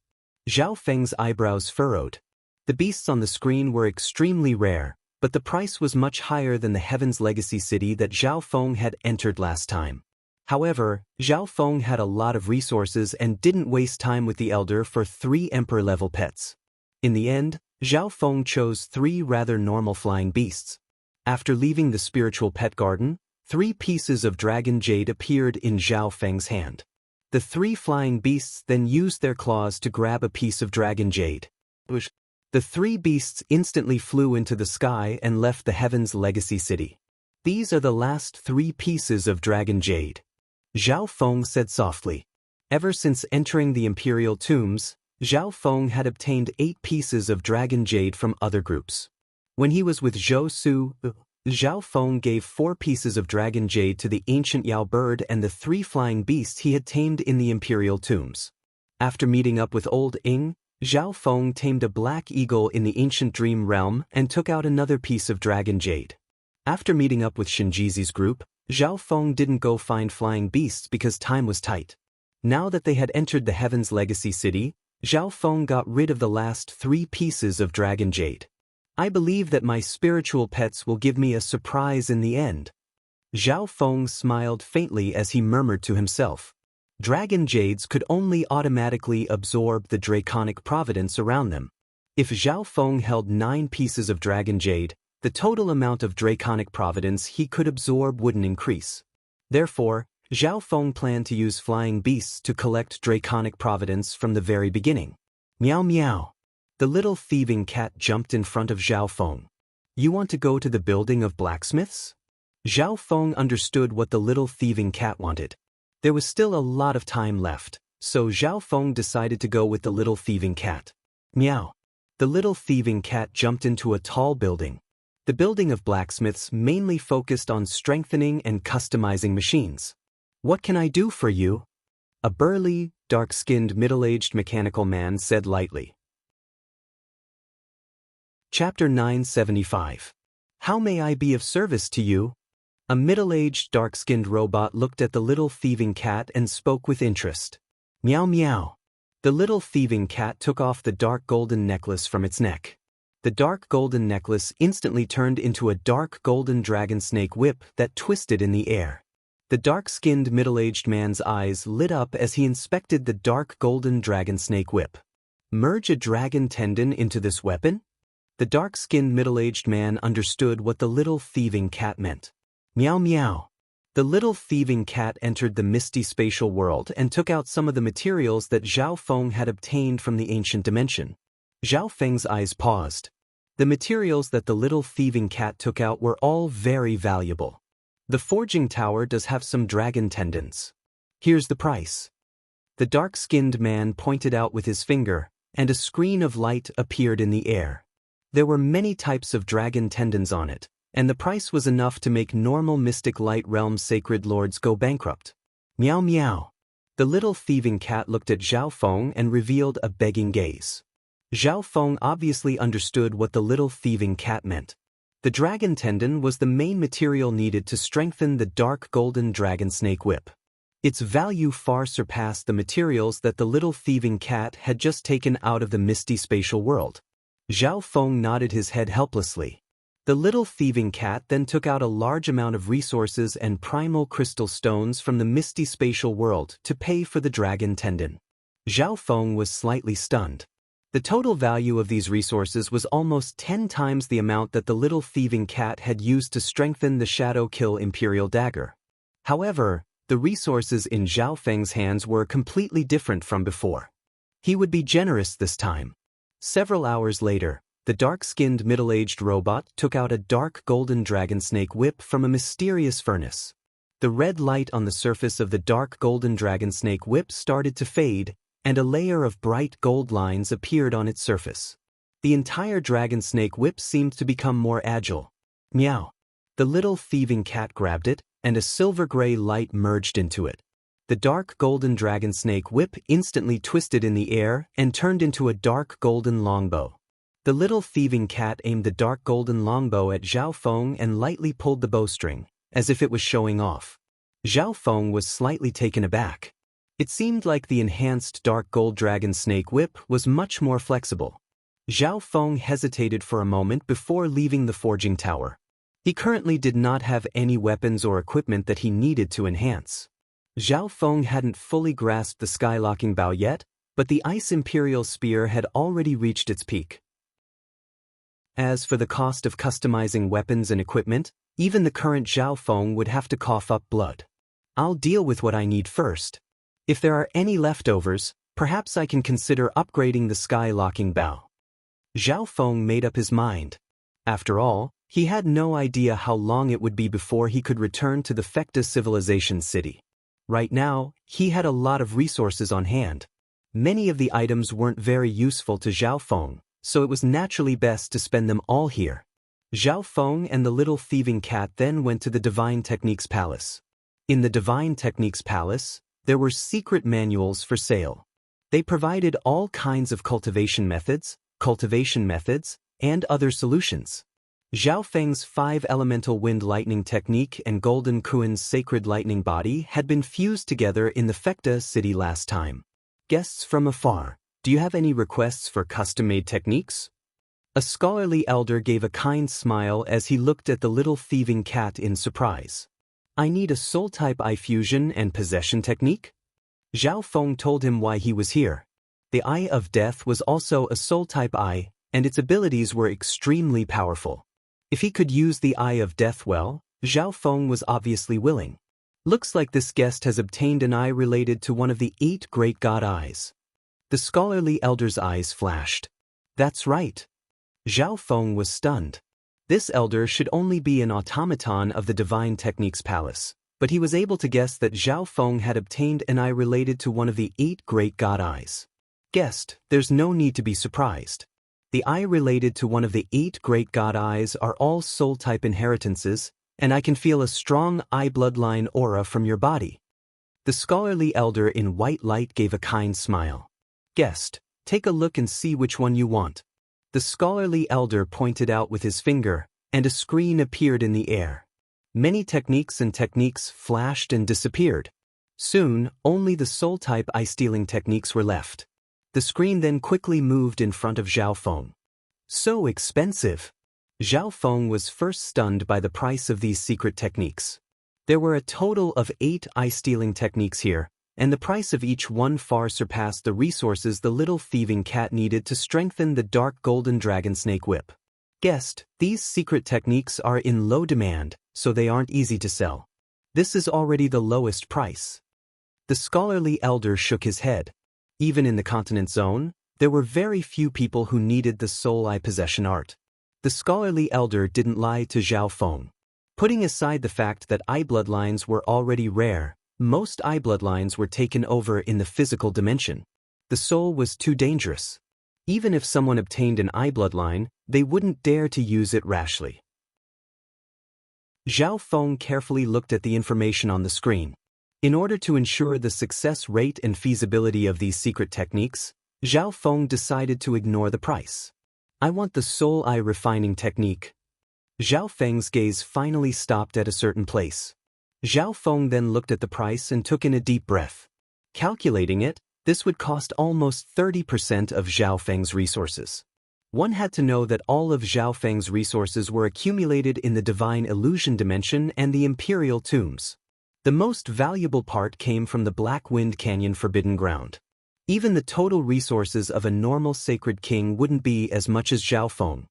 Zhao Feng's eyebrows furrowed. The beasts on the screen were extremely rare, but the price was much higher than the Heaven's Legacy City that Zhao Feng had entered last time. However, Zhao Feng had a lot of resources and didn't waste time with the Elder for 3 Emperor-level pets. In the end, Zhao Feng chose 3 rather normal flying beasts. After leaving the spiritual pet garden, 3 pieces of dragon jade appeared in Zhao Feng's hand. The 3 flying beasts then used their claws to grab a piece of dragon jade. The 3 beasts instantly flew into the sky and left the Heaven's Legacy City. These are the last 3 pieces of dragon jade, Zhao Feng said softly. Ever since entering the imperial tombs, Zhao Feng had obtained 8 pieces of dragon jade from other groups. When he was with Zhou Su, Zhao Feng gave 4 pieces of dragon jade to the ancient Yao bird and the 3 flying beasts he had tamed in the imperial tombs. After meeting up with Old Ing, Zhao Feng tamed a black eagle in the ancient dream realm and took out another piece of dragon jade. After meeting up with Shinjizi's group, Zhao Feng didn't go find flying beasts because time was tight. Now that they had entered the Heaven's Legacy City, Zhao Feng got rid of the last 3 pieces of dragon jade. I believe that my spiritual pets will give me a surprise in the end. Zhao Feng smiled faintly as he murmured to himself. Dragon jades could only automatically absorb the draconic providence around them. If Zhao Feng held 9 pieces of dragon jade, the total amount of draconic providence he could absorb wouldn't increase. Therefore, Zhao Feng planned to use flying beasts to collect draconic providence from the very beginning. Meow meow. The little thieving cat jumped in front of Zhao Feng. You want to go to the building of blacksmiths? Zhao Feng understood what the little thieving cat wanted. There was still a lot of time left, so Zhao Feng decided to go with the little thieving cat. Meow. The little thieving cat jumped into a tall building. The building of blacksmiths mainly focused on strengthening and customizing machines. What can I do for you? A burly, dark-skinned middle-aged mechanical man said lightly. Chapter 975. How may I be of service to you? A middle-aged, dark-skinned robot looked at the little thieving cat and spoke with interest. Meow meow. The little thieving cat took off the dark golden necklace from its neck. The dark golden necklace instantly turned into a dark golden dragon snake whip that twisted in the air. The dark-skinned middle-aged man's eyes lit up as he inspected the dark golden dragon snake whip. Merge a dragon tendon into this weapon? The dark-skinned middle-aged man understood what the little thieving cat meant. Meow meow. The little thieving cat entered the misty spatial world and took out some of the materials that Zhao Feng had obtained from the ancient dimension. Zhao Feng's eyes paused. The materials that the little thieving cat took out were all very valuable. The forging tower does have some dragon tendons. Here's the price. The dark-skinned man pointed out with his finger, and a screen of light appeared in the air. There were many types of dragon tendons on it, and the price was enough to make normal Mystic Light Realm sacred lords go bankrupt. Meow meow. The little thieving cat looked at Zhao Feng and revealed a begging gaze. Zhao Feng obviously understood what the little thieving cat meant. The dragon tendon was the main material needed to strengthen the dark golden dragon snake whip. Its value far surpassed the materials that the little thieving cat had just taken out of the misty spatial world. Zhao Feng nodded his head helplessly. The little thieving cat then took out a large amount of resources and primal crystal stones from the misty spatial world to pay for the dragon tendon. Zhao Feng was slightly stunned. The total value of these resources was almost 10 times the amount that the little thieving cat had used to strengthen the Shadow Kill Imperial Dagger. However, the resources in Zhao Feng's hands were completely different from before. He would be generous this time. Several hours later, the dark-skinned middle-aged robot took out a dark golden dragon snake whip from a mysterious furnace. The red light on the surface of the dark golden dragon snake whip started to fade, and a layer of bright gold lines appeared on its surface. The entire dragon snake whip seemed to become more agile. Meow. The little thieving cat grabbed it, and a silver-gray light merged into it. The dark golden dragon snake whip instantly twisted in the air and turned into a dark golden longbow. The little thieving cat aimed the dark golden longbow at Zhao Feng and lightly pulled the bowstring, as if it was showing off. Zhao Feng was slightly taken aback. It seemed like the enhanced dark gold dragon snake whip was much more flexible. Zhao Feng hesitated for a moment before leaving the forging tower. He currently did not have any weapons or equipment that he needed to enhance. Zhao Feng hadn't fully grasped the skylocking bow yet, but the Ice Imperial Spear had already reached its peak. As for the cost of customizing weapons and equipment, even the current Zhao Feng would have to cough up blood. I'll deal with what I need first. If there are any leftovers, perhaps I can consider upgrading the skylocking bow. Zhao Feng made up his mind. After all, he had no idea how long it would be before he could return to the Fecta civilization city. Right now, he had a lot of resources on hand. Many of the items weren't very useful to Zhao Feng, so it was naturally best to spend them all here. Zhao Feng and the little thieving cat then went to the Divine Techniques Palace. In the Divine Techniques Palace, there were secret manuals for sale. They provided all kinds of cultivation methods, and other solutions. Zhao Feng's 5 elemental wind lightning technique and Golden Kuan's sacred lightning body had been fused together in the Fecta city last time. Guests from afar, do you have any requests for custom-made techniques? A scholarly elder gave a kind smile as he looked at the little thieving cat in surprise. I need a soul-type eye fusion and possession technique? Zhao Feng told him why he was here. The Eye of Death was also a soul-type eye, and its abilities were extremely powerful. If he could use the Eye of Death well, Zhao Feng was obviously willing. Looks like this guest has obtained an eye related to one of the 8 great god eyes. The scholarly elder's eyes flashed. That's right. Zhao Feng was stunned. This elder should only be an automaton of the Divine Techniques Palace, but he was able to guess that Zhao Feng had obtained an eye related to one of the 8 great god eyes. Guest, there's no need to be surprised. The eye related to one of the 8 great god eyes are all soul-type inheritances, and I can feel a strong eye bloodline aura from your body. The scholarly elder in white light gave a kind smile. Guest, take a look and see which one you want. The scholarly elder pointed out with his finger, and a screen appeared in the air. Many techniques flashed and disappeared. Soon, only the soul-type eye-stealing techniques were left. The screen then quickly moved in front of Zhao Feng. So expensive! Zhao Feng was first stunned by the price of these secret techniques. There were a total of 8 eye-stealing techniques here, and the price of each one far surpassed the resources the little thieving cat needed to strengthen the dark golden dragon snake whip. Guest, these secret techniques are in low demand, so they aren't easy to sell. This is already the lowest price. The scholarly elder shook his head. Even in the continent zone, there were very few people who needed the soul eye possession art. The scholarly elder didn't lie to Zhao Feng. Putting aside the fact that eye bloodlines were already rare, most eye bloodlines were taken over in the physical dimension. The soul was too dangerous. Even if someone obtained an eye bloodline, they wouldn't dare to use it rashly. Zhao Feng carefully looked at the information on the screen. In order to ensure the success rate and feasibility of these secret techniques, Zhao Feng decided to ignore the price. I want the soul eye refining technique. Zhao Feng's gaze finally stopped at a certain place. Zhao Feng then looked at the price and took in a deep breath. Calculating it, this would cost almost 30% of Zhao Feng's resources. One had to know that all of Zhao Feng's resources were accumulated in the Divine Illusion Dimension and the Imperial Tombs. The most valuable part came from the Black Wind Canyon Forbidden Ground. Even the total resources of a normal Sacred King wouldn't be as much as Zhao Feng.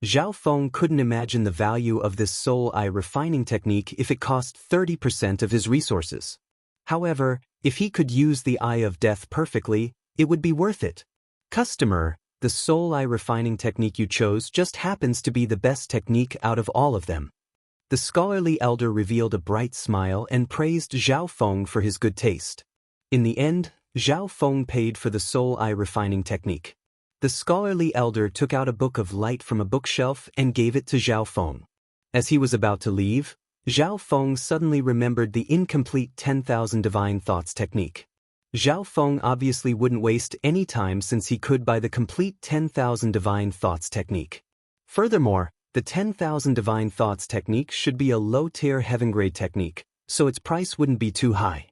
Zhao Feng couldn't imagine the value of this soul eye refining technique if it cost 30% of his resources. However, if he could use the Eye of Death perfectly, it would be worth it. Customer, the soul eye refining technique you chose just happens to be the best technique out of all of them. The scholarly elder revealed a bright smile and praised Zhao Feng for his good taste. In the end, Zhao Feng paid for the soul eye refining technique. The scholarly elder took out a book of light from a bookshelf and gave it to Zhao Feng. As he was about to leave, Zhao Feng suddenly remembered the incomplete 10,000 divine thoughts technique. Zhao Feng obviously wouldn't waste any time since he could buy the complete 10,000 divine thoughts technique. Furthermore, the 10,000 divine thoughts technique should be a low-tier heaven-grade technique, so its price wouldn't be too high.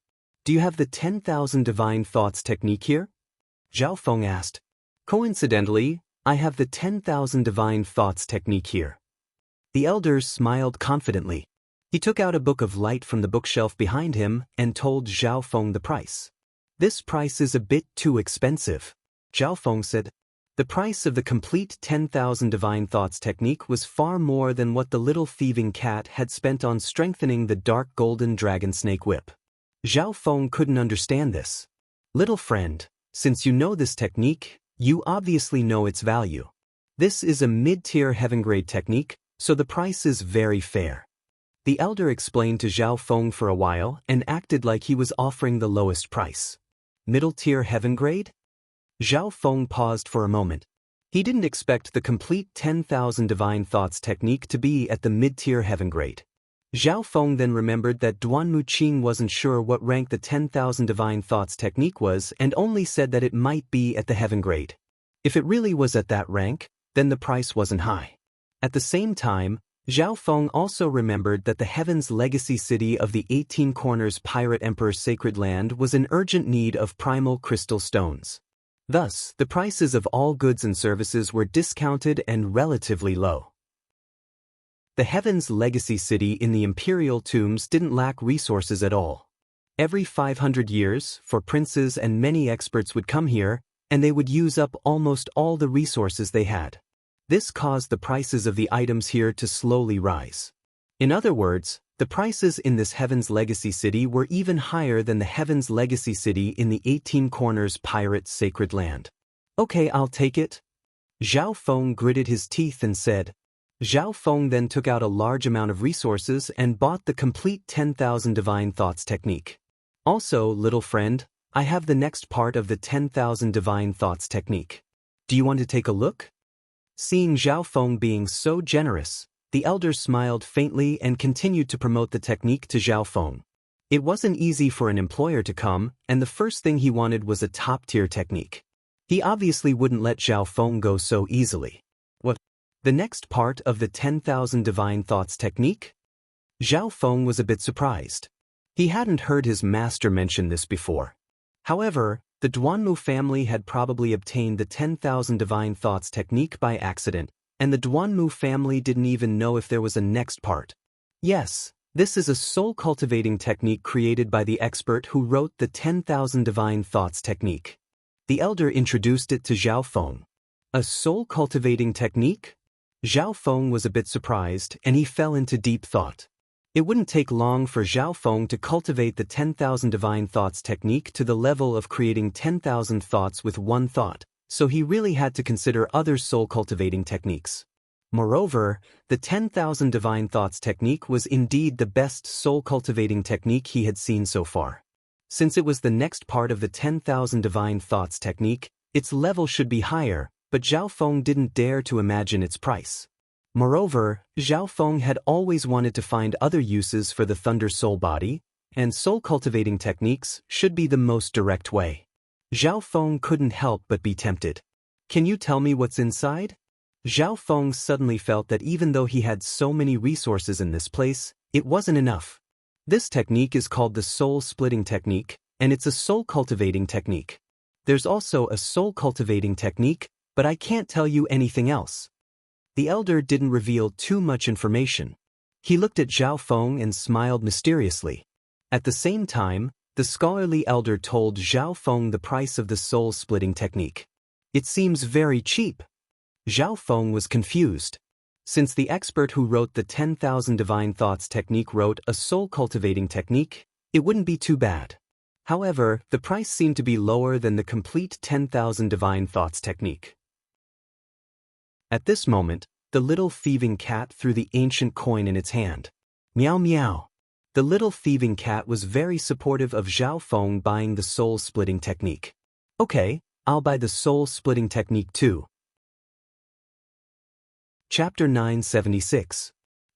Do you have the 10,000 divine thoughts technique here? Zhao Feng asked. Coincidentally, I have the 10,000 divine thoughts technique here. The elder smiled confidently. He took out a book of light from the bookshelf behind him and told Zhao Feng the price. This price is a bit too expensive, Zhao Feng said. The price of the complete 10,000 divine thoughts technique was far more than what the little thieving cat had spent on strengthening the dark golden dragon snake whip. Zhao Feng couldn't understand this. Little friend, since you know this technique, you obviously know its value. This is a mid-tier heaven-grade technique, so the price is very fair. The elder explained to Zhao Feng for a while and acted like he was offering the lowest price. Middle-tier heaven-grade? Zhao Feng paused for a moment. He didn't expect the complete 10,000 divine thoughts technique to be at the mid-tier heaven grade. Zhao Feng then remembered that Duanmu Qing wasn't sure what rank the 10,000 divine thoughts technique was and only said that it might be at the heaven grade. If it really was at that rank, then the price wasn't high. At the same time, Zhao Feng also remembered that the Heaven's legacy city of the 18 Corners Pirate Emperor's sacred land was in urgent need of primal crystal stones. Thus, the prices of all goods and services were discounted and relatively low. The Heaven's legacy city in the imperial tombs didn't lack resources at all. Every 500 years, for princes and many experts would come here, and they would use up almost all the resources they had. This caused the prices of the items here to slowly rise. In other words, the prices in this Heaven's Legacy City were even higher than the Heaven's Legacy City in the 18 Corners Pirate's sacred land. Okay, I'll take it. Zhao Feng gritted his teeth and said. Zhao Feng then took out a large amount of resources and bought the complete 10,000 divine thoughts technique. Also, little friend, I have the next part of the 10,000 divine thoughts technique. Do you want to take a look? Seeing Zhao Feng being so generous, the elder smiled faintly and continued to promote the technique to Zhao Feng. It wasn't easy for an employer to come, and the first thing he wanted was a top-tier technique. He obviously wouldn't let Zhao Feng go so easily. What? The next part of the 10,000 divine thoughts technique? Zhao Feng was a bit surprised. He hadn't heard his master mention this before. However, the Duanmu family had probably obtained the 10,000 divine thoughts technique by accident, and the Duanmu family didn't even know if there was a next part. Yes, this is a soul-cultivating technique created by the expert who wrote the 10,000 divine thoughts technique. The elder introduced it to Zhao Feng. A soul-cultivating technique? Zhao Feng was a bit surprised, and he fell into deep thought. It wouldn't take long for Zhao Feng to cultivate the 10,000 divine thoughts technique to the level of creating 10,000 thoughts with one thought, so he really had to consider other soul-cultivating techniques. Moreover, the 10,000 divine thoughts technique was indeed the best soul-cultivating technique he had seen so far. Since it was the next part of the 10,000 divine thoughts technique, its level should be higher, but Zhao Feng didn't dare to imagine its price. Moreover, Zhao Feng had always wanted to find other uses for the Thunder Soul body, and soul-cultivating techniques should be the most direct way. Zhao Feng couldn't help but be tempted. Can you tell me what's inside? Zhao Feng suddenly felt that even though he had so many resources in this place, it wasn't enough. This technique is called the soul-splitting technique, and it's a soul-cultivating technique. There's also a soul-cultivating technique, but I can't tell you anything else. The elder didn't reveal too much information. He looked at Zhao Feng and smiled mysteriously. At the same time, the scholarly elder told Zhao Feng the price of the soul-splitting technique. It seems very cheap. Zhao Feng was confused. Since the expert who wrote the 10,000 divine thoughts technique wrote a soul-cultivating technique, it wouldn't be too bad. However, the price seemed to be lower than the complete 10,000 divine thoughts technique. At this moment, the little thieving cat threw the ancient coin in its hand. Meow meow. The little thieving cat was very supportive of Zhao Feng buying the soul-splitting technique. Okay, I'll buy the soul-splitting technique too. Chapter 976.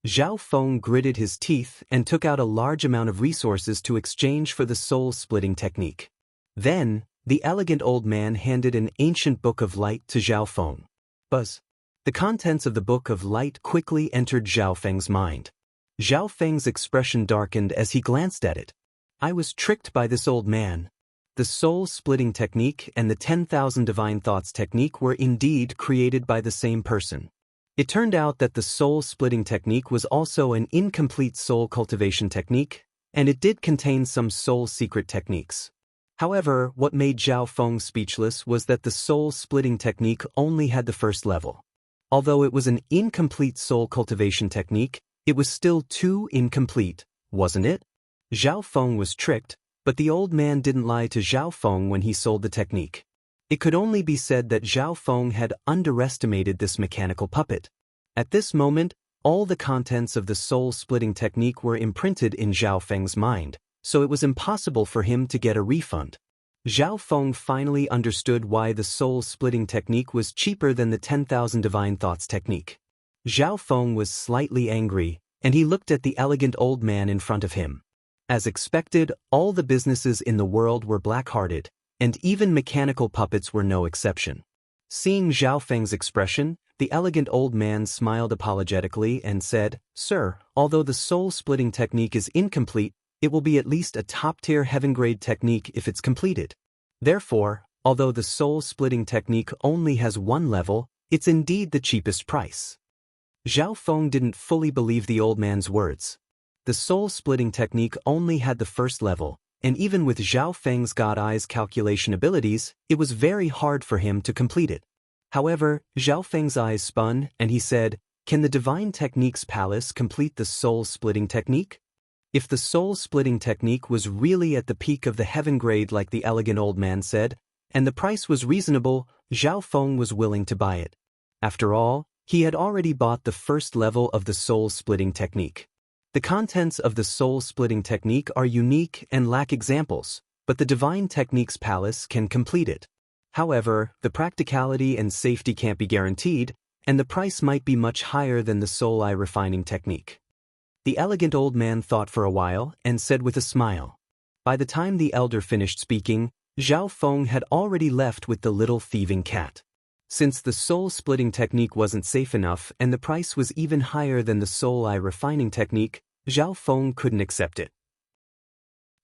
Zhao Feng gritted his teeth and took out a large amount of resources to exchange for the soul-splitting technique. Then, the elegant old man handed an ancient book of light to Zhao Feng. Buzz. The contents of the Book of Light quickly entered Zhao Feng's mind. Zhao Feng's expression darkened as he glanced at it. I was tricked by this old man. The soul-splitting technique and the 10,000 divine thoughts technique were indeed created by the same person. It turned out that the soul-splitting technique was also an incomplete soul cultivation technique, and it did contain some soul secret techniques. However, what made Zhao Feng speechless was that the soul-splitting technique only had the first level. Although it was an incomplete soul cultivation technique, it was still too incomplete, wasn't it? Zhao Feng was tricked, but the old man didn't lie to Zhao Feng when he sold the technique. It could only be said that Zhao Feng had underestimated this mechanical puppet. At this moment, all the contents of the soul-splitting technique were imprinted in Zhao Feng's mind, so it was impossible for him to get a refund. Zhao Feng finally understood why the soul-splitting technique was cheaper than the 10,000 divine thoughts technique. Zhao Feng was slightly angry, and he looked at the elegant old man in front of him. As expected, all the businesses in the world were black-hearted, and even mechanical puppets were no exception. Seeing Zhao Feng's expression, the elegant old man smiled apologetically and said, "Sir, although the soul-splitting technique is incomplete, it will be at least a top-tier heaven-grade technique if it's completed. Therefore, although the soul-splitting technique only has one level, it's indeed the cheapest price." Zhao Feng didn't fully believe the old man's words. The soul-splitting technique only had the first level, and even with Zhao Feng's God-Eye's calculation abilities, it was very hard for him to complete it. However, Zhao Feng's eyes spun, and he said, "Can the Divine Techniques Palace complete the soul-splitting technique?" If the soul-splitting technique was really at the peak of the heaven grade like the elegant old man said, and the price was reasonable, Zhao Feng was willing to buy it. After all, he had already bought the first level of the soul-splitting technique. The contents of the soul-splitting technique are unique and lack examples, but the Divine Techniques Palace can complete it. However, the practicality and safety can't be guaranteed, and the price might be much higher than the soul eye refining technique. The elegant old man thought for a while and said with a smile. By the time the elder finished speaking, Zhao Feng had already left with the little thieving cat. Since the soul-splitting technique wasn't safe enough and the price was even higher than the soul eye refining technique, Zhao Feng couldn't accept it.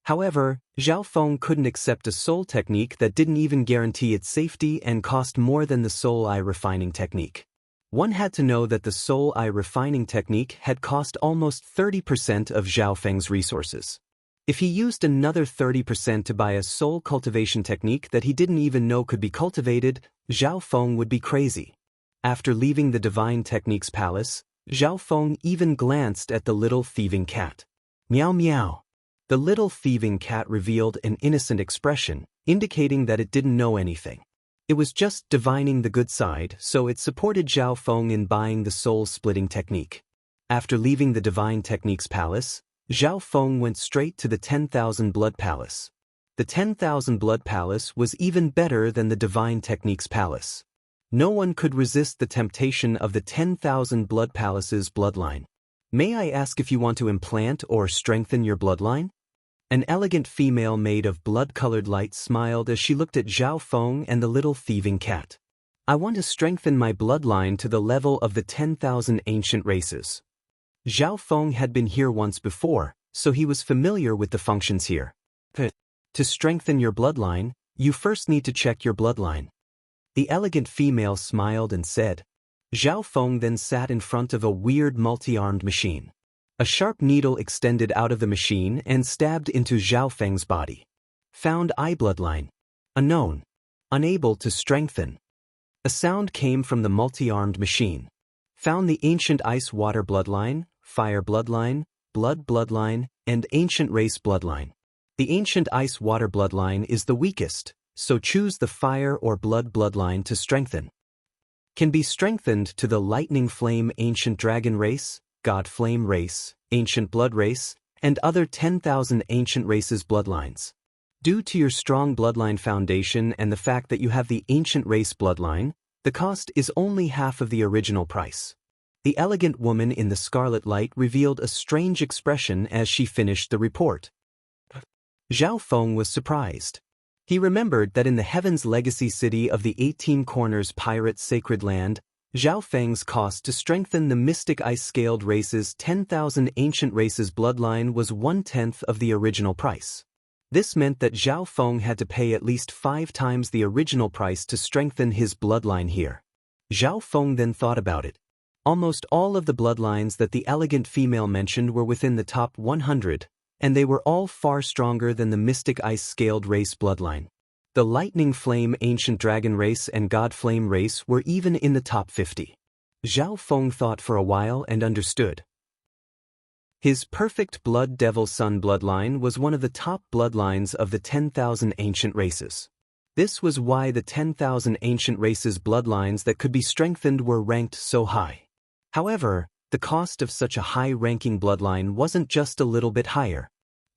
However, Zhao Feng couldn't accept a soul technique that didn't even guarantee its safety and cost more than the soul eye refining technique. One had to know that the soul eye refining technique had cost almost 30% of Zhao Feng's resources. If he used another 30% to buy a soul cultivation technique that he didn't even know could be cultivated, Zhao Feng would be crazy. After leaving the Divine Techniques Palace, Zhao Feng even glanced at the little thieving cat. Meow meow. The little thieving cat revealed an innocent expression, indicating that it didn't know anything. It was just divining the good side, so it supported Zhao Feng in buying the soul-splitting technique. After leaving the Divine Techniques Palace, Zhao Feng went straight to the 10,000 Blood Palace. The 10,000 Blood Palace was even better than the Divine Techniques Palace. No one could resist the temptation of the 10,000 Blood Palace's bloodline. "May I ask if you want to implant or strengthen your bloodline?" An elegant female made of blood-colored light smiled as she looked at Zhao Feng and the little thieving cat. "I want to strengthen my bloodline to the level of the 10,000 ancient races." Zhao Feng had been here once before, so he was familiar with the functions here. To strengthen your bloodline, you first need to check your bloodline. The elegant female smiled and said. Zhao Feng then sat in front of a weird multi-armed machine. A sharp needle extended out of the machine and stabbed into Zhao Feng's body. Found eye bloodline. Unknown. Unable to strengthen. A sound came from the multi-armed machine. Found the ancient ice water bloodline, fire bloodline, blood bloodline, and ancient race bloodline. The ancient ice water bloodline is the weakest, so choose the fire or blood bloodline to strengthen. Can be strengthened to the lightning flame ancient dragon race, god flame race, ancient blood race, and other 10,000 ancient races bloodlines. Due to your strong bloodline foundation and the fact that you have the ancient race bloodline, the cost is only half of the original price. The elegant woman in the scarlet light revealed a strange expression as she finished the report. Zhao Feng was surprised. He remembered that in the Heaven's legacy city of the 18 Corners Pirate Sacred Land, Zhao Feng's cost to strengthen the mystic ice-scaled race's 10,000 ancient races bloodline was 1/10 of the original price. This meant that Zhao Feng had to pay at least 5 times the original price to strengthen his bloodline here. Zhao Feng then thought about it. Almost all of the bloodlines that the elegant female mentioned were within the top 100, and they were all far stronger than the mystic ice-scaled race bloodline. The lightning flame ancient dragon race and god flame race were even in the top 50. Zhao Feng thought for a while and understood. His perfect blood devil sun bloodline was one of the top bloodlines of the 10,000 ancient races. This was why the 10,000 ancient races bloodlines that could be strengthened were ranked so high. However, the cost of such a high-ranking bloodline wasn't just a little bit higher.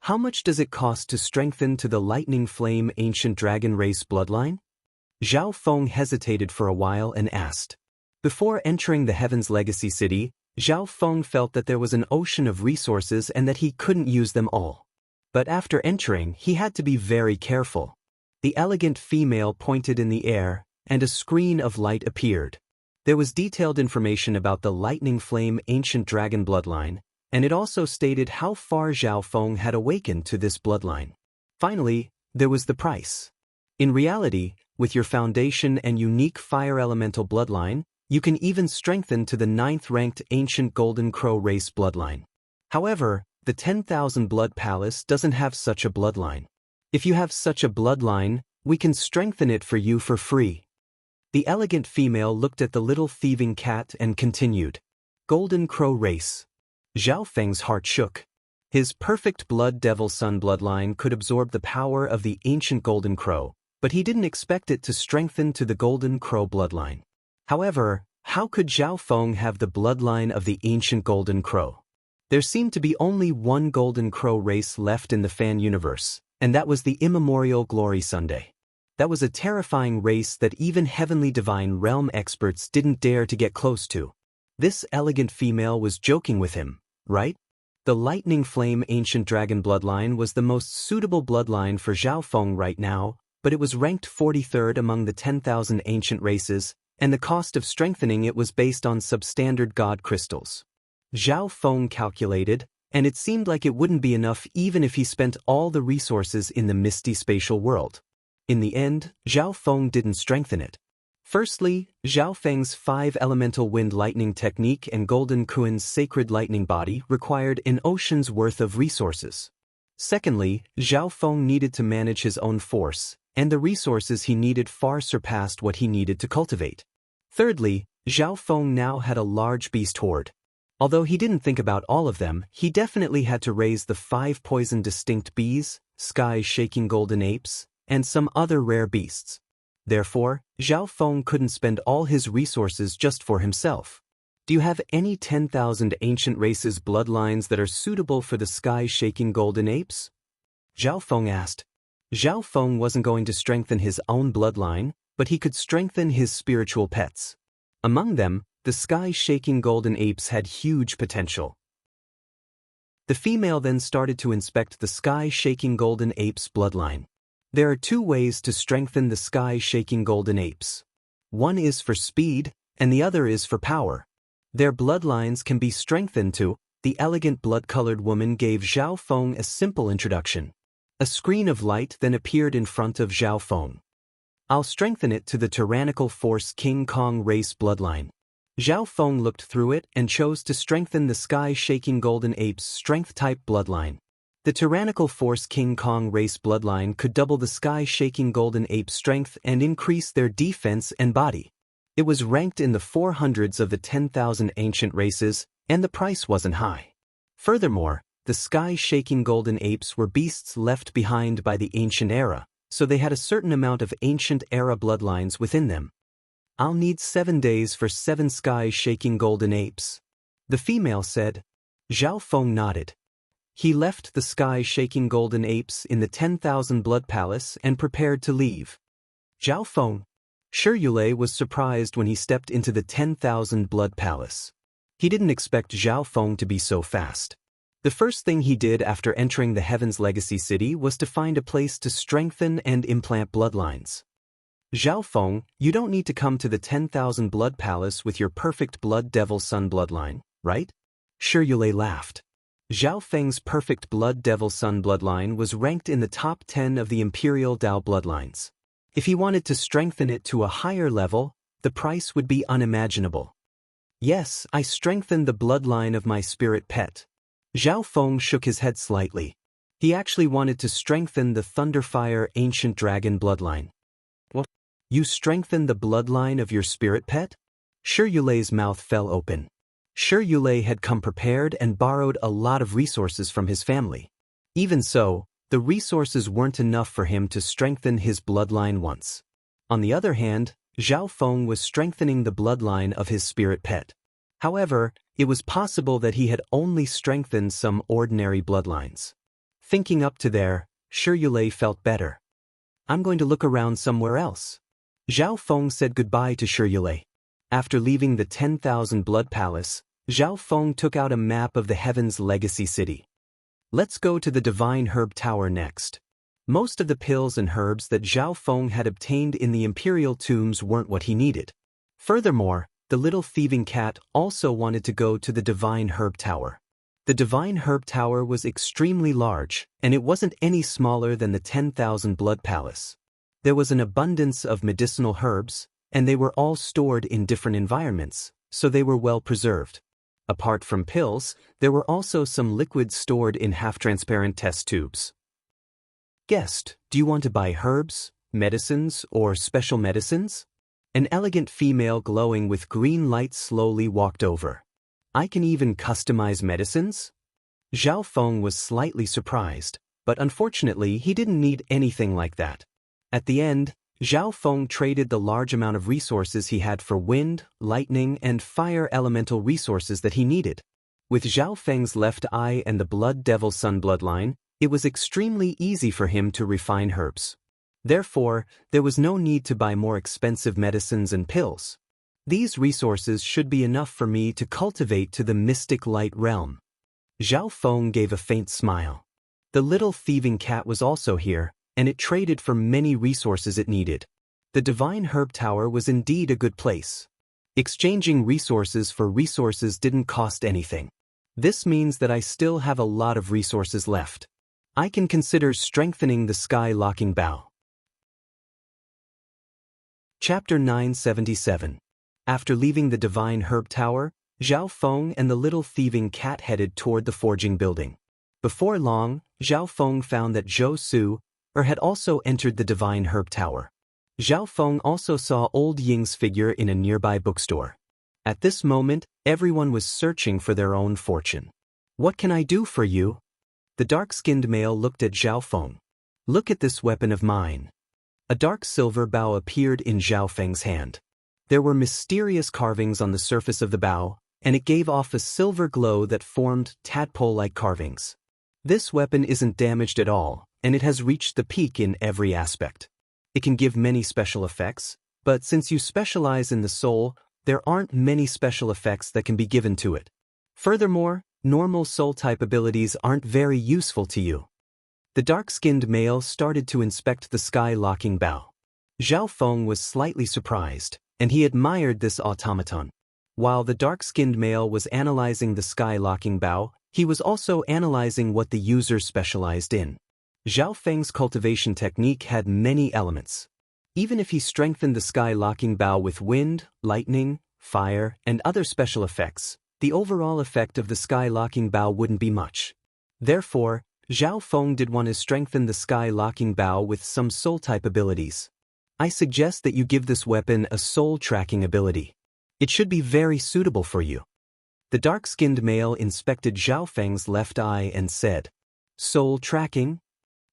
How much does it cost to strengthen to the lightning flame ancient dragon race bloodline? Zhao Feng hesitated for a while and asked. Before entering the Heaven's Legacy City, Zhao Feng felt that there was an ocean of resources and that he couldn't use them all. But after entering, he had to be very careful. The elegant female pointed in the air, and a screen of light appeared. There was detailed information about the lightning flame ancient dragon bloodline, and it also stated how far Zhao Feng had awakened to this bloodline. Finally, there was the price. In reality, with your foundation and unique fire elemental bloodline, you can even strengthen to the 9th-ranked ancient Golden Crow race bloodline. However, the 10,000 Blood Palace doesn't have such a bloodline. If you have such a bloodline, we can strengthen it for you for free. The elegant female looked at the little thieving cat and continued. Golden Crow race. Zhao Feng's heart shook. His perfect blood devil sun bloodline could absorb the power of the ancient Golden Crow, but he didn't expect it to strengthen to the Golden Crow bloodline. However, how could Zhao Feng have the bloodline of the ancient Golden Crow? There seemed to be only one Golden Crow race left in the fan universe, and that was the immemorial Glory Sunday. That was a terrifying race that even heavenly divine realm experts didn't dare to get close to. This elegant female was joking with him, right? The lightning flame ancient dragon bloodline was the most suitable bloodline for Zhao Feng right now, but it was ranked 43rd among the 10,000 ancient races, and the cost of strengthening it was based on substandard god crystals. Zhao Feng calculated, and it seemed like it wouldn't be enough even if he spent all the resources in the misty spatial world. In the end, Zhao Feng didn't strengthen it. Firstly, Zhao Feng's 5 elemental wind lightning technique and Golden Kuan's sacred lightning body required an ocean's worth of resources. Secondly, Zhao Feng needed to manage his own force, and the resources he needed far surpassed what he needed to cultivate. Thirdly, Zhao Feng now had a large beast horde. Although he didn't think about all of them, he definitely had to raise the 5 poison distinct bees, sky-shaking golden apes, and some other rare beasts. Therefore, Zhao Feng couldn't spend all his resources just for himself. Do you have any 10,000 ancient races bloodlines that are suitable for the sky-shaking golden apes? Zhao Feng asked. Zhao Feng wasn't going to strengthen his own bloodline, but he could strengthen his spiritual pets. Among them, the sky-shaking golden apes had huge potential. The female then started to inspect the sky-shaking golden apes bloodline. There are 2 ways to strengthen the sky-shaking golden apes. One is for speed, and the other is for power. Their bloodlines can be strengthened to. The elegant blood-colored woman gave Zhao Feng a simple introduction. A screen of light then appeared in front of Zhao Feng. I'll strengthen it to the tyrannical force King Kong race bloodline. Zhao Feng looked through it and chose to strengthen the sky-shaking golden ape's strength-type bloodline. The tyrannical force King Kong race bloodline could double the sky-shaking golden ape's strength and increase their defense and body. It was ranked in the 400s of the 10,000 ancient races, and the price wasn't high. Furthermore, the sky-shaking golden apes were beasts left behind by the ancient era, so they had a certain amount of ancient era bloodlines within them. I'll need 7 days for 7 sky-shaking golden apes. The female said. Zhao Feng nodded. He left the sky-shaking golden apes in the 10,000 Blood Palace and prepared to leave. Zhao Feng. Shi Yulei was surprised when he stepped into the 10,000 Blood Palace. He didn't expect Zhao Feng to be so fast. The first thing he did after entering the Heaven's Legacy City was to find a place to strengthen and implant bloodlines. Zhao Feng, you don't need to come to the 10,000 Blood Palace with your perfect Blood Devil Sun bloodline, right? Shi Yulei laughed. Zhao Feng's perfect Blood Devil Sun bloodline was ranked in the top 10 of the Imperial Dao bloodlines. If he wanted to strengthen it to a higher level, the price would be unimaginable. Yes, I strengthened the bloodline of my spirit pet. Zhao Feng shook his head slightly. He actually wanted to strengthen the Thunderfire Ancient Dragon bloodline. What? You strengthened the bloodline of your spirit pet? Shi Yulei's mouth fell open. Shi Yulei had come prepared and borrowed a lot of resources from his family. Even so, the resources weren't enough for him to strengthen his bloodline once. On the other hand, Zhao Feng was strengthening the bloodline of his spirit pet. However, it was possible that he had only strengthened some ordinary bloodlines. Thinking up to there, Shi Yulei felt better. I'm going to look around somewhere else. Zhao Feng said goodbye to Shi Yulei. After leaving the 10,000 Blood Palace, Zhao Feng took out a map of the Heaven's Legacy City. Let's go to the Divine Herb Tower next. Most of the pills and herbs that Zhao Feng had obtained in the Imperial Tombs weren't what he needed. Furthermore, the little thieving cat also wanted to go to the Divine Herb Tower. The Divine Herb Tower was extremely large, and it wasn't any smaller than the 10,000 Blood Palace. There was an abundance of medicinal herbs, and they were all stored in different environments, so they were well preserved. Apart from pills, there were also some liquids stored in half-transparent test tubes. Guest, do you want to buy herbs, medicines, or special medicines? An elegant female glowing with green light slowly walked over. I can even customize medicines? Zhao Feng was slightly surprised, but unfortunately he didn't need anything like that. At the end, Zhao Feng traded the large amount of resources he had for wind, lightning, and fire elemental resources that he needed. With Zhao Feng's left eye and the Blood Devil Sun bloodline, it was extremely easy for him to refine herbs. Therefore, there was no need to buy more expensive medicines and pills. These resources should be enough for me to cultivate to the mystic light realm. Zhao Feng gave a faint smile. The little thieving cat was also here, and it traded for many resources it needed. The Divine Herb Tower was indeed a good place. Exchanging resources for resources didn't cost anything. This means that I still have a lot of resources left. I can consider strengthening the Sky Locking Bow. Chapter 977. After leaving the Divine Herb Tower, Zhao Feng and the little thieving cat headed toward the forging building. Before long, Zhao Feng found that Zhou Su had also entered the Divine Herb Tower. Zhao Feng also saw Old Ying's figure in a nearby bookstore. At this moment, everyone was searching for their own fortune. What can I do for you? The dark-skinned male looked at Zhao Feng. Look at this weapon of mine. A dark silver bow appeared in Zhao Feng's hand. There were mysterious carvings on the surface of the bow, and it gave off a silver glow that formed tadpole-like carvings. This weapon isn't damaged at all, and it has reached the peak in every aspect. It can give many special effects, but since you specialize in the soul, there aren't many special effects that can be given to it. Furthermore, normal soul-type abilities aren't very useful to you. The dark-skinned male started to inspect the sky-locking bow. Zhao Feng was slightly surprised, and he admired this automaton. While the dark-skinned male was analyzing the sky-locking bow, he was also analyzing what the user specialized in. Zhao Feng's cultivation technique had many elements. Even if he strengthened the sky-locking bow with wind, lightning, fire, and other special effects, the overall effect of the sky-locking bow wouldn't be much. Therefore, Zhao Feng did want to strengthen the sky-locking bow with some soul-type abilities. I suggest that you give this weapon a soul-tracking ability. It should be very suitable for you. The dark-skinned male inspected Zhao Feng's left eye and said, Soul tracking?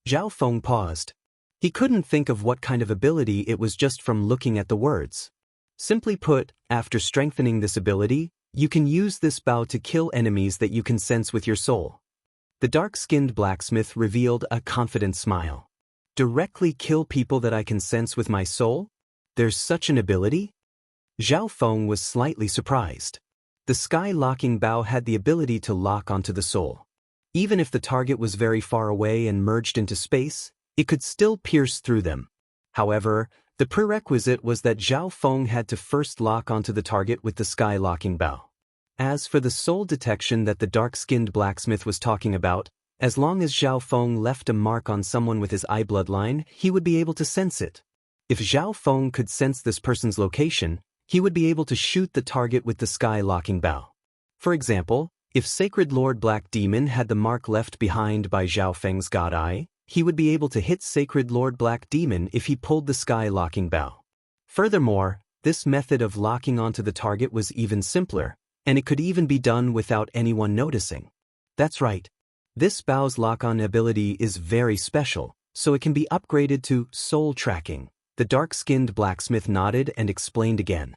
Zhao Feng paused. He couldn't think of what kind of ability it was just from looking at the words. Simply put, after strengthening this ability, you can use this bow to kill enemies that you can sense with your soul. The dark-skinned blacksmith revealed a confident smile. Directly kill people that I can sense with my soul? There's such an ability? Zhao Feng was slightly surprised. The sky-locking bow had the ability to lock onto the soul. Even if the target was very far away and merged into space, it could still pierce through them. However, the prerequisite was that Zhao Feng had to first lock onto the target with the sky-locking bow. As for the soul detection that the dark-skinned blacksmith was talking about, as long as Zhao Feng left a mark on someone with his eye bloodline, he would be able to sense it. If Zhao Feng could sense this person's location, he would be able to shoot the target with the sky-locking bow. For example, if Sacred Lord Black Demon had the mark left behind by Zhao Feng's God Eye, he would be able to hit Sacred Lord Black Demon if he pulled the sky-locking bow. Furthermore, this method of locking onto the target was even simpler, and it could even be done without anyone noticing. That's right. This bow's lock-on ability is very special, so it can be upgraded to soul tracking. The dark-skinned blacksmith nodded and explained again.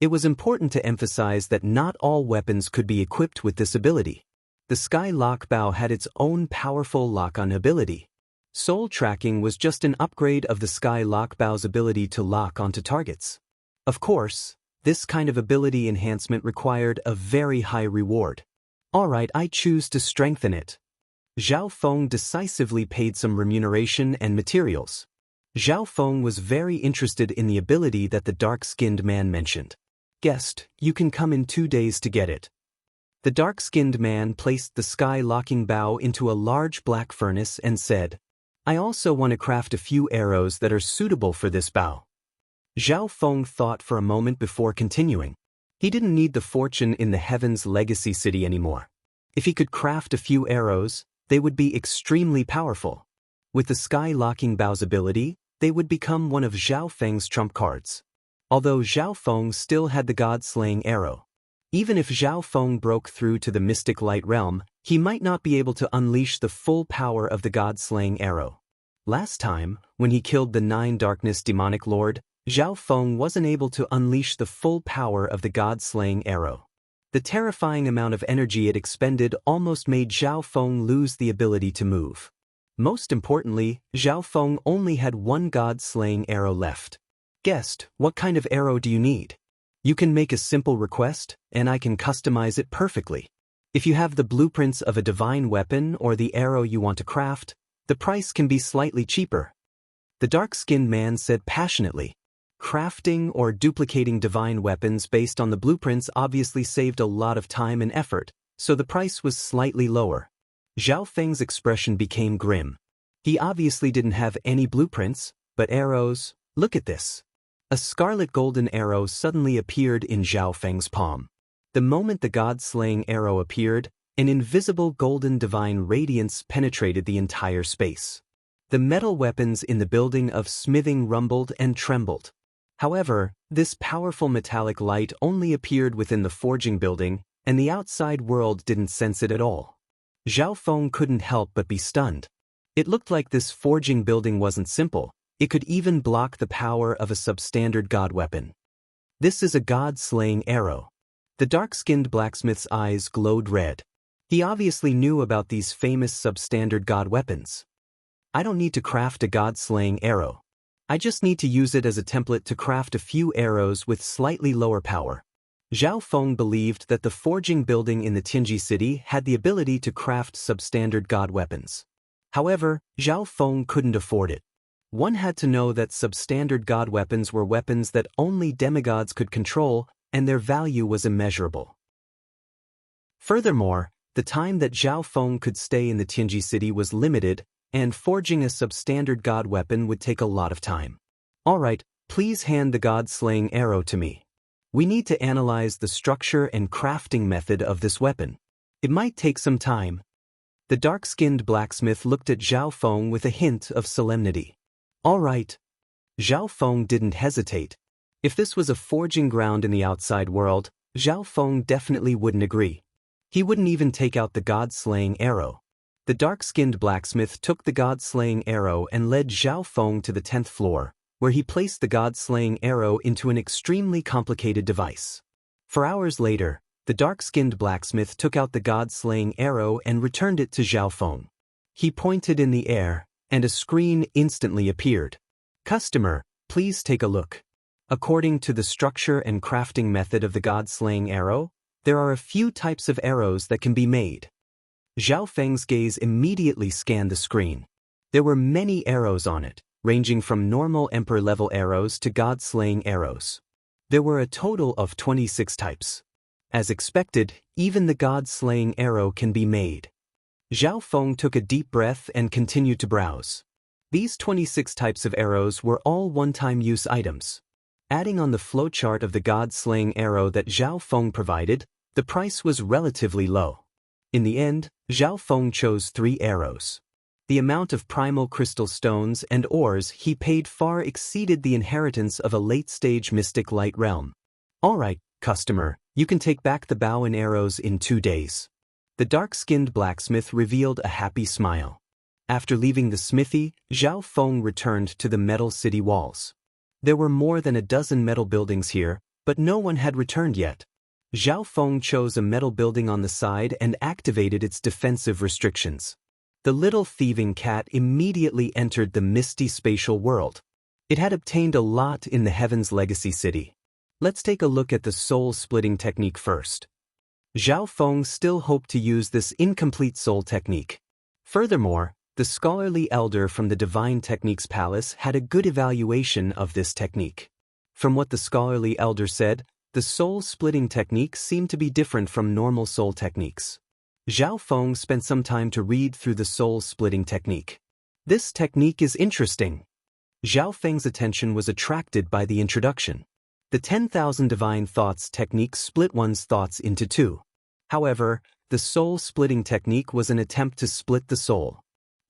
It was important to emphasize that not all weapons could be equipped with this ability. The Sky Lock Bow had its own powerful lock-on ability. Soul tracking was just an upgrade of the Sky Lock Bow's ability to lock onto targets. Of course, this kind of ability enhancement required a very high reward. Alright, I choose to strengthen it. Zhao Feng decisively paid some remuneration and materials. Zhao Feng was very interested in the ability that the dark-skinned man mentioned. Guest, you can come in 2 days to get it. The dark-skinned man placed the sky-locking bow into a large black furnace and said, I also want to craft a few arrows that are suitable for this bow. Zhao Feng thought for a moment before continuing. He didn't need the fortune in the Heaven's Legacy City anymore. If he could craft a few arrows, they would be extremely powerful. With the sky-locking bow's ability, they would become one of Zhao Feng's trump cards. Although Zhao Feng still had the God-slaying arrow. Even if Zhao Feng broke through to the mystic light realm, he might not be able to unleash the full power of the God-slaying arrow. Last time, when he killed the 9 Darkness Demonic Lord, Zhao Feng wasn't able to unleash the full power of the God-slaying arrow. The terrifying amount of energy it expended almost made Zhao Feng lose the ability to move. Most importantly, Zhao Feng only had one God-slaying arrow left. Guest, what kind of arrow do you need? You can make a simple request, and I can customize it perfectly. If you have the blueprints of a divine weapon or the arrow you want to craft, the price can be slightly cheaper. The dark-skinned man said passionately. Crafting or duplicating divine weapons based on the blueprints obviously saved a lot of time and effort, so the price was slightly lower. Zhao Feng's expression became grim. He obviously didn't have any blueprints, but arrows, look at this. A scarlet golden arrow suddenly appeared in Zhao Feng's palm. The moment the God-slaying arrow appeared, an invisible golden divine radiance penetrated the entire space. The metal weapons in the building of smithing rumbled and trembled. However, this powerful metallic light only appeared within the forging building, and the outside world didn't sense it at all. Zhao Feng couldn't help but be stunned. It looked like this forging building wasn't simple. It could even block the power of a substandard god weapon. This is a god-slaying arrow. The dark-skinned blacksmith's eyes glowed red. He obviously knew about these famous substandard god weapons. I don't need to craft a god-slaying arrow. I just need to use it as a template to craft a few arrows with slightly lower power. Zhao Feng believed that the forging building in the Tianji city had the ability to craft substandard god weapons. However, Zhao Feng couldn't afford it. One had to know that substandard god weapons were weapons that only demigods could control, and their value was immeasurable. Furthermore, the time that Zhao Feng could stay in the Tianji city was limited, and forging a substandard god weapon would take a lot of time. Alright, please hand the god-slaying arrow to me. We need to analyze the structure and crafting method of this weapon. It might take some time. The dark-skinned blacksmith looked at Zhao Feng with a hint of solemnity. Alright. Zhao Feng didn't hesitate. If this was a forging ground in the outside world, Zhao Feng definitely wouldn't agree. He wouldn't even take out the god-slaying arrow. The dark-skinned blacksmith took the god-slaying arrow and led Zhao Feng to the 10th floor, where he placed the god-slaying arrow into an extremely complicated device. For hours later, the dark-skinned blacksmith took out the god-slaying arrow and returned it to Zhao Feng. He pointed in the air, and a screen instantly appeared. Customer, please take a look. According to the structure and crafting method of the god-slaying arrow, there are a few types of arrows that can be made. Zhao Feng's gaze immediately scanned the screen. There were many arrows on it, ranging from normal emperor-level arrows to god-slaying arrows. There were a total of 26 types. As expected, even the god-slaying arrow can be made. Zhao Feng took a deep breath and continued to browse. These 26 types of arrows were all one-time use items. Adding on the flowchart of the god-slaying arrow that Zhao Feng provided, the price was relatively low. In the end, Zhao Feng chose 3 arrows. The amount of primal crystal stones and ores he paid far exceeded the inheritance of a late-stage mystic light realm. All right, customer, you can take back the bow and arrows in 2 days. The dark-skinned blacksmith revealed a happy smile. After leaving the smithy, Zhao Feng returned to the metal city walls. There were more than a dozen metal buildings here, but no one had returned yet. Zhao Feng chose a metal building on the side and activated its defensive restrictions. The little thieving cat immediately entered the misty spatial world. It had obtained a lot in the Heaven's Legacy City. Let's take a look at the soul-splitting technique first. Zhao Feng still hoped to use this incomplete soul technique. Furthermore, the scholarly elder from the Divine Techniques Palace had a good evaluation of this technique. From what the scholarly elder said, the soul-splitting technique seemed to be different from normal soul techniques. Zhao Feng spent some time to read through the soul-splitting technique. This technique is interesting. Zhao Feng's attention was attracted by the introduction. The 10,000 divine thoughts technique split one's thoughts into 2. However, the soul-splitting technique was an attempt to split the soul.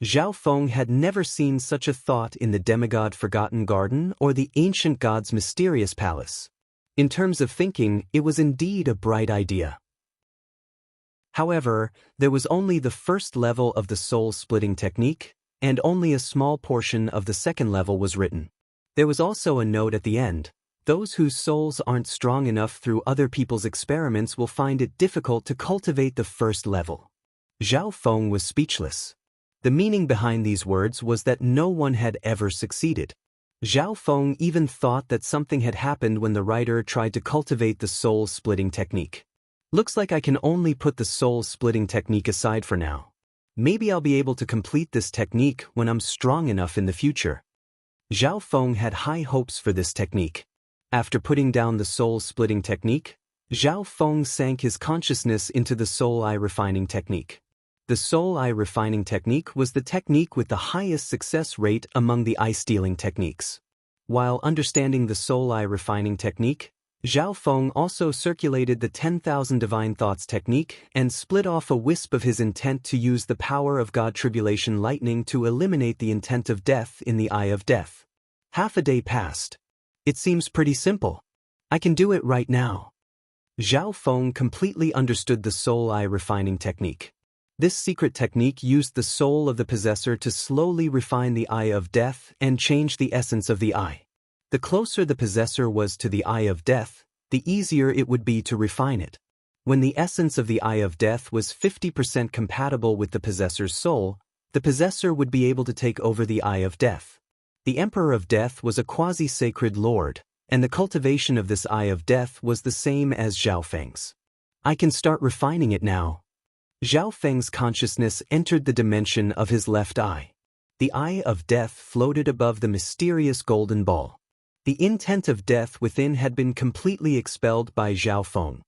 Zhao Feng had never seen such a thought in the demigod Forgotten Garden or the ancient god's mysterious palace. In terms of thinking, it was indeed a bright idea. However, there was only the first level of the soul-splitting technique, and only a small portion of the second level was written. There was also a note at the end: those whose souls aren't strong enough through other people's experiments will find it difficult to cultivate the first level. Zhao Feng was speechless. The meaning behind these words was that no one had ever succeeded. Zhao Feng even thought that something had happened when the writer tried to cultivate the soul-splitting technique. Looks like I can only put the soul-splitting technique aside for now. Maybe I'll be able to complete this technique when I'm strong enough in the future. Zhao Feng had high hopes for this technique. After putting down the soul-splitting technique, Zhao Feng sank his consciousness into the soul-eye refining technique. The soul-eye refining technique was the technique with the highest success rate among the eye-stealing techniques. While understanding the soul-eye refining technique, Zhao Feng also circulated the 10,000 divine thoughts technique and split off a wisp of his intent to use the power of God Tribulation Lightning to eliminate the intent of death in the eye of death. Half a day passed. It seems pretty simple. I can do it right now. Zhao Feng completely understood the soul-eye refining technique. This secret technique used the soul of the possessor to slowly refine the eye of death and change the essence of the eye. The closer the possessor was to the eye of death, the easier it would be to refine it. When the essence of the eye of death was 50% compatible with the possessor's soul, the possessor would be able to take over the eye of death. The Emperor of Death was a quasi-sacred lord, and the cultivation of this eye of death was the same as Zhao Feng's. I can start refining it now. Zhao Feng's consciousness entered the dimension of his left eye. The eye of death floated above the mysterious golden ball. The intent of death within had been completely expelled by Zhao Feng.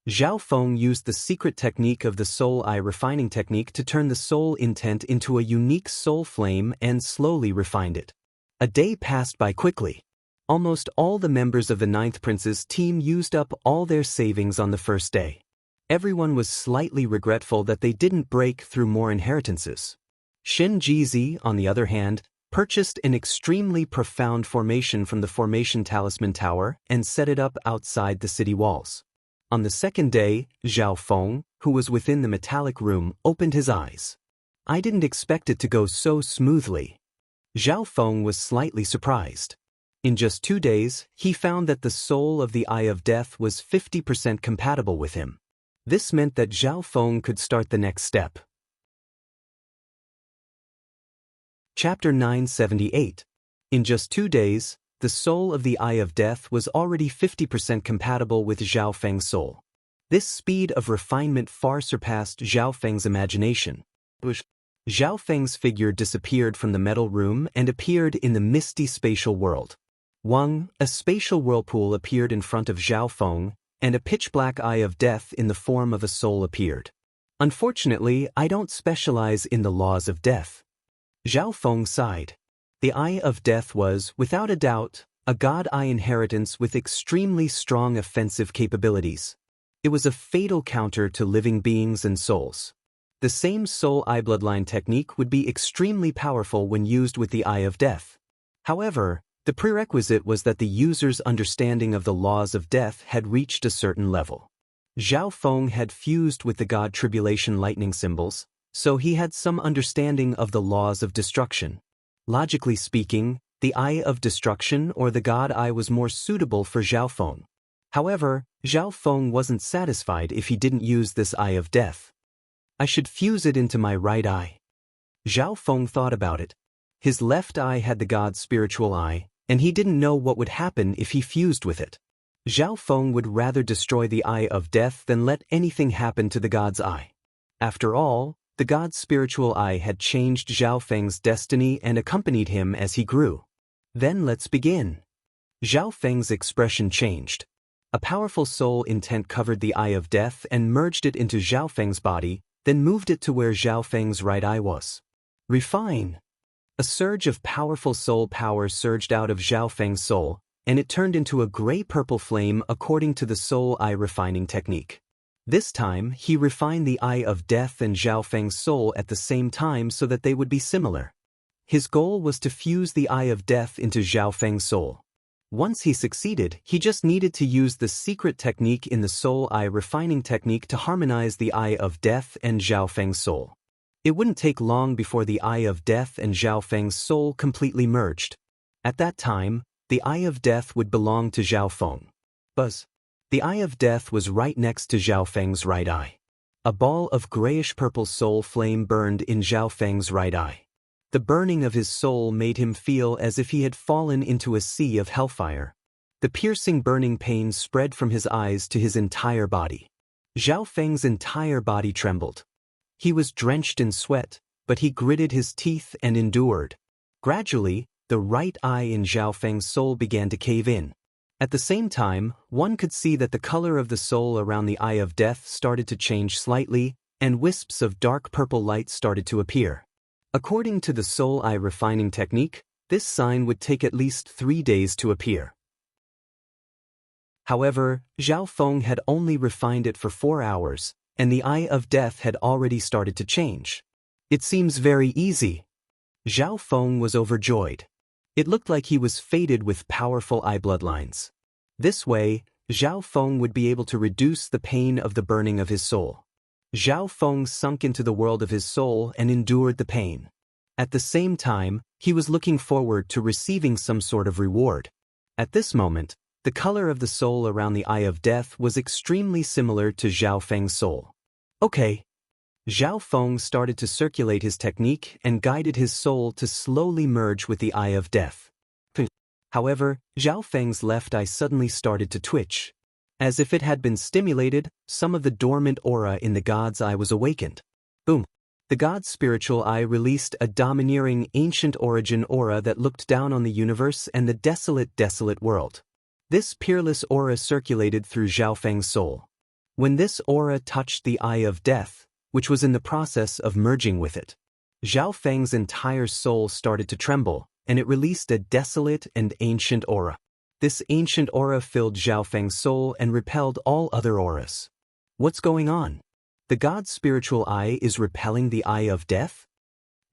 Zhao Feng used the secret technique of the soul-eye refining technique to turn the soul intent into a unique soul flame and slowly refined it. A day passed by quickly. Almost all the members of the Ninth Prince's team used up all their savings on the first day. Everyone was slightly regretful that they didn't break through more inheritances. Shen Jizi, on the other hand, purchased an extremely profound formation from the Formation Talisman Tower and set it up outside the city walls. On the second day, Zhao Feng, who was within the metallic room, opened his eyes. I didn't expect it to go so smoothly. Zhao Feng was slightly surprised. In just 2 days, he found that the soul of the Eye of Death was 50% compatible with him. This meant that Zhao Feng could start the next step. Chapter 978. In just 2 days, the soul of the Eye of Death was already 50% compatible with Zhao Feng's soul. This speed of refinement far surpassed Zhao Feng's imagination. Zhao Feng's figure disappeared from the metal room and appeared in the misty spatial world. A spatial whirlpool appeared in front of Zhao Feng, and a pitch-black eye of death in the form of a soul appeared. Unfortunately, I don't specialize in the laws of death. Zhao Feng sighed. The eye of death was, without a doubt, a god-eye inheritance with extremely strong offensive capabilities. It was a fatal counter to living beings and souls. The same soul eye bloodline technique would be extremely powerful when used with the eye of death. However, the prerequisite was that the user's understanding of the laws of death had reached a certain level. Zhao Feng had fused with the god tribulation lightning symbols, so he had some understanding of the laws of destruction. Logically speaking, the eye of destruction or the god eye was more suitable for Zhao Feng. However, Zhao Feng wasn't satisfied if he didn't use this eye of death. I should fuse it into my right eye. Zhao Feng thought about it. His left eye had the god's spiritual eye, and he didn't know what would happen if he fused with it. Zhao Feng would rather destroy the eye of death than let anything happen to the god's eye. After all, the god's spiritual eye had changed Zhao Feng's destiny and accompanied him as he grew. Then let's begin. Zhao Feng's expression changed. A powerful soul intent covered the eye of death and merged it into Zhao Feng's body, then moved it to where Zhao Feng's right eye was. Refine. A surge of powerful soul power surged out of Zhao Feng's soul, and it turned into a gray-purple flame according to the soul eye refining technique. This time, he refined the eye of death and Zhao Feng's soul at the same time so that they would be similar. His goal was to fuse the eye of death into Zhao Feng's soul. Once he succeeded, he just needed to use the secret technique in the soul eye refining technique to harmonize the eye of death and Zhao Feng's soul. It wouldn't take long before the eye of death and Zhao Feng's soul completely merged. At that time, the eye of death would belong to Zhao Feng. Buzz. The eye of death was right next to Zhao Feng's right eye. A ball of grayish-purple soul flame burned in Zhao Feng's right eye. The burning of his soul made him feel as if he had fallen into a sea of hellfire. The piercing burning pain spread from his eyes to his entire body. Zhao Feng's entire body trembled. He was drenched in sweat, but he gritted his teeth and endured. Gradually, the right eye in Zhao Feng's soul began to cave in. At the same time, one could see that the color of the soul around the eye of death started to change slightly, and wisps of dark purple light started to appear. According to the soul eye refining technique, this sign would take at least 3 days to appear. However, Zhao Feng had only refined it for 4 hours, and the eye of death had already started to change. It seems very easy. Zhao Feng was overjoyed. It looked like he was fated with powerful eye bloodlines. This way, Zhao Feng would be able to reduce the pain of the burning of his soul. Zhao Feng sunk into the world of his soul and endured the pain. At the same time, he was looking forward to receiving some sort of reward. At this moment, the color of the soul around the eye of death was extremely similar to Zhao Feng's soul. Okay. Zhao Feng started to circulate his technique and guided his soul to slowly merge with the eye of death. However, Zhao Feng's left eye suddenly started to twitch. As if it had been stimulated, some of the dormant aura in the god's eye was awakened. Boom! The god's spiritual eye released a domineering, ancient origin aura that looked down on the universe and the desolate world. This peerless aura circulated through Zhao Feng's soul. When this aura touched the eye of death, which was in the process of merging with it, Zhao Feng's entire soul started to tremble, and it released a desolate and ancient aura. This ancient aura filled Zhao Feng's soul and repelled all other auras. What's going on? The god's spiritual eye is repelling the eye of death?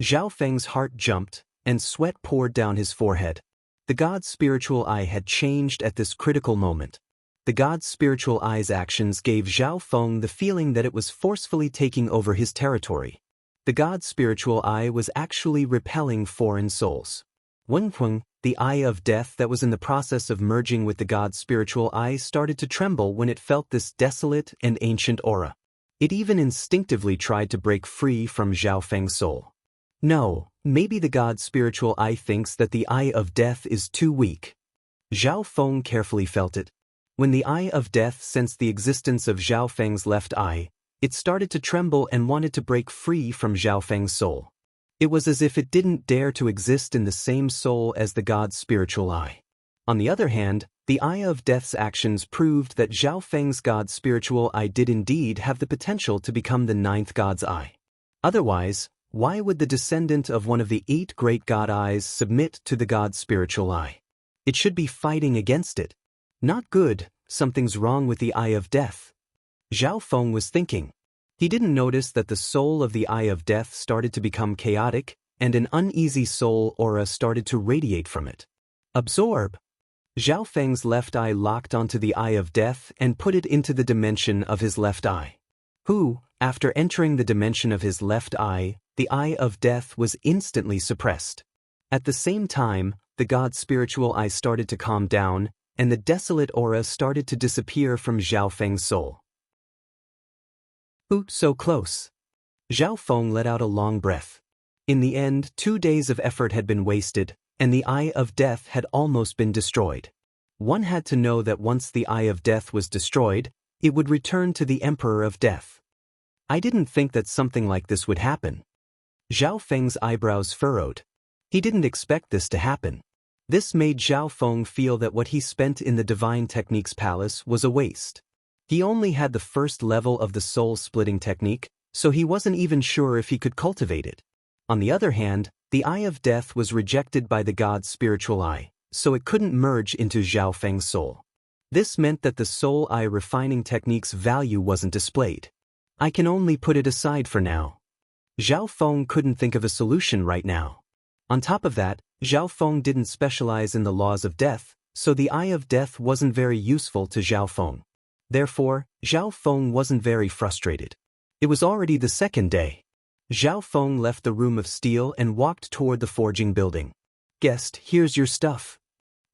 Zhao Feng's heart jumped, and sweat poured down his forehead. The god's spiritual eye had changed at this critical moment. The god's spiritual eye's actions gave Zhao Feng the feeling that it was forcefully taking over his territory. The god's spiritual eye was actually repelling foreign souls. Wenpeng, the eye of death that was in the process of merging with the god's spiritual eye, started to tremble when it felt this desolate and ancient aura. It even instinctively tried to break free from Zhao Feng's soul. No, maybe the god's spiritual eye thinks that the eye of death is too weak. Zhao Feng carefully felt it. When the eye of death sensed the existence of Zhao Feng's left eye, it started to tremble and wanted to break free from Zhao Feng's soul. It was as if it didn't dare to exist in the same soul as the god's spiritual eye. On the other hand, The Eye of Death's actions proved that Zhao Feng's God's spiritual eye did indeed have the potential to become the 9th God's eye. Otherwise, why would the descendant of one of the 8 great God eyes submit to the God's spiritual eye? It should be fighting against it. Not good, something's wrong with the Eye of Death. Zhao Feng was thinking. He didn't notice that the soul of the Eye of Death started to become chaotic, and an uneasy soul aura started to radiate from it. Absorb. Zhao Feng's left eye locked onto the Eye of Death and put it into the dimension of his left eye. After entering the dimension of his left eye, the Eye of Death was instantly suppressed. At the same time, the God's spiritual eye started to calm down, and the desolate aura started to disappear from Zhao Feng's soul. So close. Zhao Feng let out a long breath. In the end, 2 days of effort had been wasted, and the Eye of Death had almost been destroyed. One had to know that once the Eye of Death was destroyed, it would return to the Emperor of Death. I didn't think that something like this would happen. Zhao Feng's eyebrows furrowed. He didn't expect this to happen. This made Zhao Feng feel that what he spent in the Divine Techniques Palace was a waste. He only had the first level of the soul-splitting technique, so he wasn't even sure if he could cultivate it. On the other hand, the Eye of Death was rejected by the God's spiritual eye, so it couldn't merge into Zhao Feng's soul. This meant that the soul eye refining technique's value wasn't displayed. I can only put it aside for now. Zhao Feng couldn't think of a solution right now. On top of that, Zhao Feng didn't specialize in the laws of death, so the Eye of Death wasn't very useful to Zhao Feng. Therefore, Zhao Feng wasn't very frustrated. It was already the second day. Zhao Feng left the room of steel and walked toward the forging building. "Guest, here's your stuff."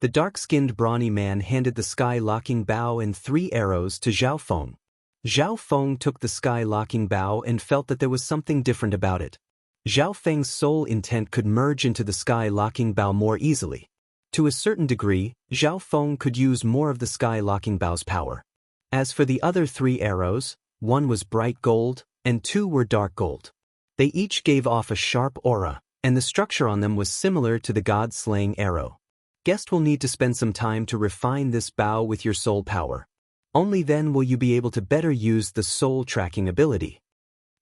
The dark-skinned brawny man handed the sky-locking bow and 3 arrows to Zhao Feng. Zhao Feng took the sky-locking bow and felt that there was something different about it. Zhao Feng's soul intent could merge into the sky-locking bow more easily. To a certain degree, Zhao Feng could use more of the sky-locking bow's power. As for the other 3 arrows, 1 was bright gold, and 2 were dark gold. They each gave off a sharp aura, and the structure on them was similar to the God-slaying arrow. Guest will need to spend some time to refine this bow with your soul power. Only then will you be able to better use the soul-tracking ability.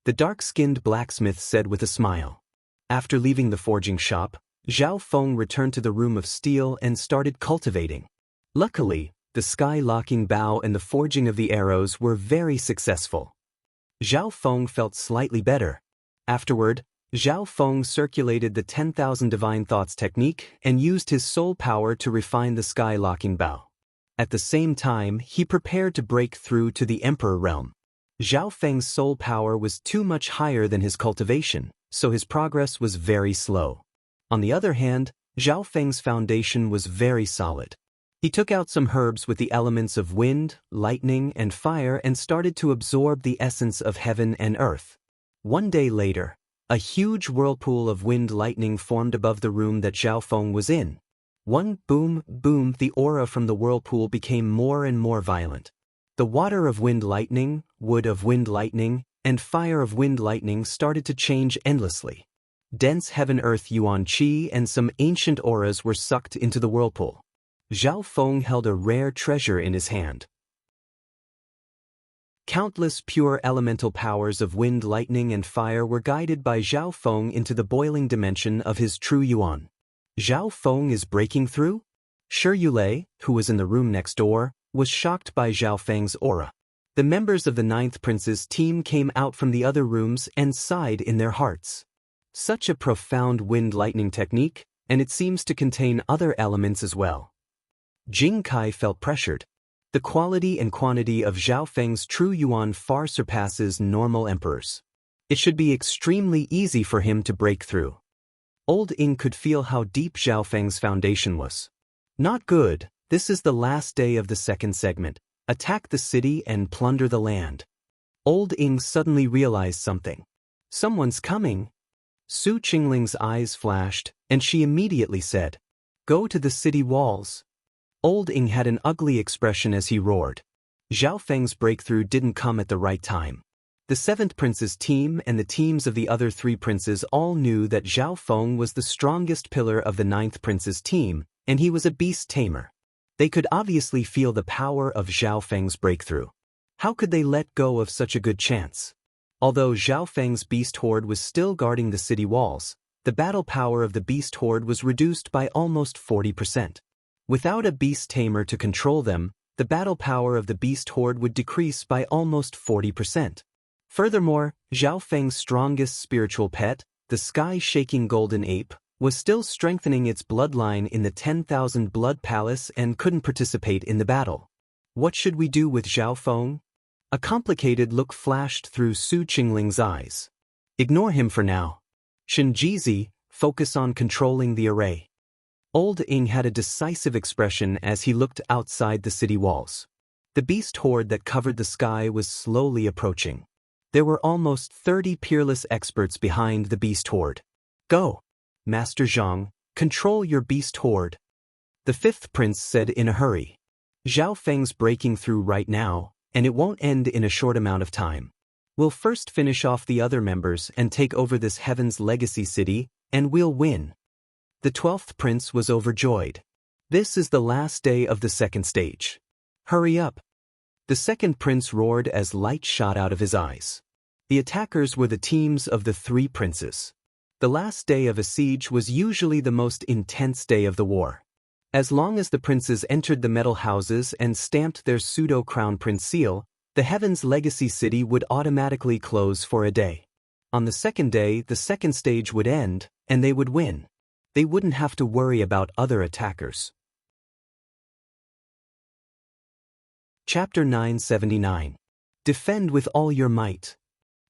The dark-skinned blacksmith said with a smile. After leaving the forging shop, Zhao Feng returned to the room of steel and started cultivating. Luckily, the sky-locking bow and the forging of the arrows were very successful. Zhao Feng felt slightly better. Afterward, Zhao Feng circulated the 10,000 divine thoughts technique and used his soul power to refine the sky-locking bow. At the same time, he prepared to break through to the Emperor realm. Zhao Feng's soul power was too much higher than his cultivation, so his progress was very slow. On the other hand, Zhao Feng's foundation was very solid. He took out some herbs with the elements of wind, lightning, and fire and started to absorb the essence of heaven and earth. One day later, a huge whirlpool of wind-lightning formed above the room that Zhao Feng was in. One boom, boom, the aura from the whirlpool became more and more violent. The water of wind-lightning, wood of wind-lightning, and fire of wind-lightning started to change endlessly. Dense heaven-earth yuan qi and some ancient auras were sucked into the whirlpool. Zhao Feng held a rare treasure in his hand. Countless pure elemental powers of wind, lightning, and fire were guided by Zhao Feng into the boiling dimension of his true yuan. Zhao Feng is breaking through? Shi Yulei, who was in the room next door, was shocked by Zhao Feng's aura. The members of the 9th Prince's team came out from the other rooms and sighed in their hearts. Such a profound wind-lightning technique, and it seems to contain other elements as well. Jing Kai felt pressured. The quality and quantity of Zhao Feng's true yuan far surpasses normal emperors. It should be extremely easy for him to break through. Old Ing could feel how deep Zhao Feng's foundation was. Not good. This is the last day of the second segment. Attack the city and plunder the land. Old Ing suddenly realized something. Someone's coming. Su Qingling's eyes flashed, and she immediately said, "Go to the city walls." Old Ing had an ugly expression as he roared. Zhao Feng's breakthrough didn't come at the right time. The 7th Prince's team and the teams of the other 3 princes all knew that Zhao Feng was the strongest pillar of the 9th Prince's team, and he was a beast tamer. They could obviously feel the power of Zhao Feng's breakthrough. How could they let go of such a good chance? Although Zhao Feng's beast horde was still guarding the city walls, the battle power of the beast horde was reduced by almost 40%. Without a beast tamer to control them, the battle power of the beast horde would decrease by almost 40%. Furthermore, Zhao Feng's strongest spiritual pet, the sky-shaking golden ape, was still strengthening its bloodline in the 10,000 Blood Palace and couldn't participate in the battle. What should we do with Zhao Feng? A complicated look flashed through Su Qingling's eyes. Ignore him for now. Shenjizi, focus on controlling the array. Old Ing had a decisive expression as he looked outside the city walls. The beast horde that covered the sky was slowly approaching. There were almost 30 peerless experts behind the beast horde. Go, Master Zhang, control your beast horde. The fifth prince said in a hurry. Zhao Feng's breaking through right now, and it won't end in a short amount of time. We'll first finish off the other members and take over this Heaven's Legacy city, and we'll win. The 12th prince was overjoyed. This is the last day of the second stage. Hurry up. The second prince roared as light shot out of his eyes. The attackers were the teams of the three princes. The last day of a siege was usually the most intense day of the war. As long as the princes entered the metal houses and stamped their pseudo-crown prince seal, the Heaven's Legacy city would automatically close for a day. On the second day, the second stage would end, and they would win. They wouldn't have to worry about other attackers. Chapter 979. Defend with all your might.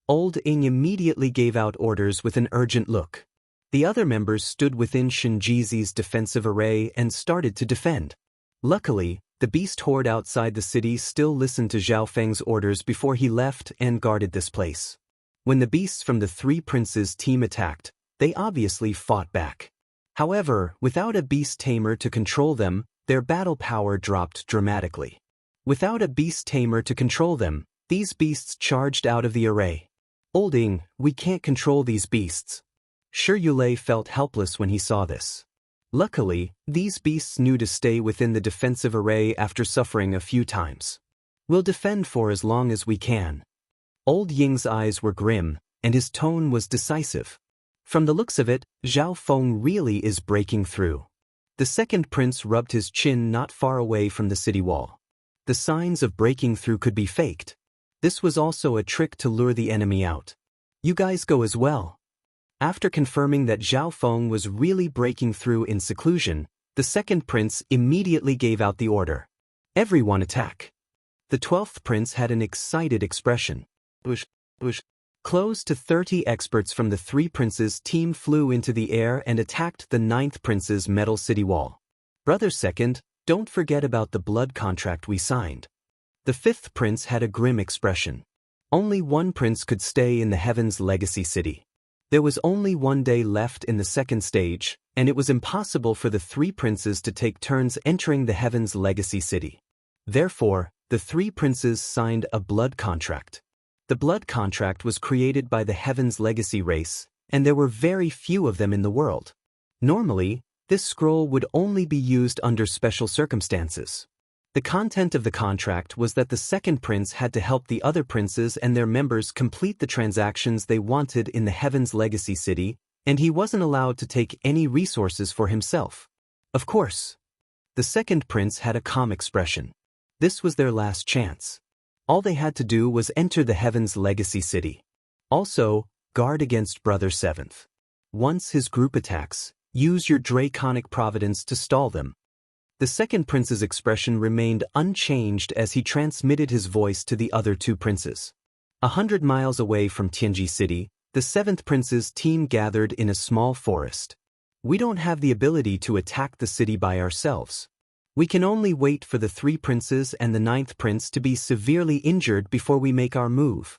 Old Ing immediately gave out orders with an urgent look. The other members stood within Shenjizi's defensive array and started to defend. Luckily, the beast horde outside the city still listened to Zhao Feng's orders before he left and guarded this place. When the beasts from the three princes' team attacked, they obviously fought back. However, without a beast tamer to control them, their battle power dropped dramatically. Without a beast tamer to control them, these beasts charged out of the array. Old Ing, we can't control these beasts. Shi Yulei felt helpless when he saw this. Luckily, these beasts knew to stay within the defensive array after suffering a few times. We'll defend for as long as we can. Old Ying's eyes were grim, and his tone was decisive. From the looks of it, Zhao Feng really is breaking through. The second prince rubbed his chin not far away from the city wall. The signs of breaking through could be faked. This was also a trick to lure the enemy out. You guys go as well. After confirming that Zhao Feng was really breaking through in seclusion, the second prince immediately gave out the order. Everyone attack. The 12th prince had an excited expression. Close to 30 experts from the three princes' team flew into the air and attacked the 9th prince's metal city wall. Brother second, don't forget about the blood contract we signed. The 5th prince had a grim expression. Only one prince could stay in the Heaven's Legacy city. There was only one day left in the second stage, and it was impossible for the three princes to take turns entering the Heaven's Legacy city. Therefore, the three princes signed a blood contract. The blood contract was created by the Heaven's Legacy race, and there were very few of them in the world. Normally, this scroll would only be used under special circumstances. The content of the contract was that the second prince had to help the other princes and their members complete the transactions they wanted in the Heaven's Legacy city, and he wasn't allowed to take any resources for himself. Of course. The second prince had a calm expression. This was their last chance. All they had to do was enter the Heaven's Legacy city. Also, guard against Brother Seventh. Once his group attacks, use your draconic providence to stall them. The second prince's expression remained unchanged as he transmitted his voice to the other two princes. 100 miles away from Tianji City, the 7th prince's team gathered in a small forest. We don't have the ability to attack the city by ourselves. We can only wait for the 3 princes and the 9th prince to be severely injured before we make our move.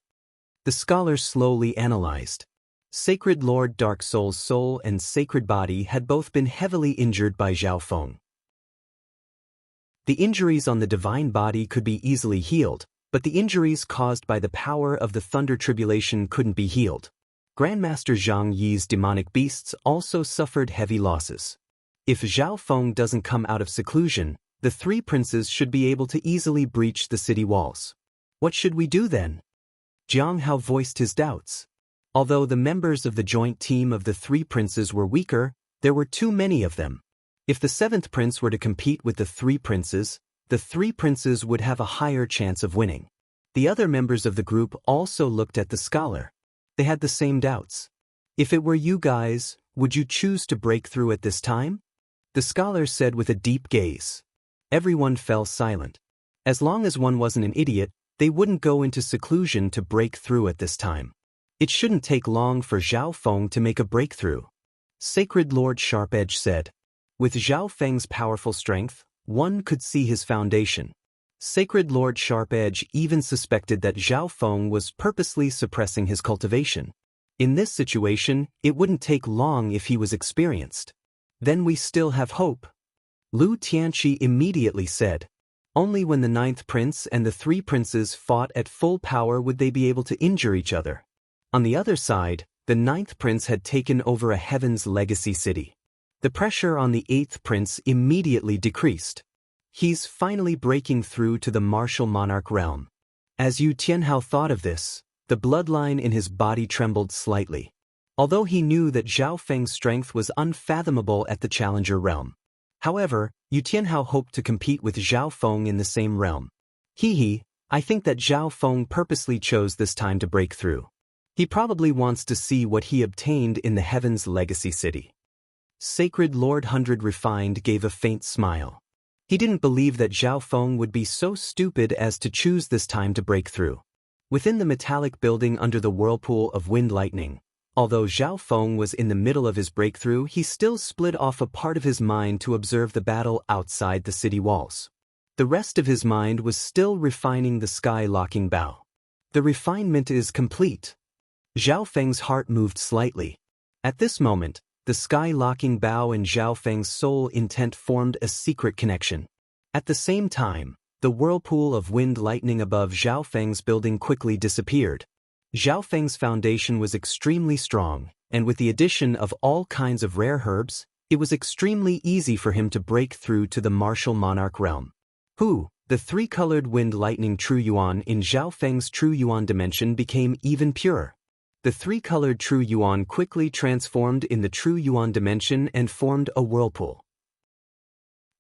The scholar slowly analyzed. Sacred Lord Dark Soul's soul and sacred body had both been heavily injured by Zhao Feng. The injuries on the divine body could be easily healed, but the injuries caused by the power of the Thunder Tribulation couldn't be healed. Grandmaster Zhang Yi's demonic beasts also suffered heavy losses. If Zhao Feng doesn't come out of seclusion, The three princes should be able to easily breach the city walls. What should we do then? Jiang Hao voiced his doubts. Although the members of the joint team of the three princes were weaker, there were too many of them. If the seventh prince were to compete with the three princes would have a higher chance of winning. The other members of the group also looked at the scholar. They had the same doubts. If it were you guys, would you choose to break through at this time? The scholar said with a deep gaze. Everyone fell silent. As long as one wasn't an idiot, they wouldn't go into seclusion to break through at this time. It shouldn't take long for Zhao Feng to make a breakthrough. Sacred Lord Sharp-Edge said. With Zhao Feng's powerful strength, one could see his foundation. Sacred Lord Sharp-Edge even suspected that Zhao Feng was purposely suppressing his cultivation. In this situation, it wouldn't take long if he was experienced. Then we still have hope. Lu Tianqi immediately said. Only when the ninth prince and the three princes fought at full power would they be able to injure each other. On the other side, the ninth prince had taken over a Heaven's Legacy city. The pressure on the eighth prince immediately decreased. He's finally breaking through to the martial monarch realm. As Yu Tianhao thought of this, the bloodline in his body trembled slightly. Although he knew that Zhao Feng's strength was unfathomable at the challenger realm. However, Yu Tianhao hoped to compete with Zhao Feng in the same realm. I think that Zhao Feng purposely chose this time to break through. He probably wants to see what he obtained in the Heaven's Legacy city. Sacred Lord 100 Refined gave a faint smile. He didn't believe that Zhao Feng would be so stupid as to choose this time to break through. Within the metallic building under the whirlpool of wind lightning, although Zhao Feng was in the middle of his breakthrough, he still split off a part of his mind to observe the battle outside the city walls. The rest of his mind was still refining the sky-locking bow. The refinement is complete. Zhao Feng's heart moved slightly. At this moment, the sky-locking bow and Zhao Feng's soul intent formed a secret connection. At the same time, the whirlpool of wind lightning above Zhao Feng's building quickly disappeared. Zhao Feng's foundation was extremely strong, and with the addition of all kinds of rare herbs, it was extremely easy for him to break through to the martial monarch realm. The three-colored wind lightning True Yuan in Zhao Feng's True Yuan dimension became even purer. The three-colored True Yuan quickly transformed in the True Yuan dimension and formed a whirlpool.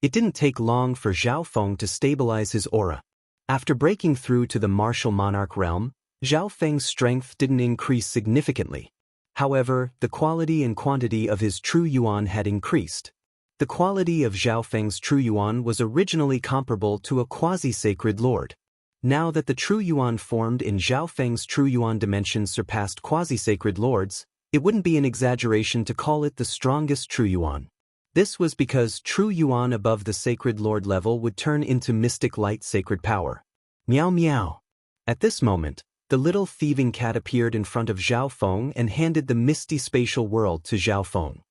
It didn't take long for Zhao Feng to stabilize his aura. After breaking through to the martial monarch realm, Zhao Feng's strength didn't increase significantly. However, the quality and quantity of his True Yuan had increased. The quality of Zhao Feng's True Yuan was originally comparable to a quasi-sacred lord. Now that the True Yuan formed in Zhao Feng's True Yuan dimension surpassed quasi-sacred lords, it wouldn't be an exaggeration to call it the strongest True Yuan. This was because True Yuan above the sacred lord level would turn into mystic light sacred power. Meow meow. At this moment, the little thieving cat appeared in front of Zhao Feng and handed the misty spatial world to Zhao Feng.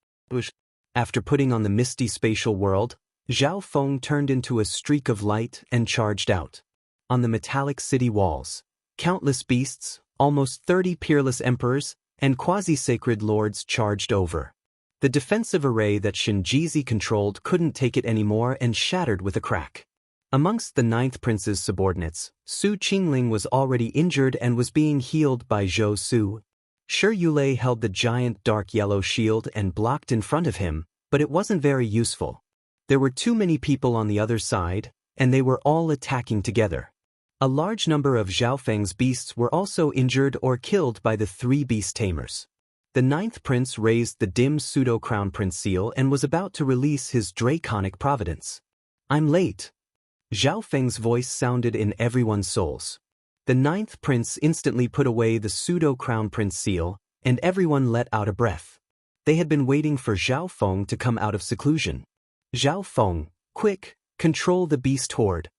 After putting on the misty spatial world, Zhao Feng turned into a streak of light and charged out. On the metallic city walls, countless beasts, almost 30 peerless emperors, and quasi-sacred lords charged over. The defensive array that Shinjizi controlled couldn't take it anymore and shattered with a crack. Amongst the ninth prince's subordinates, Su Qingling was already injured and was being healed by Zhou Su. Shi Yulei held the giant dark yellow shield and blocked in front of him, but it wasn't very useful. There were too many people on the other side, and they were all attacking together. A large number of Zhao Feng's beasts were also injured or killed by the three beast tamers. The ninth prince raised the dim pseudo-crown prince seal and was about to release his draconic providence. I'm late. Zhao Feng's voice sounded in everyone's souls. The ninth prince instantly put away the pseudo-crown prince seal, and everyone let out a breath. They had been waiting for Zhao Feng to come out of seclusion. Zhao Feng, quick, control the beast horde.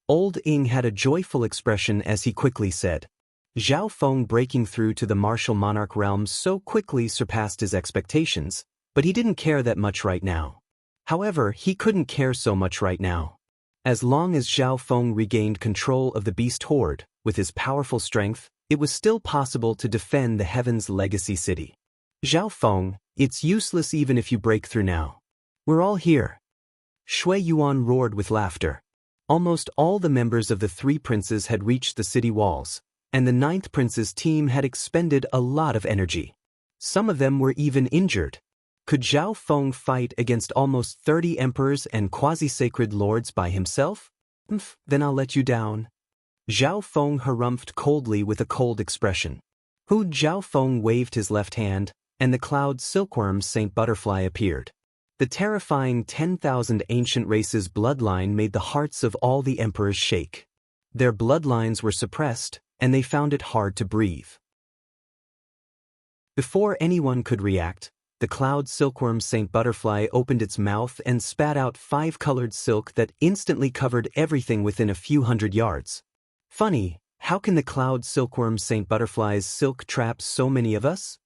Old Ing had a joyful expression as he quickly said. Zhao Feng breaking through to the martial monarch realm so quickly surpassed his expectations, but he didn't care that much right now. However, he couldn't care so much right now. As long as Zhao Feng regained control of the beast horde, with his powerful strength, it was still possible to defend the Heaven's Legacy city. Zhao Feng, it's useless even if you break through now. We're all here. Shui Yuan roared with laughter. Almost all the members of the three princes had reached the city walls, and the ninth prince's team had expended a lot of energy. Some of them were even injured. Could Zhao Feng fight against almost 30 emperors and quasi-sacred lords by himself? Then I'll let you down. Zhao Feng harumphed coldly with a cold expression. Zhao Feng waved his left hand, and the cloud silkworm Saint Butterfly appeared. The terrifying 10,000 ancient races bloodline made the hearts of all the emperors shake. Their bloodlines were suppressed, and they found it hard to breathe. Before anyone could react, the cloud silkworm Saint Butterfly opened its mouth and spat out 5-colored silk that instantly covered everything within a few hundred yards. Funny, how can the cloud silkworm Saint Butterfly's silk trap so many of us?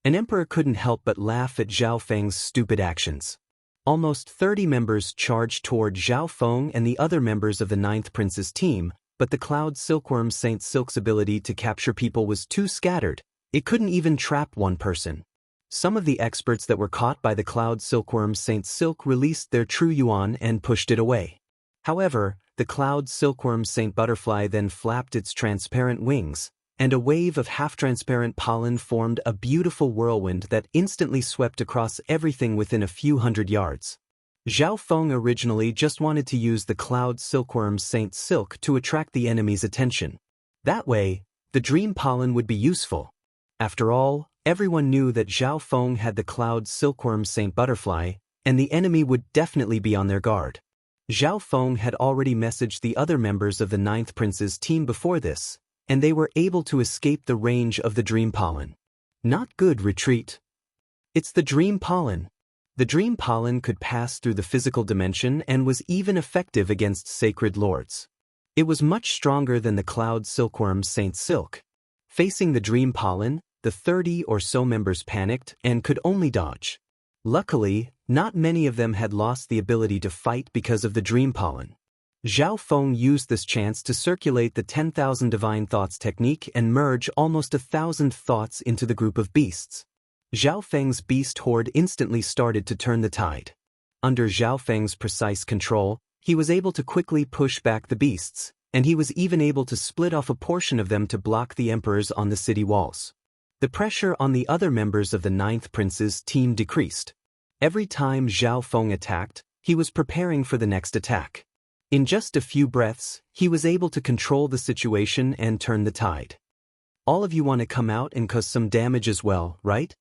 An emperor couldn't help but laugh at Zhao Feng's stupid actions. Almost 30 members charged toward Zhao Feng and the other members of the ninth prince's team, but the cloud silkworm Saint Silk's ability to capture people was too scattered. It couldn't even trap one person. Some of the experts that were caught by the cloud silkworm Saint Silk released their true yuan and pushed it away. However, the cloud silkworm Saint Butterfly then flapped its transparent wings, and a wave of half-transparent pollen formed a beautiful whirlwind that instantly swept across everything within a few hundred yards. Zhao Feng originally just wanted to use the cloud silkworm Saint Silk to attract the enemy's attention. That way, the dream pollen would be useful. After all, everyone knew that Zhao Feng had the cloud silkworm Saint Butterfly, and the enemy would definitely be on their guard. Zhao Feng had already messaged the other members of the ninth prince's team before this, and they were able to escape the range of the dream pollen. Not good retreat. It's the dream pollen. The dream pollen could pass through the physical dimension and was even effective against sacred lords. It was much stronger than the cloud silkworm Saint Silk. Facing the dream pollen, the 30 or so members panicked and could only dodge. Luckily, not many of them had lost the ability to fight because of the dream pollen. Zhao Feng used this chance to circulate the 10,000 divine thoughts technique and merge almost 1,000 thoughts into the group of beasts. Zhao Feng's beast horde instantly started to turn the tide. Under Zhao Feng's precise control, he was able to quickly push back the beasts, and he was even able to split off a portion of them to block the emperors on the city walls. The pressure on the other members of the ninth prince's team decreased. Every time Zhao Feng attacked, he was preparing for the next attack. In just a few breaths, he was able to control the situation and turn the tide. All of you want to come out and cause some damage as well, right?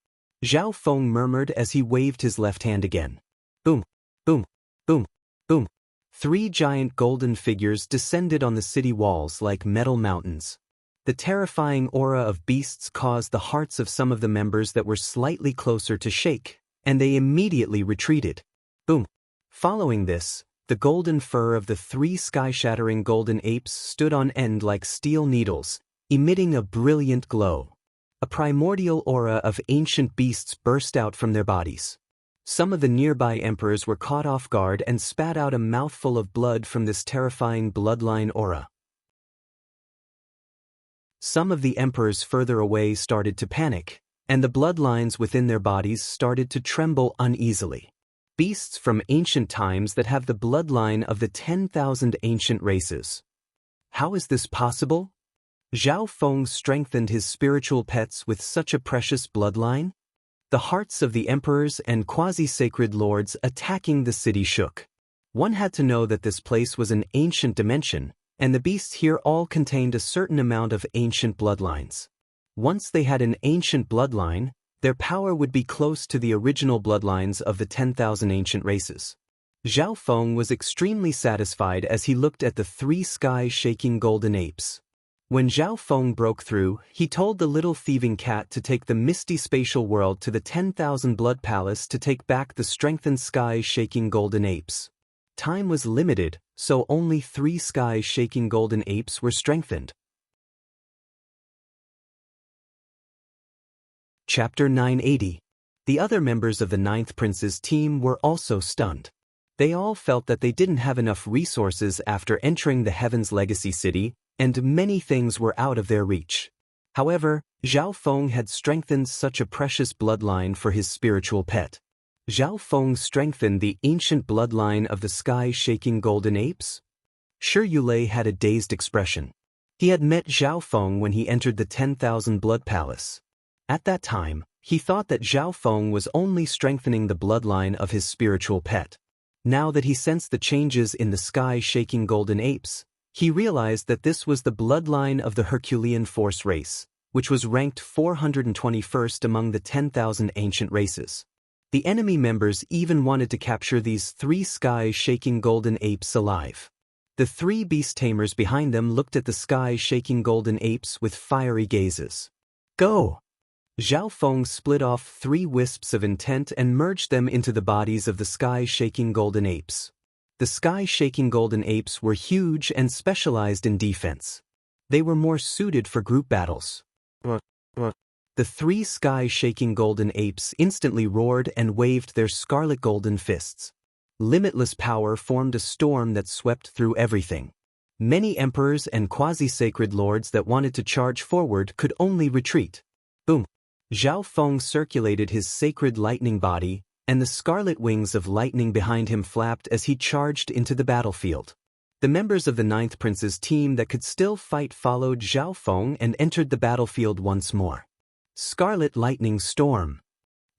Zhao Feng murmured as he waved his left hand again. Boom, boom, boom, boom. 3 giant golden figures descended on the city walls like metal mountains. The terrifying aura of beasts caused the hearts of some of the members that were slightly closer to shake, and they immediately retreated. Boom. Following this, the golden fur of the 3 sky-shattering golden apes stood on end like steel needles, emitting a brilliant glow. A primordial aura of ancient beasts burst out from their bodies. Some of the nearby emperors were caught off guard and spat out a mouthful of blood from this terrifying bloodline aura. Some of the emperors further away started to panic, and the bloodlines within their bodies started to tremble uneasily. Beasts from ancient times that have the bloodline of the 10,000 ancient races. How is this possible? Zhao Feng strengthened his spiritual pets with such a precious bloodline? The hearts of the emperors and quasi-sacred lords attacking the city shook. One had to know that this place was an ancient dimension, and the beasts here all contained a certain amount of ancient bloodlines. Once they had an ancient bloodline, their power would be close to the original bloodlines of the 10,000 ancient races. Zhao Feng was extremely satisfied as he looked at the 3 sky-shaking golden apes. When Zhao Feng broke through, he told the little thieving cat to take the misty spatial world to the 10,000 blood palace to take back the strengthened sky-shaking golden apes. Time was limited, so only 3 sky-shaking golden apes were strengthened. Chapter 980. The other members of the ninth prince's team were also stunned. They all felt that they didn't have enough resources after entering the Heaven's Legacy City, and many things were out of their reach. However, Zhao Feng had strengthened such a precious bloodline for his spiritual pet. Zhao Feng strengthened the ancient bloodline of the sky-shaking golden apes? Shi Yulei had a dazed expression. He had met Zhao Feng when he entered the 10,000 Blood Palace. At that time, he thought that Zhao Feng was only strengthening the bloodline of his spiritual pet. Now that he sensed the changes in the sky-shaking golden apes, he realized that this was the bloodline of the Herculean Force race, which was ranked 421st among the 10,000 ancient races. The enemy members even wanted to capture these 3 sky-shaking golden apes alive. The 3 beast tamers behind them looked at the sky-shaking golden apes with fiery gazes. Go! Zhao Feng split off 3 wisps of intent and merged them into the bodies of the sky-shaking golden apes. The sky-shaking golden apes were huge and specialized in defense. They were more suited for group battles. The 3 sky-shaking golden apes instantly roared and waved their scarlet golden fists. Limitless power formed a storm that swept through everything. Many emperors and quasi-sacred lords that wanted to charge forward could only retreat. Boom! Zhao Feng circulated his sacred lightning body, and the scarlet wings of lightning behind him flapped as he charged into the battlefield. The members of the 9th Prince's team that could still fight followed Zhao Feng and entered the battlefield once more. Scarlet Lightning Storm.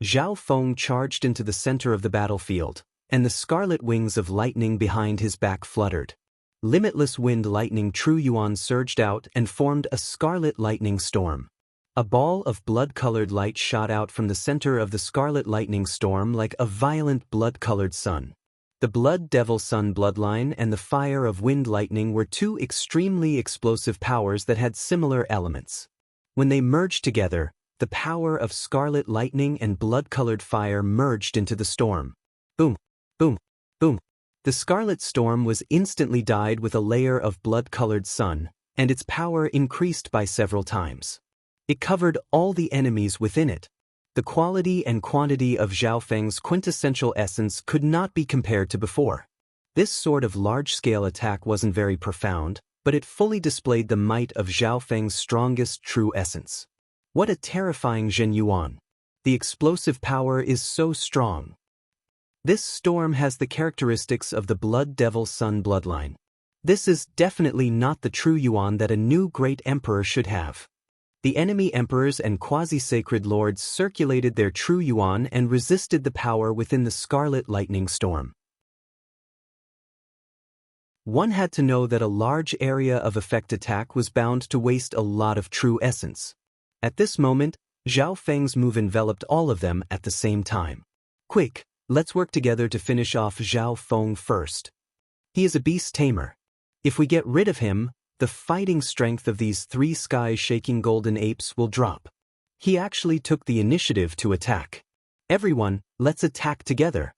Zhao Feng charged into the center of the battlefield, and the scarlet wings of lightning behind his back fluttered. Limitless wind lightning True Yuan surged out and formed a scarlet lightning storm. A ball of blood-colored light shot out from the center of the scarlet lightning storm like a violent blood-colored sun. The Blood Devil Sun bloodline and the fire of wind lightning were 2 extremely explosive powers that had similar elements. When they merged together, the power of scarlet lightning and blood-colored fire merged into the storm. Boom, boom, boom. The scarlet storm was instantly dyed with a layer of blood-colored sun, and its power increased by several times. It covered all the enemies within it. The quality and quantity of Zhao Feng's quintessential essence could not be compared to before. This sort of large-scale attack wasn't very profound, but it fully displayed the might of Zhao Feng's strongest true essence. What a terrifying Zhen Yuan! The explosive power is so strong. This storm has the characteristics of the Blood Devil Sun bloodline. This is definitely not the true Yuan that a new great emperor should have. The enemy emperors and quasi-sacred lords circulated their true Yuan and resisted the power within the scarlet lightning storm. One had to know that a large area of effect attack was bound to waste a lot of true essence. At this moment, Zhao Feng's move enveloped all of them at the same time. Quick, let's work together to finish off Zhao Feng first. He is a beast tamer. If we get rid of him, the fighting strength of these 3 sky-shaking golden apes will drop. He actually took the initiative to attack. Everyone, let's attack together.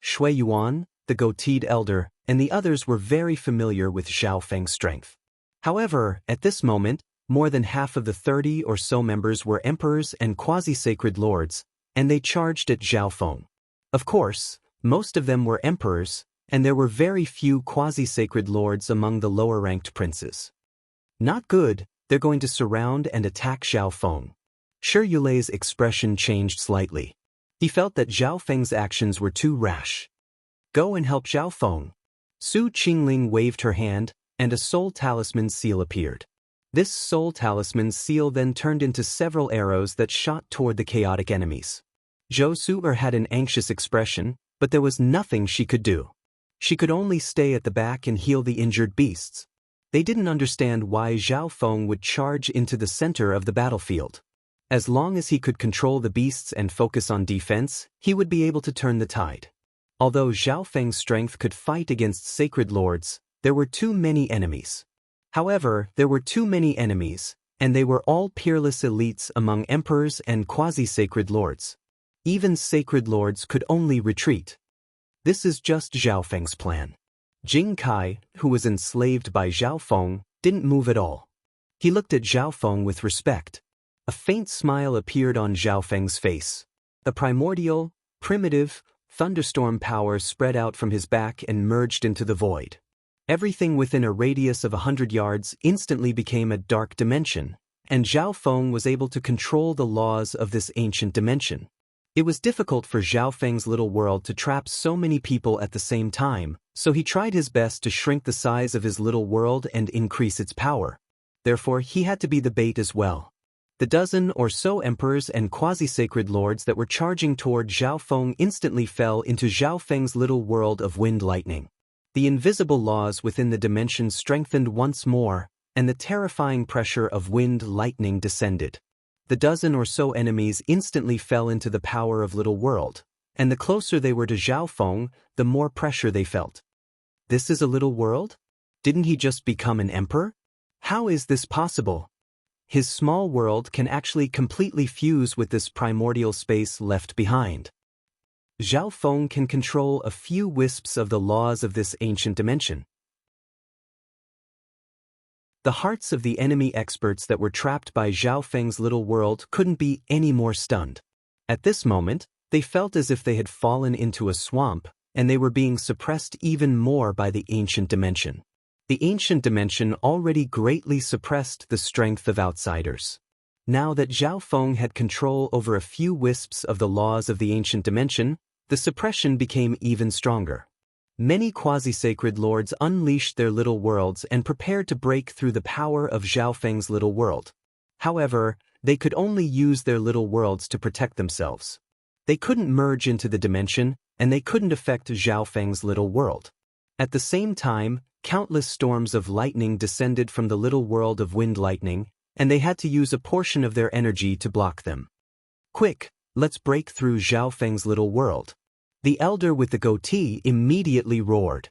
Shui Yuan, the goateed elder, and the others were very familiar with Zhao Feng's strength. However, at this moment, more than half of the 30 or so members were emperors and quasi-sacred lords, and they charged at Zhao Feng. Of course, most of them were emperors, and there were very few quasi-sacred lords among the lower-ranked princes. Not good, they're going to surround and attack Zhao Feng. Shi Yulei's expression changed slightly. He felt that Zhao Feng's actions were too rash. Go and help Zhao Feng. Su Qingling waved her hand, and a soul talisman seal appeared. This soul talisman seal then turned into several arrows that shot toward the chaotic enemies. Zhou Su'er had an anxious expression, but there was nothing she could do. She could only stay at the back and heal the injured beasts. They didn't understand why Zhao Feng would charge into the center of the battlefield. As long as he could control the beasts and focus on defense, he would be able to turn the tide. Although Zhao Feng's strength could fight against sacred lords, there were too many enemies. However, there were too many enemies, and they were all peerless elites among emperors and quasi-sacred lords. Even sacred lords could only retreat. This is just Zhao Feng's plan. Jing Kai, who was enslaved by Zhao Feng, didn't move at all. He looked at Zhao Feng with respect. A faint smile appeared on Zhao Feng's face. The primordial, primitive, thunderstorm power spread out from his back and merged into the void. Everything within a radius of 100 yards instantly became a dark dimension, and Zhao Feng was able to control the laws of this ancient dimension. It was difficult for Zhao Feng's little world to trap so many people at the same time, so he tried his best to shrink the size of his little world and increase its power. Therefore, he had to be the bait as well. The dozen or so emperors and quasi-sacred lords that were charging toward Zhao Feng instantly fell into Zhao Feng's little world of wind lightning. The invisible laws within the dimension strengthened once more, and the terrifying pressure of wind lightning descended. The dozen or so enemies instantly fell into the power of little world, and the closer they were to Zhao Feng, the more pressure they felt. This is a little world? Didn't he just become an emperor? How is this possible? His small world can actually completely fuse with this primordial space left behind. Zhao Feng can control a few wisps of the laws of this ancient dimension. The hearts of the enemy experts that were trapped by Zhao Feng's little world couldn't be any more stunned. At this moment, they felt as if they had fallen into a swamp, and they were being suppressed even more by the ancient dimension. The ancient dimension already greatly suppressed the strength of outsiders. Now that Zhao Feng had control over a few wisps of the laws of the ancient dimension, the suppression became even stronger. Many quasi-sacred lords unleashed their little worlds and prepared to break through the power of Zhao Feng's little world. However, they could only use their little worlds to protect themselves. They couldn't merge into the dimension, and they couldn't affect Zhao Feng's little world. At the same time, countless storms of lightning descended from the little world of wind lightning, and they had to use a portion of their energy to block them. Quick, let's break through Zhao Feng's little world. The elder with the goatee immediately roared.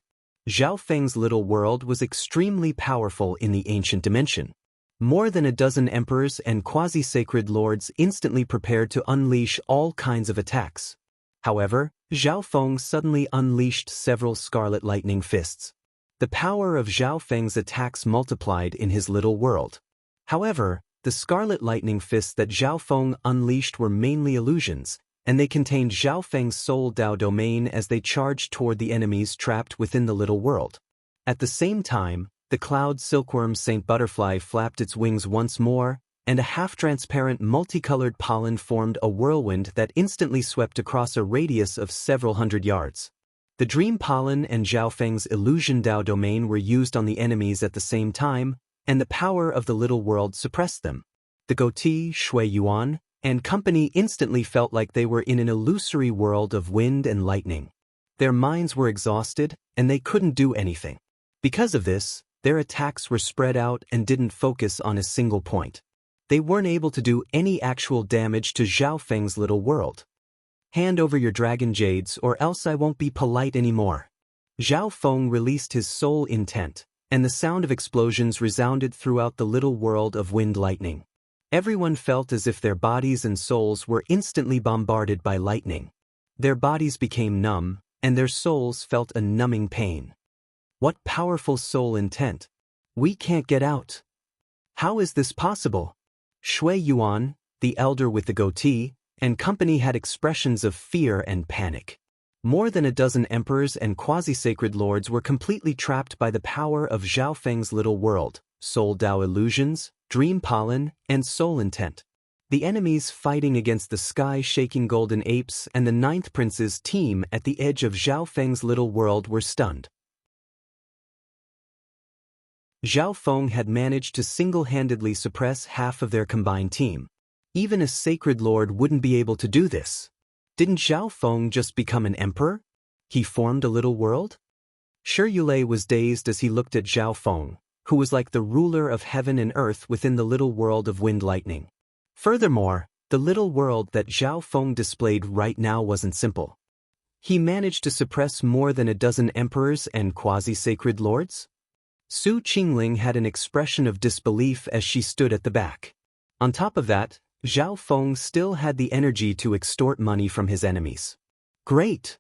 Zhao Feng's little world was extremely powerful in the ancient dimension. More than a dozen emperors and quasi-sacred lords instantly prepared to unleash all kinds of attacks. However, Zhao Feng suddenly unleashed several scarlet lightning fists. The power of Zhao Feng's attacks multiplied in his little world. However, the scarlet lightning fists that Zhao Feng unleashed were mainly illusions, and they contained Zhao Feng's soul Dao domain as they charged toward the enemies trapped within the little world. At the same time, the cloud silkworm Saint Butterfly flapped its wings once more, and a half-transparent multicolored pollen formed a whirlwind that instantly swept across a radius of several hundred yards. The dream pollen and Zhao Feng's illusion Dao domain were used on the enemies at the same time, and the power of the little world suppressed them. The goatee, Shui Yuan, and company instantly felt like they were in an illusory world of wind and lightning. Their minds were exhausted, and they couldn't do anything. Because of this, their attacks were spread out and didn't focus on a single point. They weren't able to do any actual damage to Zhao Feng's little world. Hand over your dragon jades or else I won't be polite anymore. Zhao Feng released his soul intent, and the sound of explosions resounded throughout the little world of wind lightning. Everyone felt as if their bodies and souls were instantly bombarded by lightning. Their bodies became numb, and their souls felt a numbing pain. What powerful soul intent! We can't get out. How is this possible? Shui Yuan, the elder with the goatee, and company had expressions of fear and panic. More than a dozen emperors and quasi-sacred lords were completely trapped by the power of Zhao Feng's little world, soul Dao illusions, dream pollen, and soul intent. The enemies fighting against the sky-shaking golden apes and the Ninth Prince's team at the edge of Zhao Feng's little world were stunned. Zhao Feng had managed to single-handedly suppress half of their combined team. Even a sacred lord wouldn't be able to do this. Didn't Zhao Feng just become an emperor? He formed a little world? Shi Yulei was dazed as he looked at Zhao Feng, who was like the ruler of heaven and earth within the little world of wind lightning. Furthermore, the little world that Zhao Feng displayed right now wasn't simple. He managed to suppress more than a dozen emperors and quasi-sacred lords? Su Qingling had an expression of disbelief as she stood at the back. On top of that, Zhao Feng still had the energy to extort money from his enemies. Great!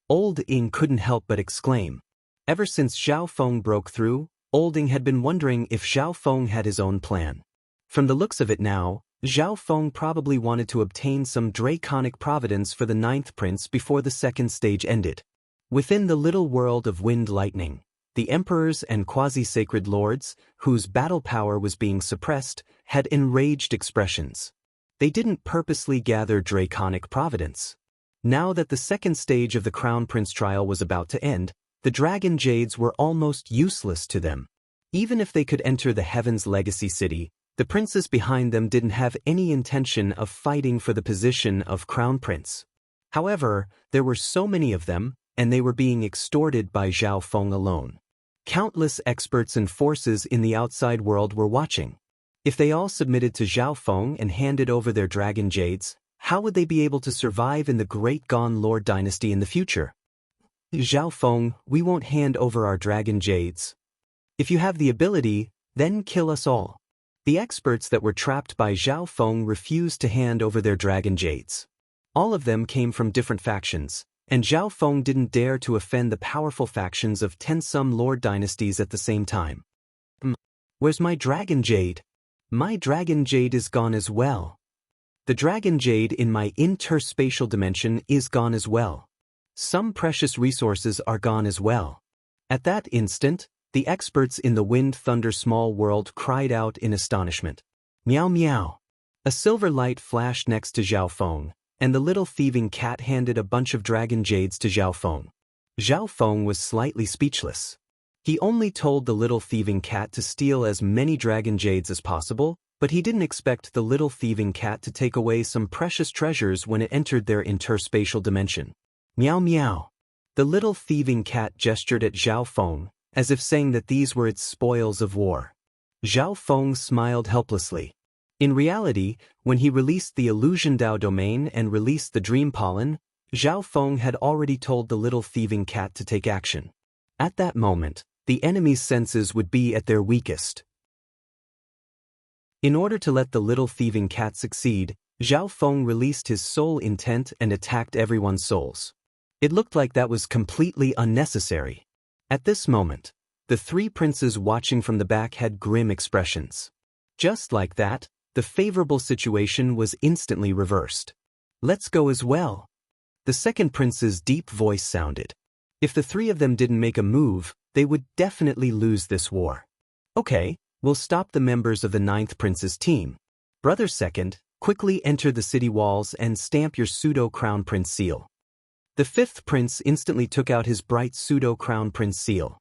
Old Ing couldn't help but exclaim. Ever since Zhao Feng broke through, Old Ing had been wondering if Zhao Feng had his own plan. From the looks of it now, Zhao Feng probably wanted to obtain some draconic providence for the Ninth Prince before the second stage ended. Within the little world of wind lightning, the emperors and quasi-sacred lords, whose battle power was being suppressed, had enraged expressions. They didn't purposely gather draconic providence. Now that the second stage of the Crown Prince trial was about to end, the dragon jades were almost useless to them. Even if they could enter the Heaven's Legacy City, the princes behind them didn't have any intention of fighting for the position of Crown Prince. However, there were so many of them, and they were being extorted by Zhao Feng alone. Countless experts and forces in the outside world were watching. If they all submitted to Zhao Feng and handed over their dragon jades, how would they be able to survive in the Great Gon Lord dynasty in the future? Zhao Feng, we won't hand over our dragon jades. If you have the ability, then kill us all. The experts that were trapped by Zhao Feng refused to hand over their dragon jades. All of them came from different factions, and Zhao Feng didn't dare to offend the powerful factions of 10-some lord dynasties at the same time. Where's my dragon jade? My dragon jade is gone as well. The dragon jade in my interspatial dimension is gone as well. Some precious resources are gone as well. At that instant, the experts in the Wind Thunder Small World cried out in astonishment. Meow meow. A silver light flashed next to Zhao Feng, and the little thieving cat handed a bunch of dragon jades to Zhao Feng. Zhao Feng was slightly speechless. He only told the little thieving cat to steal as many dragon jades as possible, but he didn't expect the little thieving cat to take away some precious treasures when it entered their interspatial dimension. Meow meow. The little thieving cat gestured at Zhao Feng, as if saying that these were its spoils of war. Zhao Feng smiled helplessly. In reality, when he released the Illusion Dao domain and released the Dream Pollen, Zhao Feng had already told the little thieving cat to take action. At that moment, the enemy's senses would be at their weakest. In order to let the little thieving cat succeed, Zhao Feng released his soul intent and attacked everyone's souls. It looked like that was completely unnecessary. At this moment, the three princes watching from the back had grim expressions. Just like that, the favorable situation was instantly reversed. Let's go as well. The second prince's deep voice sounded. If the three of them didn't make a move, they would definitely lose this war. Okay, we'll stop the members of the ninth prince's team. Brother second, quickly enter the city walls and stamp your pseudo-crown prince seal. The fifth prince instantly took out his bright pseudo-crown prince seal.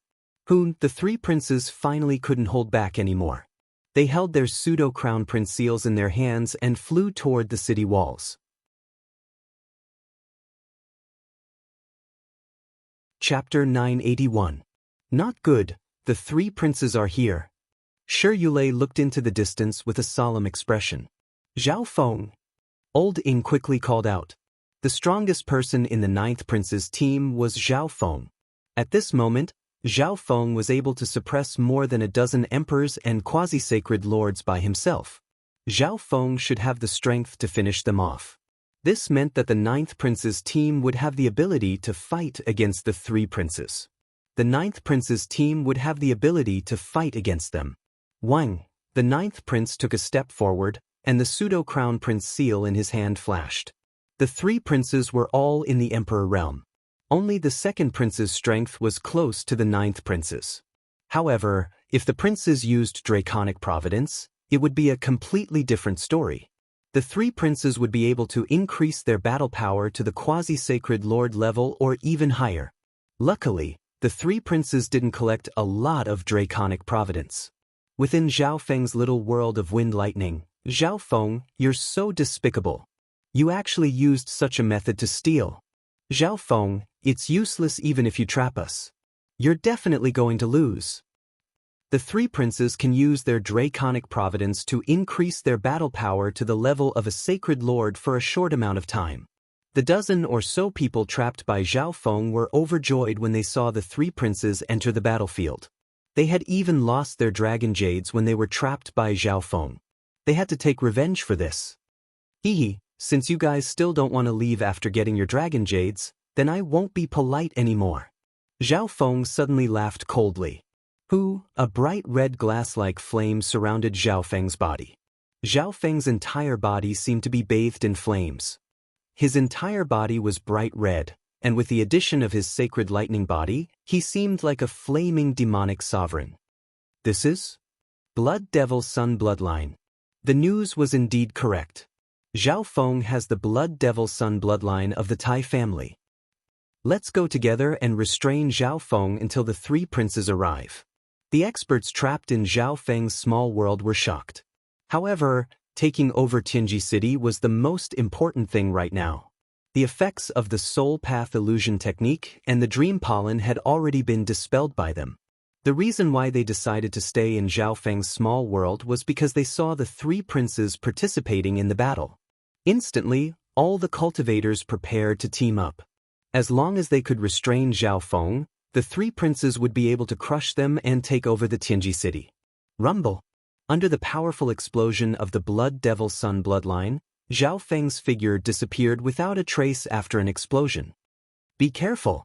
The three princes finally couldn't hold back anymore. They held their pseudo-crown prince seals in their hands and flew toward the city walls. Chapter 981. Not good, the three princes are here. Shi Yulei looked into the distance with a solemn expression. Zhao Feng. Old Ing quickly called out. The strongest person in the ninth prince's team was Zhao Feng. At this moment, Zhao Feng was able to suppress more than a dozen emperors and quasi-sacred lords by himself. Zhao Feng should have the strength to finish them off. This meant that the ninth prince's team would have the ability to fight against the three princes. The ninth prince's team would have the ability to fight against them. Wang, the ninth prince took a step forward, and the pseudo-crown prince seal in his hand flashed. The three princes were all in the emperor realm. Only the second prince's strength was close to the ninth prince's. However, if the princes used draconic providence, it would be a completely different story. The three princes would be able to increase their battle power to the quasi-sacred lord level or even higher. Luckily, the three princes didn't collect a lot of draconic providence. Within Zhao Feng's little world of wind lightning, Zhao Feng, you're so despicable. You actually used such a method to steal. Zhao Feng, it's useless even if you trap us. You're definitely going to lose. The three princes can use their draconic providence to increase their battle power to the level of a sacred lord for a short amount of time. The dozen or so people trapped by Zhao Feng were overjoyed when they saw the three princes enter the battlefield. They had even lost their dragon jades when they were trapped by Zhao Feng. They had to take revenge for this. Hehe, since you guys still don't want to leave after getting your dragon jades, then I won't be polite anymore. Zhao Feng suddenly laughed coldly. A bright red glass-like flame surrounded Zhao Feng's body. Zhao Feng's entire body seemed to be bathed in flames. His entire body was bright red, and with the addition of his sacred lightning body, he seemed like a flaming demonic sovereign. This is? Blood Devil Sun Bloodline. The news was indeed correct. Zhao Feng has the blood devil son bloodline of the Tai family. Let's go together and restrain Zhao Feng until the three princes arrive. The experts trapped in Zhao Feng's small world were shocked. However, taking over Tianji City was the most important thing right now. The effects of the soul path illusion technique and the dream pollen had already been dispelled by them. The reason why they decided to stay in Zhao Feng's small world was because they saw the three princes participating in the battle. Instantly, all the cultivators prepared to team up. As long as they could restrain Zhao Feng, the three princes would be able to crush them and take over the Tianji city. Rumble. Under the powerful explosion of the blood devil sun bloodline, Zhao Feng's figure disappeared without a trace after an explosion. Be careful.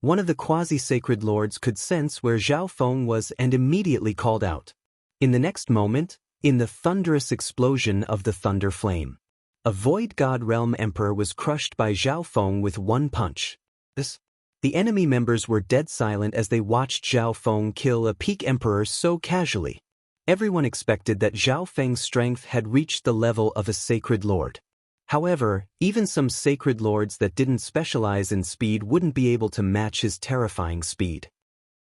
One of the quasi-sacred lords could sense where Zhao Feng was and immediately called out. In the next moment, in the thunderous explosion of the thunder flame, a void god realm emperor was crushed by Zhao Feng with one punch. The enemy members were dead silent as they watched Zhao Feng kill a peak emperor so casually. Everyone expected that Zhao Feng's strength had reached the level of a sacred lord. However, even some sacred lords that didn't specialize in speed wouldn't be able to match his terrifying speed.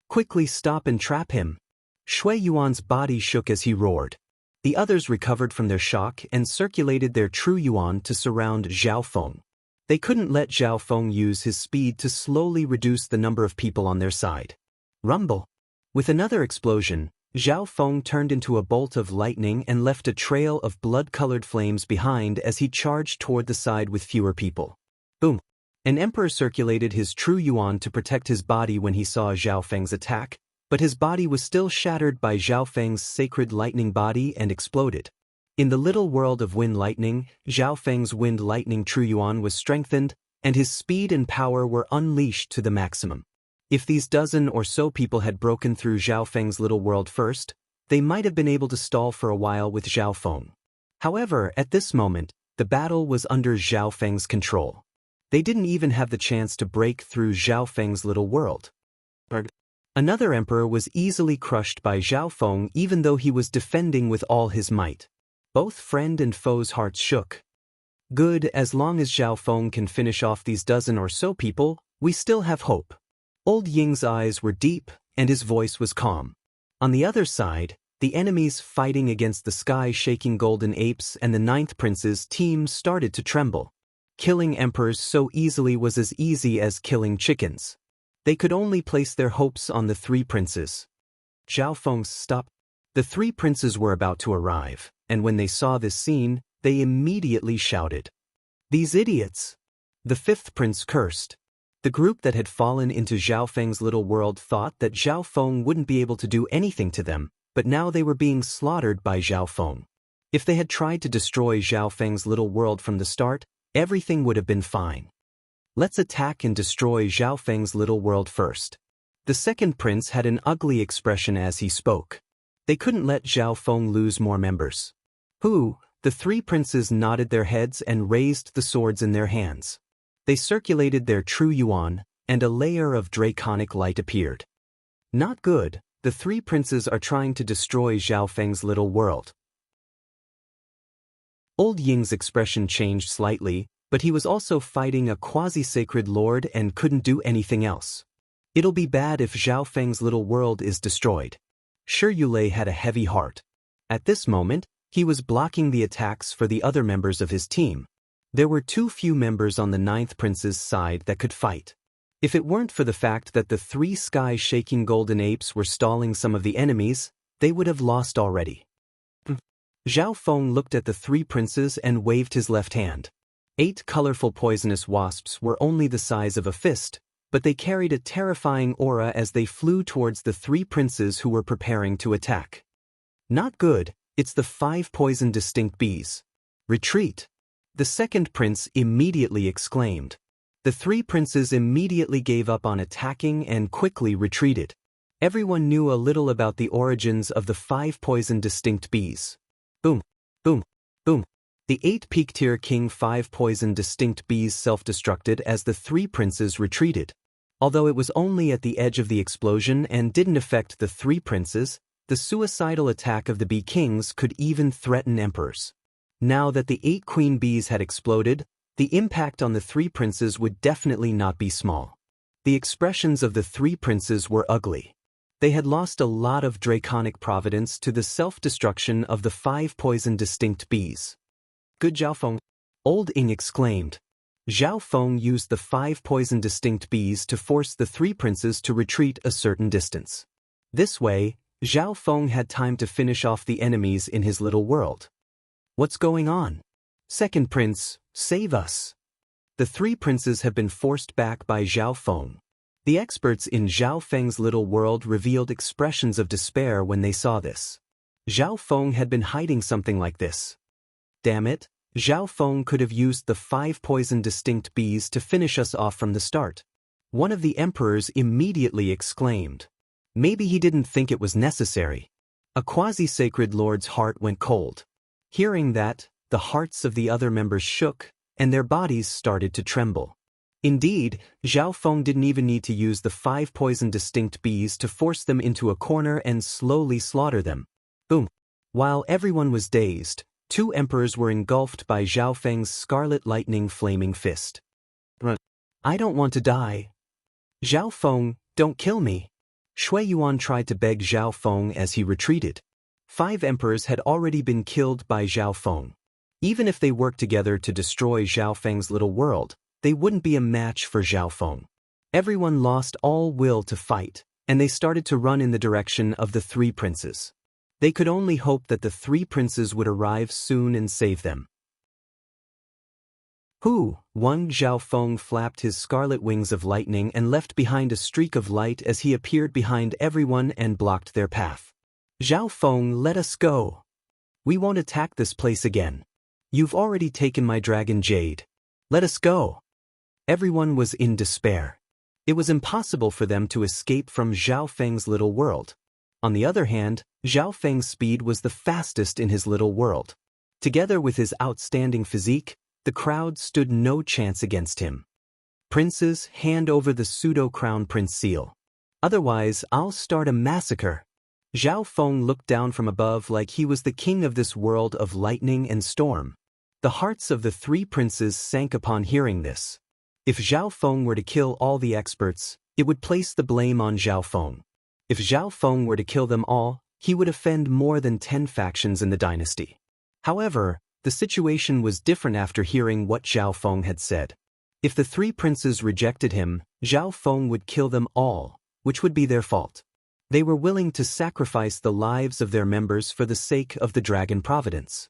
Quickly stop and trap him. Shui Yuan's body shook as he roared. The others recovered from their shock and circulated their true yuan to surround Zhao Feng. They couldn't let Zhao Feng use his speed to slowly reduce the number of people on their side. Rumble. With another explosion, Zhao Feng turned into a bolt of lightning and left a trail of blood-colored flames behind as he charged toward the side with fewer people. Boom. An emperor circulated his true yuan to protect his body when he saw Zhao Feng's attack, but his body was still shattered by Zhao Feng's sacred lightning body and exploded. In the little world of wind lightning, Zhao Feng's wind lightning true yuan was strengthened, and his speed and power were unleashed to the maximum. If these dozen or so people had broken through Zhao Feng's little world first, they might have been able to stall for a while with Zhao Feng. However, at this moment, the battle was under Zhao Feng's control. They didn't even have the chance to break through Zhao Feng's little world. Another emperor was easily crushed by Zhao Feng even though he was defending with all his might. Both friend and foe's hearts shook. Good, as long as Zhao Feng can finish off these dozen or so people, we still have hope. Old Ying's eyes were deep, and his voice was calm. On the other side, the enemies fighting against the sky-shaking golden apes and the ninth prince's team started to tremble. Killing emperors so easily was as easy as killing chickens. They could only place their hopes on the three princes. Zhao Feng stopped. The three princes were about to arrive, and when they saw this scene, they immediately shouted, "These idiots!" The fifth prince cursed. The group that had fallen into Zhao Feng's little world thought that Zhao Feng wouldn't be able to do anything to them, but now they were being slaughtered by Zhao Feng. If they had tried to destroy Zhao Feng's little world from the start, everything would have been fine. Let's attack and destroy Zhao Feng's little world first. The second prince had an ugly expression as he spoke. They couldn't let Zhao Feng lose more members. The three princes nodded their heads and raised the swords in their hands. They circulated their true yuan, and a layer of draconic light appeared. Not good, the three princes are trying to destroy Zhao Feng's little world. Old Ying's expression changed slightly, but he was also fighting a quasi-sacred lord and couldn't do anything else. It'll be bad if Zhao Feng's little world is destroyed. Shi Yulei had a heavy heart. At this moment, he was blocking the attacks for the other members of his team. There were too few members on the ninth prince's side that could fight. If it weren't for the fact that the three sky-shaking golden apes were stalling some of the enemies, they would have lost already. Zhao Feng looked at the three princes and waved his left hand. 8 colorful poisonous wasps were only the size of a fist, but they carried a terrifying aura as they flew towards the three princes who were preparing to attack. Not good, it's the 5 poison distinct bees. Retreat! The second prince immediately exclaimed. The three princes immediately gave up on attacking and quickly retreated. Everyone knew a little about the origins of the 5 poison distinct bees. Boom, boom, boom. The 8 peak-tier King 5 poison distinct bees self-destructed as the three princes retreated. Although it was only at the edge of the explosion and didn't affect the three princes, The suicidal attack of the bee kings could even threaten emperors. Now that the 8 queen bees had exploded, the impact on the 3 princes would definitely not be small. The expressions of the 3 princes were ugly. They had lost a lot of draconic providence to the self-destruction of the 5 poison distinct bees. Good Zhao Feng, Old Ing exclaimed. Zhao Feng used the 5 poison distinct bees to force the 3 princes to retreat a certain distance. This way, Zhao Feng had time to finish off the enemies in his little world. What's going on? Second prince, save us. The 3 princes have been forced back by Zhao Feng. The experts in Zhao Feng's little world revealed expressions of despair when they saw this. Zhao Feng had been hiding something like this. Damn it, Zhao Feng could have used the 5 poison distinct bees to finish us off from the start. One of the emperors immediately exclaimed. Maybe he didn't think it was necessary. A quasi-sacred lord's heart went cold. Hearing that, the hearts of the other members shook, and their bodies started to tremble. Indeed, Zhao Feng didn't even need to use the 5 poison distinct bees to force them into a corner and slowly slaughter them. Boom! While everyone was dazed, 2 emperors were engulfed by Zhao Feng's scarlet lightning flaming fist. I don't want to die. Zhao Feng, don't kill me. Shui Yuan tried to beg Zhao Feng as he retreated. 5 emperors had already been killed by Zhao Feng. Even if they worked together to destroy Zhao Feng's little world, they wouldn't be a match for Zhao Feng. Everyone lost all will to fight, and they started to run in the direction of the 3 princes. They could only hope that the 3 princes would arrive soon and save them. One Zhao Feng flapped his scarlet wings of lightning and left behind a streak of light as he appeared behind everyone and blocked their path. Zhao Feng, let us go. We won't attack this place again. You've already taken my dragon jade. Let us go. Everyone was in despair. It was impossible for them to escape from Zhao Feng's little world. On the other hand, Zhao Feng's speed was the fastest in his little world. Together with his outstanding physique, the crowd stood no chance against him. Princes, hand over the pseudo-crown prince seal. Otherwise, I'll start a massacre. Zhao Feng looked down from above like he was the king of this world of lightning and storm. The hearts of the 3 princes sank upon hearing this. If Zhao Feng were to kill all the experts, it would place the blame on Zhao Feng. If Zhao Feng were to kill them all, he would offend more than 10 factions in the dynasty. However, the situation was different after hearing what Zhao Feng had said. If the 3 princes rejected him, Zhao Feng would kill them all, which would be their fault. They were willing to sacrifice the lives of their members for the sake of the dragon providence.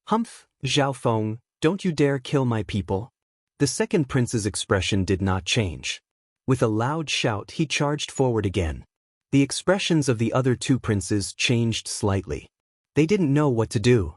Humph, Zhao Feng, don't you dare kill my people. The second prince's expression did not change. With a loud shout, he charged forward again. The expressions of the other 2 princes changed slightly. They didn't know what to do.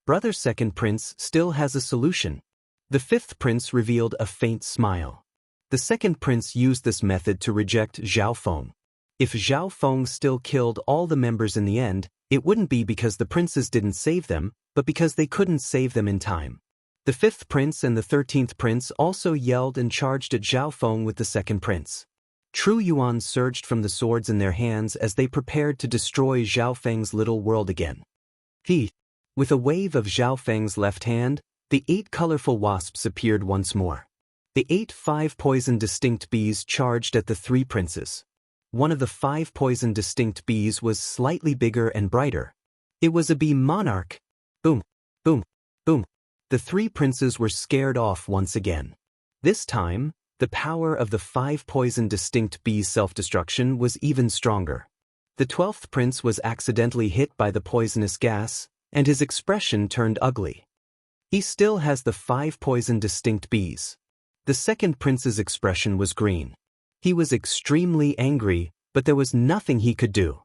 Brother second prince still has a solution. The 5th prince revealed a faint smile. The second prince used this method to reject Zhao Feng. If Zhao Feng still killed all the members in the end, it wouldn't be because the princes didn't save them, but because they couldn't save them in time. The 5th prince and the 13th prince also yelled and charged at Zhao Feng with the second prince. True Yuan surged from the swords in their hands as they prepared to destroy Zhao Feng's little world again. With a wave of Zhao Feng's left hand, the 8 colorful wasps appeared once more. The 8 5-poison distinct bees charged at the 3 princes. One of the 5 poison distinct bees was slightly bigger and brighter. It was a bee monarch. Boom, boom, boom. The 3 princes were scared off once again. This time, the power of the 5 poison distinct bees' self-destruction was even stronger. The 12th prince was accidentally hit by the poisonous gas, and his expression turned ugly. He still has the 5 poison distinct bees. The second prince's expression was green. He was extremely angry, but there was nothing he could do.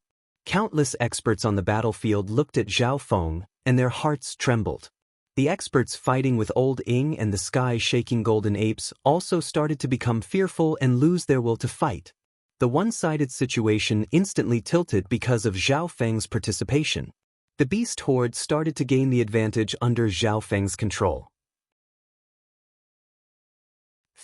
Countless experts on the battlefield looked at Zhao Feng, and their hearts trembled. The experts fighting with Old Ing and the sky-shaking golden apes also started to become fearful and lose their will to fight. The one-sided situation instantly tilted because of Zhao Feng's participation. The beast horde started to gain the advantage under Zhao Feng's control.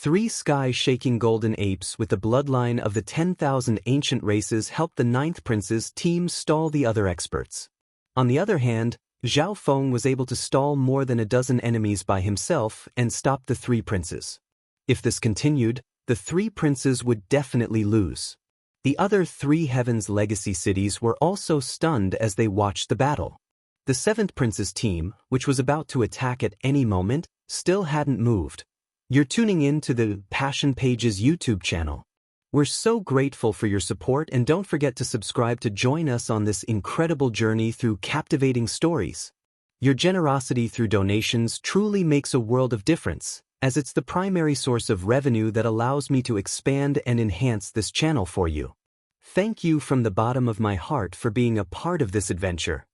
3 sky-shaking golden apes with the bloodline of the 10,000 ancient races helped the 9th prince's team stall the other experts. On the other hand, Zhao Feng was able to stall more than a dozen enemies by himself and stop the 3 princes. If this continued, the 3 princes would definitely lose. The other 3 Heaven's Legacy cities were also stunned as they watched the battle. The 7th prince's team, which was about to attack at any moment, still hadn't moved. You're tuning in to the Passion Pages YouTube channel. We're so grateful for your support, and don't forget to subscribe to join us on this incredible journey through captivating stories. Your generosity through donations truly makes a world of difference, as it's the primary source of revenue that allows me to expand and enhance this channel for you. Thank you from the bottom of my heart for being a part of this adventure.